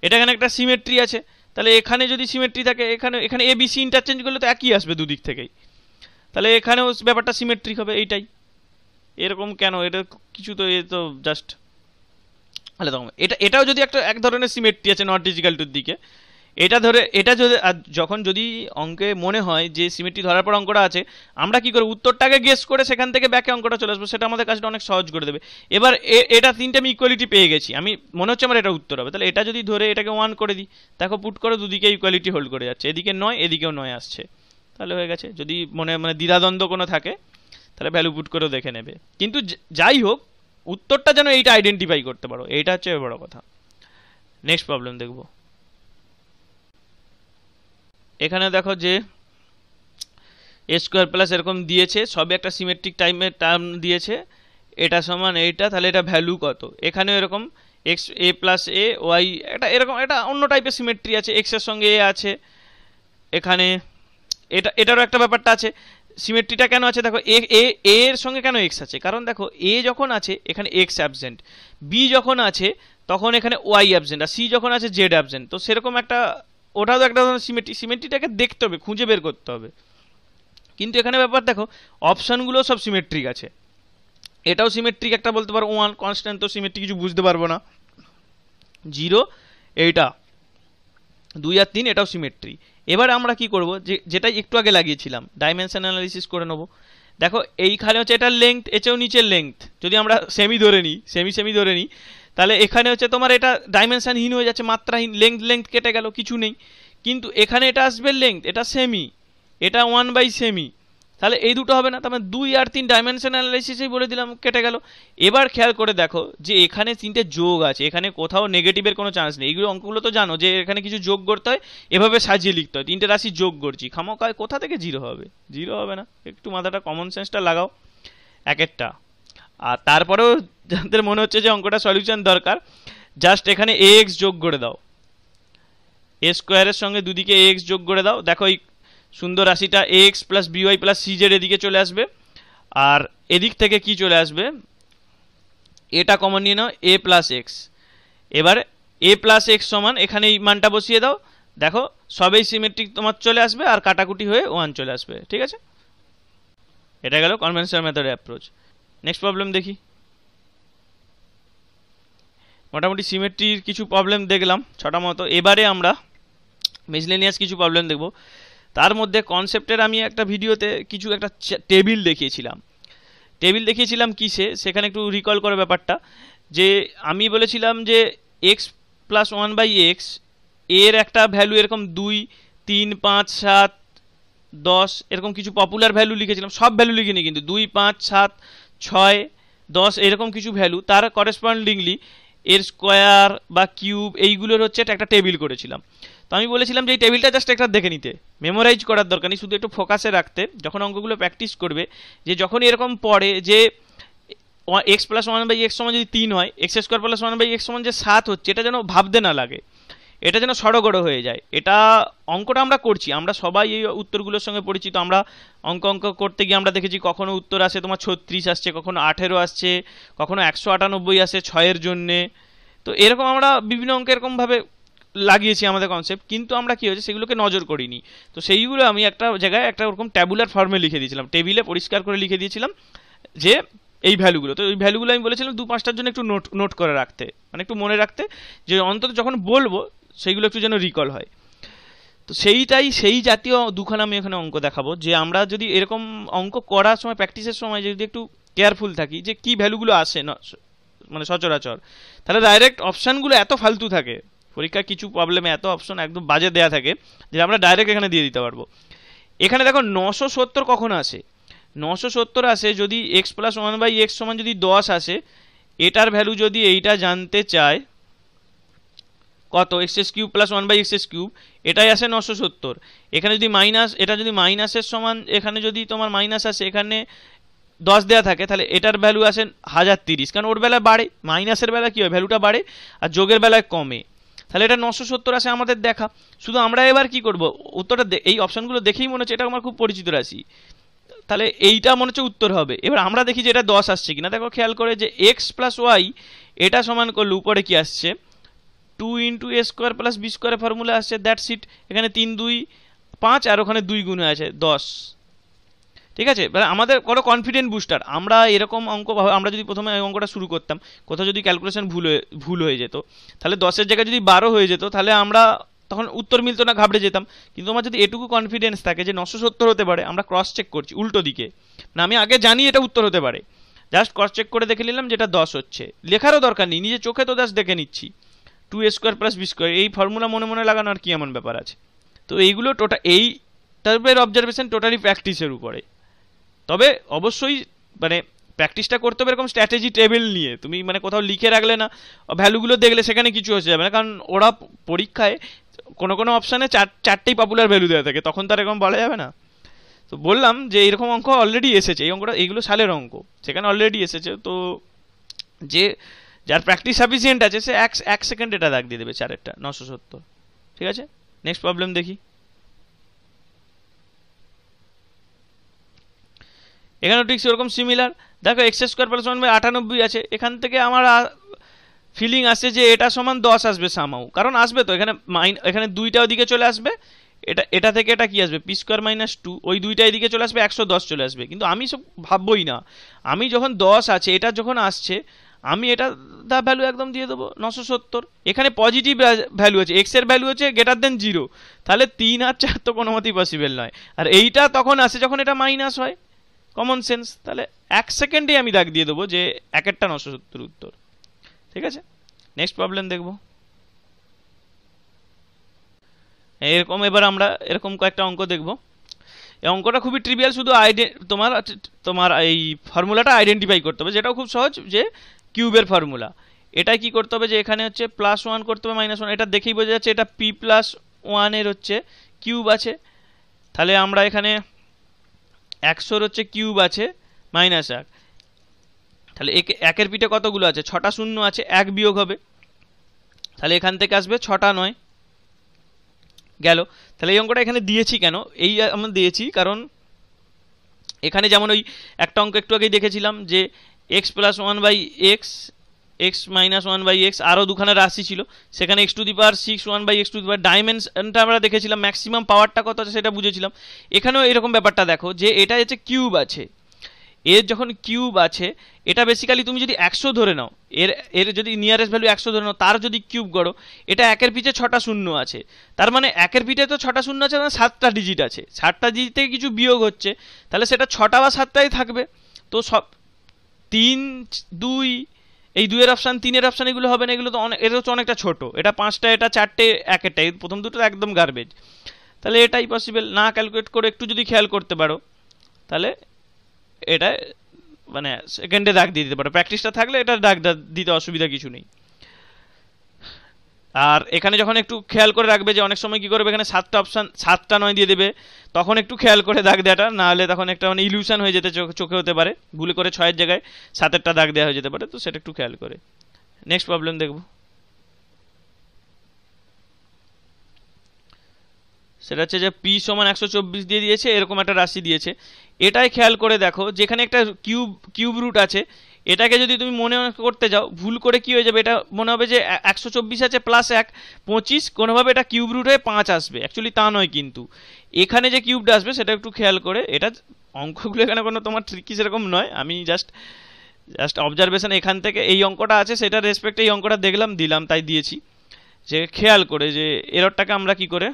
এটা এখানে একটা সিমেট্রি আছে। তাহলে এখানে যদি সিমেট্রি থাকে, এখানে এ বি সি ইন্টারচেঞ্জ করলে তো একই আসবে দুদিক থেকেই, তাহলে এখানেও ব্যাপারটা সিমেট্রিক হবে। এইটাই, এরকম কেন, এটা কিছু তো, এ তো জাস্ট তাহলে তখন এটাও যদি এক ধরনের সিমেট্রি আছে নট ইজিক্যাল টুর দিকে, এটা ধরে এটা যদি, যখন যদি অঙ্কে মনে হয় যে সিমেট্রি ধরার পর অঙ্কটা আছে, আমরা কি করব, উত্তরটাকে গেস করে সেখান থেকে ব্যাকে অঙ্কটা চলে আসবো, সেটা আমাদের কাজটা অনেক সহজ করে দেবে। এবার এটা 3টে আমি ইকুয়ালিটি পেয়ে গেছি, আমি মনে হচ্ছে আমার এটা উত্তর হবে, তাহলে এটা যদি ধরে এটাকে 1 করে দিই, দেখো পুট করে দুদিকে ইকুয়ালিটি হোল্ড করে যাচ্ছে, এদিকে 9 এদিকেও 9 আসছে, তাহলে হয়ে গেছে। যদি মানে দ্বিধাদ্বন্দ্ব কোনো থাকে তাহলে ভ্যালু পুট করেও দেখে নেবে, কিন্তু যাই হোক উত্তরটা যেন এইটা আইডেন্টিফাই করতে পারো, এইটা হচ্ছে বড় কথা। নেক্সট প্রবলেম দেখব। এখানে দেখো যে এ স্কোয়ার প্লাস এরকম দিয়েছে, সবে একটা সিমেট্রিক টাইমের টার্ম দিয়েছে, এটা সমান এইটা, তাহলে এটা ভ্যালু কত। এখানেও এরকম x A plus A Y, এটা এরকম এটা অন্য টাইপের সিমেট্রি আছে, এক্সের সঙ্গে এ আছে, এখানে এটারও একটা ব্যাপারটা আছে। সিমেট্রিটা কেন আছে দেখো, এর সঙ্গে কেন এক্স আছে, কারণ দেখো এ যখন আছে এখানে এক্স অ্যাবসেন্ট, বি যখন আছে তখন এখানে ওয়াই অ্যাবসেন্ট, আর সি যখন আছে জেড অ্যাবসেন্ট, তো সেরকম একটা ওটাও তো একটা ধরনের সিমেট্রিটাকে দেখতে হবে, খুঁজে বের করতে হবে। কিন্তু এখানে ব্যাপার দেখো অপশানগুলো সব সিমেট্রিক আছে, এটাও সিমেট্রিক একটা বলতে পারো 1 কনস্ট্যান্ট, তো সিমেট্রিক কিছু বুঝতে পারবো না। 0 এইটা 2 আর 3 এটাও সিমেট্রি। এবার আমরা কি করব, যেটা একটু আগে লাগিয়েছিলাম ডাইমেনশন অ্যানালিসিস করে নেব। দেখো এইখানে হচ্ছে এটার লেংথ, এটাও নিচের লেংথ, যদি আমরা সেমি ধরে নিই, সেমি ধরে নিই, তাহলে এখানে হচ্ছে তোমার এটা ডাইমেনশনহীন হয়ে যাচ্ছে, মাত্রাহীন, লেংথ কেটে গেল, কিছু নেই। কিন্তু এখানে এটা আসবে লেংথ, এটা সেমি, এটা 1/সেমি, তাহলে এই দুটো হবে না, তার মানে 2 আর 3 ডাইমেনশন অ্যানালাইসিসেই বলে দিলাম, কেটে গেল। এবার খেয়াল করে দেখো যে এখানে 3টে যোগ আছে, এখানে কোথাও নেগেটিভের কোনো চান্স নেই। এগুলো অঙ্কগুলো তো জানো যে এখানে কিছু যোগ করতে হয়, এভাবে সাজিয়ে লিখতে হয়, 3টে রাশি যোগ করছি, খামোখায় কোথা থেকে 0 হবে, 0 হবে না। একটু মাথাটা কমন সেন্সটা লাগাও এক একটা। আর তারপরেও যাদের মনে হচ্ছে যে অঙ্কটা সলিউশন দরকার, জাস্ট এখানে এক্স যোগ করে দাও, এ স্কোয়ারের সঙ্গে দুদিকে এক্স যোগ করে দাও, দেখো এই সুন্দর রাশিটা x plus by plus CZ এদিকে চলে আসবে, আর এদিক থেকে কি চলে আসবে, এটা কমন নিয়ে নাও, এ প্লাস এক্স। এবার এ প্লাস এক্স সমান এখানে এই মানটা বসিয়ে দাও, দেখো সবেই সিমেট্রিক তোমার চলে আসবে, আর কাটাকুটি হয়ে 1 চলে আসবে, ঠিক আছে। এটা গেল কনভেনশনাল মেথডের অ্যাপ্রোচ। নেক্সট প্রবলেম দেখি। মোটামুটি সিমেট্রির কিছু প্রবলেম দেখলাম 6টা মতো, এবারে আমরা মিসলেনিয়াস কিছু প্রবলেম দেখব। তার মধ্যে কনসেপ্টের আমি একটা ভিডিওতে কিছু একটা টেবিল দেখিয়েছিলাম কিসে, সেখানে একটু রিকল করে ব্যাপারটা, যে আমি বলেছিলাম যে এক্স প্লাস 1/x এর একটা ভ্যালু এরকম 2, 3, 5, 7, 10 এরকম কিছু পপুলার ভ্যালু লিখেছিলাম, সব ভ্যালু লিখিনি কিন্তু, 2, 5, 7, 6, 10 এরকম কিছু ভ্যালু, তার করেসপন্ডিংলি এর স্কোয়ার বা কিউব এইগুলোর হচ্ছে একটা টেবিল করেছিলাম। তো আমি বলেছিলাম যে এই টেবিলটা জাস্ট একটা দেখে নিতে, মেমোরাইজ করার দরকার নেই, শুধু একটু ফোকাসে রাখতে, যখন অঙ্কগুলো প্র্যাকটিস করবে, যে যখন এরকম পড়ে যে x plus one by x সমান যদি 3 হয়, x square plus one by x সমান যে 7 হচ্ছে, এটা যেন ভাবতে না লাগে, এটা যেন সড়গড় হয়ে যায়। এটা অঙ্কটা আমরা করছি, আমরা সবাই এই উত্তরগুলোর সঙ্গে পরিচিত। আমরা অঙ্ক করতে গিয়ে আমরা দেখেছি কখনো উত্তর আসে তোমার 36 আসছে, কখনো 18 আসছে, কখনো 198 আসে 6-এর জন্যে। তো এরকম আমরা বিভিন্ন অঙ্কে এরকমভাবে লাগিয়েছি আমাদের কনসেপ্ট, কিন্তু আমরা কি হয়েছে সেগুলোকে নজর করিনি। তো সেইগুলো আমি একটা জায়গায় একটা ওরকম ট্যাবুলার ফর্মে লিখে দিয়েছিলাম, টেবিলে পরিষ্কার করে লিখে দিয়েছিলাম যে এই ভ্যালুগুলো। তো ওই ভ্যালুগুলো আমি বলেছিলাম 2-5টার জন্য একটু নোট করে রাখতে, মানে একটু মনে রাখতে, যে অন্তত যখন বলবো সেইগুলো একটু যেন রিকল হয়। তো সেই জাতীয় দুখানা আমি এখানে অঙ্ক দেখাবো, যে আমরা যদি এরকম অঙ্ক করার সময়, প্র্যাকটিসের সময় যদি একটু কেয়ারফুল থাকি যে কি ভ্যালুগুলো আসে না, মানে সচরাচর, তাহলে ডাইরেক্ট অপশানগুলো এত ফালতু থাকে পরীক্ষায়, কিছু প্রবলেমে এত অপশন একদম বাজে দেয়া থাকে যে আমরা ডাইরেক্ট এখানে দিয়ে দিতে পারবো। এখানে দেখো 970 কখন আসে, 970 আসে যদি x plus one by x সমান যদি 10 আসে, এটার ভ্যালু যদি এইটা জানতে চায় কত, x s cube plus one by x s cube, এটাই আসে 970। এখানে যদি মাইনাস, এটা যদি মাইনাসের সমান, এখানে যদি তোমার মাইনাস আসে, এখানে 10 দেওয়া থাকে, তাহলে এটার ভ্যালু আসে 1030, কারণ ওর বেলায় বাড়ে, মাইনাসের বেলা কী হয় ভ্যালুটা বাড়ে, আর যোগের বেলায় কমে। তাহলে এটা 970 আসে আমাদের দেখা। শুধু আমরা এবার কি করব, উত্তরটা এই অপশানগুলো দেখেই মনে হচ্ছে এটা আমার খুব পরিচিত রাশি, তাহলে এইটা মনে হচ্ছে উত্তর হবে। এবার আমরা দেখি যে এটা 10 আসছে কিনা। দেখো খেয়াল করে যে এক্স প্লাস ওয়াই এটা সমান করলে উপরে কি আসছে, 2 ইন্টু এ স্কোয়ার প্লাস বি স্কোয়ারের ফর্মুলা আসছে, দ্যাটস ইট। এখানে 3 2 5 আর ওখানে 2 গুণে আছে 10। ঠিক আছে, এবার আমাদের কোনো কনফিডেন্ট বুস্টার, আমরা এরকম অঙ্ক, আমরা যদি প্রথমে অঙ্কটা শুরু করতাম, কোথাও যদি ক্যালকুলেশন ভুল হয়ে যেত, তাহলে 10-এর জায়গায় যদি 12 হয়ে যেত, তাহলে আমরা তখন উত্তর মিলতো না, ঘাবড়ে যেতাম। কিন্তু আমার যদি এটুকু কনফিডেন্স থাকে যে 970 হতে পারে, আমরা ক্রস চেক করছি উল্টো দিকে, না আমি আগে জানি এটা উত্তর হতে পারে, জাস্ট ক্রস চেক করে দেখে নিলাম যেটা 10 হচ্ছে, লেখারও দরকার নেই, নিজের চোখে তো জাস্ট দেখে নিচ্ছি। 2 এ স্কোয়ার প্লাস বি স্কোয়ার, এই ফর্মুলা মনে মনে লাগানো আর কি এমন ব্যাপার আছে। তো এইগুলো এই টাইপের অবজারভেশন টোটালি প্র্যাকটিসের উপরে। তবে অবশ্যই মানে প্র্যাকটিসটা করতে হবে এরকম স্ট্র্যাটেজি টেবিল নিয়ে, তুমি মানে কোথাও লিখে রাখলে না, ভ্যালুগুলো দেখলে সেখানে কিছু হয়ে যাবে না, কারণ ওরা পরীক্ষায় কোনো অপশানে 4টেই পপুলার ভ্যালু দেওয়া থাকে, তখন তো আর এরকম বলা যাবে না। তো বললাম যে এরকম অঙ্ক অলরেডি এসেছে, এই অঙ্কটা, এইগুলো সালের অঙ্ক, সেখানে অলরেডি এসেছে। তো যার প্র্যাকটিস সাফিসিয়েন্ট আছে সে 1 সেকেন্ড এটা দাগ দিয়ে দেবে 4-এরটা 970। ঠিক আছে, নেক্সট প্রবলেম দেখি। এখানেও ঠিক সেরকম সিমিলার। দেখো এক্স স্কোয়ার প্লাস 1 বাই 98 আছে, এখান থেকে আমার ফিলিং আসছে যে এটা সমান 10 আসবে সামাও, কারণ আসবে তো, এখানে 2টা ওদিকে চলে আসবে, এটা থেকে এটা কি আসবে, পি স্কোয়ার মাইনাস 2, ওই 2টা এদিকে চলে আসবে, 110 চলে আসবে। কিন্তু আমি সব ভাববই না, আমি যখন 10 আছে, এটা যখন আসছে, আমি এটা দা ভ্যালু একদম দিয়ে দেবো 970। এখানে পজিটিভ ভ্যালু আছে, এক্স এর ভ্যালু হচ্ছে গ্রেটার দেন 0, তাহলে 3 আর 4 তো কোনো মতেই পসিবল নয়। আর এইটা তখন আসে যখন এটা মাইনাস হয়, কমন সেন্স। তাহলে 1 সেকেন্ডেই আমি দাগ দিয়ে দেবো যে 1-এরটা 970 উত্তর। ঠিক আছে, নেক্সট প্রবলেম দেখবো। এরকম এবার আমরা এরকম কয়েকটা অঙ্ক দেখবো। এই অঙ্কটা খুবই ট্রিভিয়াল, শুধু তোমার এই ফর্মুলাটা আইডেন্টিফাই করতে হবে, যেটাও খুব সহজ, যে কিউবের ফর্মুলা। এটাই কি করতে হবে, যে এখানে হচ্ছে +1 করতে হবে -1, এটা দেখেই বোঝা যাচ্ছে এটা p+1 এর হচ্ছে কিউব আছে। তাহলে আমরা এখানে 100-র হচ্ছে কিউব আছে -1, তাহলে একের পিঠে কতগুলো আছে, 6টা শূন্য আছে, 1 বিয়োগ হবে, তাহলে এখান থেকে আসবে 6টা 9 গেল। তাহলে এই অঙ্কটা এখানে দিয়েছি কেন, এই আমরা দিয়েছি কারণ এখানে যেমন ওই একটা অঙ্ক একটু আগেই দেখেছিলাম যে x plus 1 by x, x minus 1 by x, আরও দুখানা রাশি ছিল, সেখানে x⁶ 1 বাই x⁴ ডাইমেনশনটা আমরা দেখেছিলাম, ম্যাক্সিমাম পাওয়ারটা কত আছে সেটা বুঝেছিলাম। এখানেও এরকম ব্যাপারটা দেখো যে এটা হচ্ছে কিউব আছে, এর যখন কিউব আছে, এটা বেসিক্যালি তুমি যদি 100 ধরে নাও, এর যদি নিয়ারেস্ট ভ্যালু 100 ধরে নাও, তার যদি কিউব করো, এটা একের পিঠে 6টা শূন্য আছে, তার মানে একের পিঠে তো 6টা শূন্য আছে, মানে 7টা ডিজিট আছে, 7টা ডিজিট থেকে কিছু বিয়োগ হচ্ছে, তাহলে সেটা 6টা বা 7টাই থাকবে। তো সব 3 2, এই 2-এর অপশান 3-এর অপশান এগুলো হবে না, এগুলো তো এটা হচ্ছে অনেকটা ছোটো, এটা 5টা, এটা 4টে, একেরটা, এই প্রথম দুটো একদম গার্বেজ। তাহলে এটাই পসিবল না, ক্যালকুলেট করে একটু যদি খেয়াল করতে পারো, তাহলে এটা মানে সেকেন্ডে দাগ দিয়ে দিতে পারো, প্র্যাকটিসটা থাকলে এটা দাগ দিতে অসুবিধা কিছু নেই। আর এখানে যখন একটু খেয়াল করে রাখবে যে অনেক সময় কি করবে এখানে 7টা অপশান 7টা 9 দিয়ে দেবে, তখন একটু খেয়াল করে দাগ দেওয়াটা, না হলে তখন একটা মানে ইলিউশন হয়ে যেতে চোখে হতে পারে, ভুলে করে 6-এর জায়গায় 7-এরটা দাগ দেওয়া হয়ে যেতে পারে, তো সেটা একটু খেয়াল করে। নেক্সট প্রবলেম দেখব, সেটা হচ্ছে যে পি সমান 124 দিয়ে দিয়েছে, এরকম একটা রাশি দিয়েছে। এটাই খেয়াল করে দেখো, যেখানে একটা কিউব রুট আছে, এটাকে যদি তুমি মনে করতে যাও, ভুল করে কি হয়ে যাবে, এটা মনে হবে যে 124 আছে প্লাস 1 25, কোনোভাবে এটা কিউব রুট হয়ে 5 আসবে, অ্যাকচুয়ালি তা নয়। কিন্তু এখানে যে কিউবটা আসবে সেটা একটু খেয়াল করে, এটা অঙ্কগুলো এখানে কোনো তোমার ট্রিকি সেরকম নয়, আমি জাস্ট অবজারভেশন এখান থেকে এই অঙ্কটা আছে সেটার রেসপেক্টে এই অঙ্কটা দেখলাম, দিলাম, তাই দিয়েছি। যে খেয়াল করে যে এররটাকে আমরা কি করে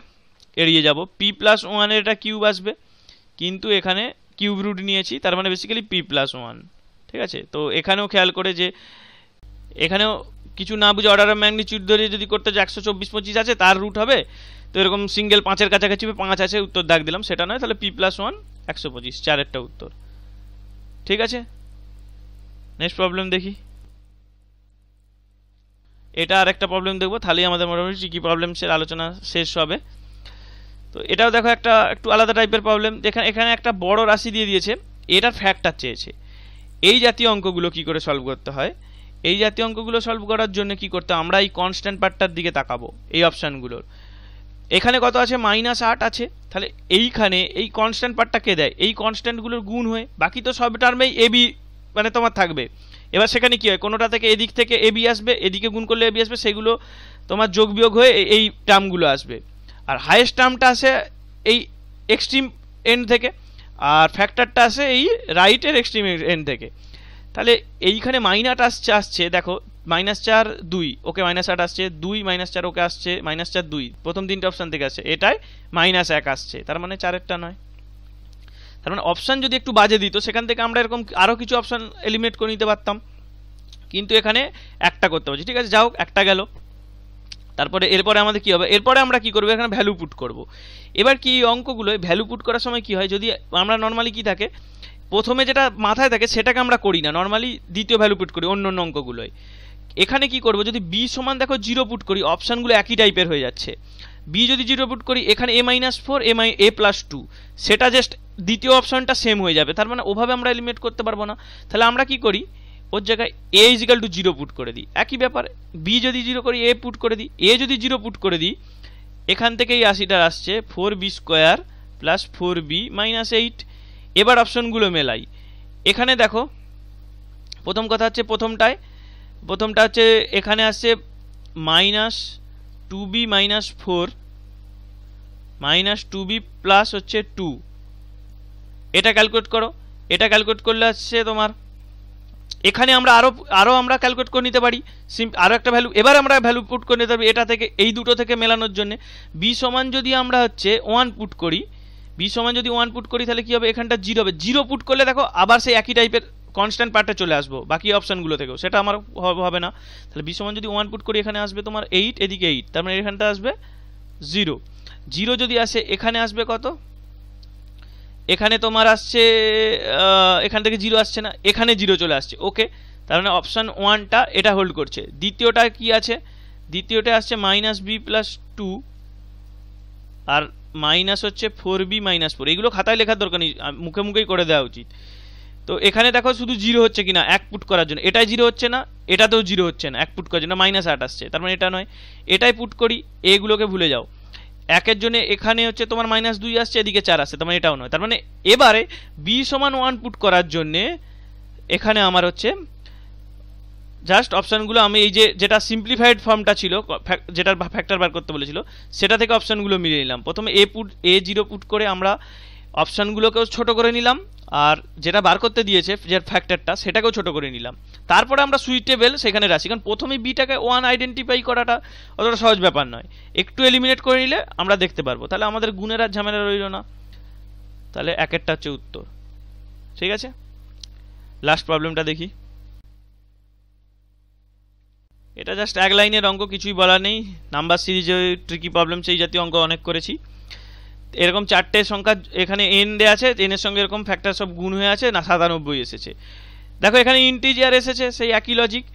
এড়িয়ে যাব, p+1 এর এটা কিউব আসবে, কিন্তু এখানে কিউব রুট নিয়েছি, তার মানে বেসিক্যালি p+1, ঠিক আছে। তো এখানেও খেয়াল করে যে এখানেও কিছু না বুঝে অর্ডার অফ ম্যাগনিটিউড ধরে যদি করতে যে 124 25 আছে তার রুট হবে, তো এরকম সিঙ্গেল 5-এর কাছাকাছি 5 আছে, উত্তর দাগ দিলাম, সেটা নয়, তাহলে p+1 125, 4-এরটা উত্তর, ঠিক আছে। নেক্সট প্রবলেম দেখি, এটা আর একটা প্রবলেম দেখবো, তাহলেই আমাদের মোটামুটি ট্রিকি প্রবলেমসের আলোচনা শেষ হবে। তো এটাও দেখো একটা একটু আলাদা টাইপের প্রবলেম, যেখানে এখানে একটা বড় রাশি দিয়ে দিয়েছে, এটার ফ্যাক্টর চেয়েছে। এই জাতীয় অঙ্কগুলো কি করে সলভ করতে হয়, এই জাতীয় অঙ্কগুলো সলভ করার জন্য কি করতে, আমরা এই কনস্ট্যান্ট পার্টটার দিকে তাকাবো, এই অপশানগুলোর। এখানে কত আছে, -8 আছে, তাহলে এইখানে এই কনস্ট্যান্ট পার্টটা কে দেয়, এই কনস্ট্যান্টগুলোর গুণ হয়ে, বাকি তো সব টার্মেই এবি মানে তোমার থাকবে। এবার সেখানে কি হয়, কোনোটা থেকে এদিক থেকে এবি আসবে, এদিকে গুণ করলে এবি আসবে, সেগুলো তোমার যোগ বিয়োগ হয়ে এই টার্মগুলো আসবে। আর হাইয়েস্ট টার্মটা আসে এই এক্সট্রিম এন্ড থেকে, আর ফ্যাক্টরটা আসে এই রাইটের এক্সট্রিম এন্ড থেকে। তাহলে এইখানে -8 আসছে দেখো, -4 2, ওকে -8 আসছে, 2 -4 ওকে আসছে, -4 2, প্রথম তিনটে অপশান থেকে আসছে, এটাই -1 আসছে, তার মানে 4-এরটা নয়। তার মানে অপশান যদি একটু বাজে দিত, সেখান থেকে আমরা এরকম আরও কিছু অপশান এলিমিনেট করে নিতে পারতাম, কিন্তু এখানে একটা করতে পারছি, ঠিক আছে, যাও একটা গেল। তারপরে এরপরে আমাদের কি হবে, এরপরে আমরা কি করবো, এখানে ভ্যালু পুট করব। এবার কি অঙ্কগুলো ভ্যালু পুট করার সময় কি হয়, যদি আমরা নর্মালি কি থাকে, প্রথমে যেটা মাথায় থাকে সেটাকে আমরা করি না, নর্মালি দ্বিতীয় ভ্যালু পুট করি অন্য অন্য অঙ্কগুলোয়। এখানে কি করব, যদি বি সমান দেখো 0 পুট করি, অপশানগুলো একই টাইপের হয়ে যাচ্ছে। বি যদি 0 পুট করি, এখানে a-4 a+2, সেটা জাস্ট দ্বিতীয় অপশানটা সেম হয়ে যাবে, তার মানে ওভাবে আমরা এলিমিনেট করতে পারবো না। তাহলে আমরা কি করি, ওর জায়গায় a = 0 পুট করে দিই, একই ব্যাপার। বি যদি 0 করি, a পুট করে দিই, a যদি 0 পুট করে দিই, এখান থেকে এই 80টা আসছে 4b² + 4b - 8। এবার অপশনগুলো মেলাই, এখানে দেখো প্রথম কথা হচ্ছে প্রথমটা হচ্ছে এখানে আসছে -2b - 4 -2b প্লাস হচ্ছে 2, এটা ক্যালকুলেট করো। এটা ক্যালকুলেট করলে আসছে তোমার, এখানে আমরা আরও আমরা ক্যালকুলেট করে নিতে পারি, আরও একটা ভ্যালু, এবার আমরা ভ্যালু পুট করে নিতে পারি এটা থেকে, এই দুটো থেকে মেলানোর জন্য। বি সমান যদি আমরা হচ্ছে 1 পুট করি, বি সমান যদি 1 পুট করি, তাহলে কি হবে, এখানটা 0 হবে, 0 পুট করলে দেখো আবার সেই একই টাইপের কনস্ট্যান্ট পার্টে চলে আসবো বাকি অপশানগুলো থেকেও, সেটা আমার হবে না। তাহলে বি সমান যদি 1 পুট করি, এখানে আসবে তোমার 8, এদিকে 8, তার মানে এখানটা আসবে 0। 0 যদি আসে, এখানে আসবে কত, এখানে তোমার আসছে, এখান থেকে 0 আসছে না, এখানে 0 চলে আসছে, ওকে। তার মানে অপশান 1টা এটা হোল্ড করছে। দ্বিতীয়টা কি আছে, দ্বিতীয়টা আসছে -b + 2 আর মাইনাস হচ্ছে 4b - 4, এগুলো খাতায় লেখার দরকার নেই, মুখে মুখেই করে দেওয়া উচিত। তো এখানে দেখো শুধু 0 হচ্ছে কিনা 1 পুট করার জন্য, এটাই 0 হচ্ছে না, এটাতেও 0 হচ্ছে না, 1 পুট করার জন্য -8 আসছে, তার মানে এটা নয়, এটাই পুট করি, এগুলোকে ভুলে যাও। 1-এর জন্য এখানে হচ্ছে তোমার -2 আসছে, এদিকে 4 আসছে, তার মানে এটাও নয়। তার মানে এবারে বি সমান 1 পুট করার জন্যে এখানে আমার হচ্ছে জাস্ট অপশানগুলো আমি এই যেটা সিম্পলিফাইড ফর্মটা ছিল, যেটার ফ্যাক্টর বার করতে বলেছিল, সেটা থেকে অপশানগুলো মিলিয়ে নিলাম। প্রথমে a0 পুট করে আমরা অপশানগুলোকেও ছোট করে নিলাম, আর যেটা বার করতে দিয়েছে যে ফ্যাক্টরটা, সেটাকেও ছোট করে নিলাম। তারপরে আমরা সুইটেবল সেখানে রাখি, কারণ প্রথমে বিটাকে 1 আইডেন্টিফাই করাটা অতটা সহজ ব্যাপার নয়, একটু এলিমিনেট করে নিলে আমরা দেখতে পারবো, তাহলে আমাদের গুণের আর ঝামেলা রইল না। তাহলে 1-এরটা হচ্ছে উত্তর, ঠিক আছে। লাস্ট প্রবলেমটা দেখি, এটা জাস্ট এক লাইনের অঙ্ক, কিছুই বলার নেই। নাম্বার সিরিজে ট্রিকি প্রবলেম সেই জাতীয় অঙ্ক অনেক করেছি। এরকম 4টে সংখ্যা এখানে n দেয়া আছে, n এর সঙ্গে এরকম ফ্যাক্টর সব গুণ হয়ে আছে, না 97 এসেছে। দেখো এখানে ইন্টিজার এসেছে, সেই একই লজিক,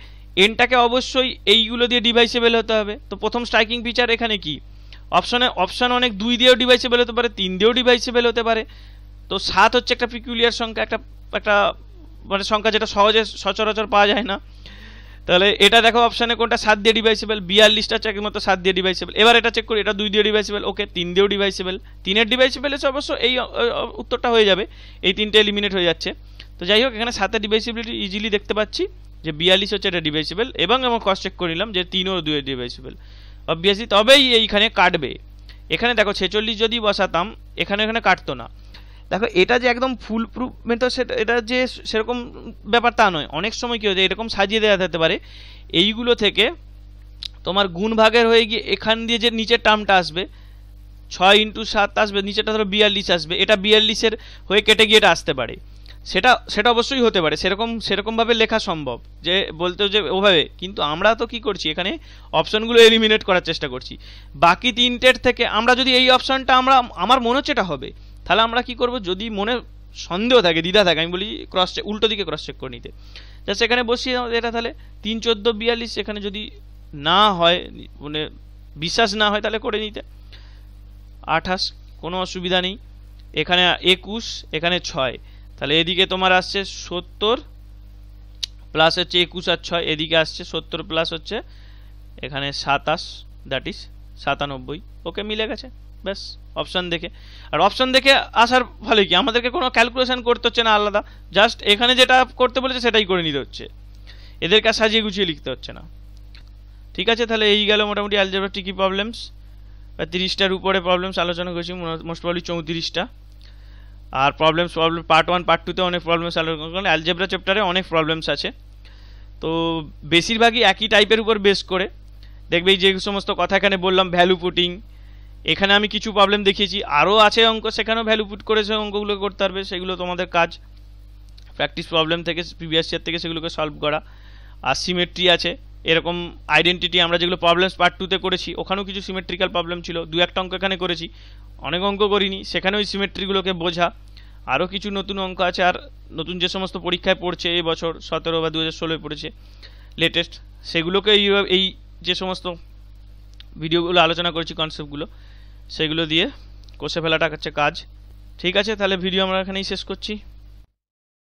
এনটাকে অবশ্যই এইগুলো দিয়ে ডিভাইসেবল হতে হবে। তো প্রথম স্ট্রাইকিং ফিচার এখানে কি, অপশন অনেক 2 দিয়েও ডিভাইসেবল হতে পারে, 3 দিয়েও ডিভাইসেবল হতে পারে। তো 7 হচ্ছে একটা পিকুলিয়ার সংখ্যা, একটা মানে সংখ্যা যেটা সহজে সচরাচর পাওয়া যায় না। তাহলে এটা দেখো অপশানে কোনটা 7 দিয়ে ডিভাইসেবল, 42টা চেকের মতো 7 দিয়ে ডিভাইসেবল। এবার এটা চেক করি, এটা 2 দিয়ে ডিভাইসেবল, ওকে 3 দিয়েও ডিভাইসেবল। 3-এর ডিভাইসেবল এসে অবশ্য এই উত্তরটা হয়ে যাবে, এই 3টে এলিমিনেট হয়ে যাচ্ছে। তো যাই হোক, এখানে 7-এর ডিভাইসিবিলিটি ইজিলি দেখতে পাচ্ছি যে 42 হচ্ছে এটা ডিভাইসেবল, এবং আমার ক্রস চেক করে নিলাম যে 3 ও 2 এর ডিভাইসেবল অবভিয়াসলি, তবেই এইখানে কাটবে। এখানে দেখো 46 যদি বসাতাম এখানে কাটতো না। দেখো এটা যে একদম ফুল প্রুফ মেথড, সেটা এটা যে সেরকম ব্যাপার তা নয়। অনেক সময় কী হচ্ছে, এরকম সাজিয়ে দেওয়া যেতে পারে, এইগুলো থেকে তোমার গুণ ভাগের হয়ে গিয়ে এখান দিয়ে যে নিচের টার্মটা আসবে 6 × 7 আসবে, নিচেটা ধরো 42 আসবে, এটা 42-এর হয়ে কেটে গিয়ে এটা আসতে পারে। সেটা অবশ্যই হতে পারে, সেরকমভাবে লেখা সম্ভব, যে বলতে যে ওভাবে। কিন্তু আমরা তো কি করছি, এখানে অপশনগুলো এলিমিনেট করার চেষ্টা করছি। বাকি 3টের থেকে আমরা যদি এই অপশনটা আমার মনে হচ্ছে এটা হবে, তাহলে আমরা কি করব, যদি মনে সন্দেহ থাকে, দ্বিধা থাকে, আমি বলি উল্টো দিকে ক্রস চেক করে নিতে। জাস্ট এখানে বসিয়ে এটা, তাহলে 3, 14, 42 এখানে যদি না হয়, মানে বিশ্বাস না হয়, তাহলে করে নিতে 28, কোনো অসুবিধা নেই। এখানে 21, এখানে 6, তাহলে এদিকে তোমার আসছে 70 প্লাস হচ্ছে 21 আর 6, এদিকে আসছে 70 প্লাস হচ্ছে এখানে 27, দ্যাট ইজ 97। ওকে, মিলে গেছে ব্যাস অপশান দেখে। আর অপশান দেখে আসার ফলে কি, আমাদেরকে কোনো ক্যালকুলেশন করতে হচ্ছে না আলাদা, জাস্ট এখানে যেটা করতে বলেছে সেটাই করে নিতে হচ্ছে, এদেরকে সাজিয়ে গুছিয়ে লিখতে হচ্ছে না। ঠিক আছে, তাহলে এই গেল মোটামুটি অ্যালজেব্রা ট্রিকি প্রবলেমস। 30টার উপরে প্রবলেমস আলোচনা করেছি, মোস্ট প্রবলি 34টা। আর প্রবলেম পার্ট 1 পার্ট 2-তে অনেক প্রবলেমস আলোচনা করলাম, অ্যালজেব্রা চ্যাপ্টারে অনেক প্রবলেমস আছে। তো বেশিরভাগই একই টাইপের উপর বেস করে, দেখবে যে সমস্ত কথা এখানে বললাম, ভ্যালু পুটিং, এখানে আমি কিছু প্রবলেম দেখিয়েছি, আরও আছে অঙ্ক, সেখানেও ভ্যালু পুট করেছে, অঙ্কগুলো করতে পারবে, সেগুলো তোমাদের কাজ প্র্যাকটিস প্রবলেম থেকে, প্রিভিয়াস ইয়ার থেকে সেগুলোকে সলভ করা। আর সিমেট্রি আছে, এরকম আইডেন্টিটি আমরা যেগুলো প্রবলেমস পার্ট 2-তে করেছি, ওখানেও কিছু সিমেট্রিক্যাল প্রবলেম ছিল, 2-1টা অঙ্ক এখানে করেছি, অনেক অঙ্ক করিনি, সেখানে ওই সিমেট্রিগুলোকে বোঝা। আরও কিছু নতুন অঙ্ক আছে, আর নতুন যে সমস্ত পরীক্ষায় পড়ছে এই বছর 17 বা 2016 পড়েছে লেটেস্ট, সেগুলোকে এই যে সমস্ত ভিডিওগুলো আলোচনা করেছি, কনসেপ্টগুলো, সেগুলো দিয়ে কষে ফেলাটা হচ্ছে কাজ। ঠিক আছে, তাহলে ভিডিও আমরা এখানেই শেষ করছি।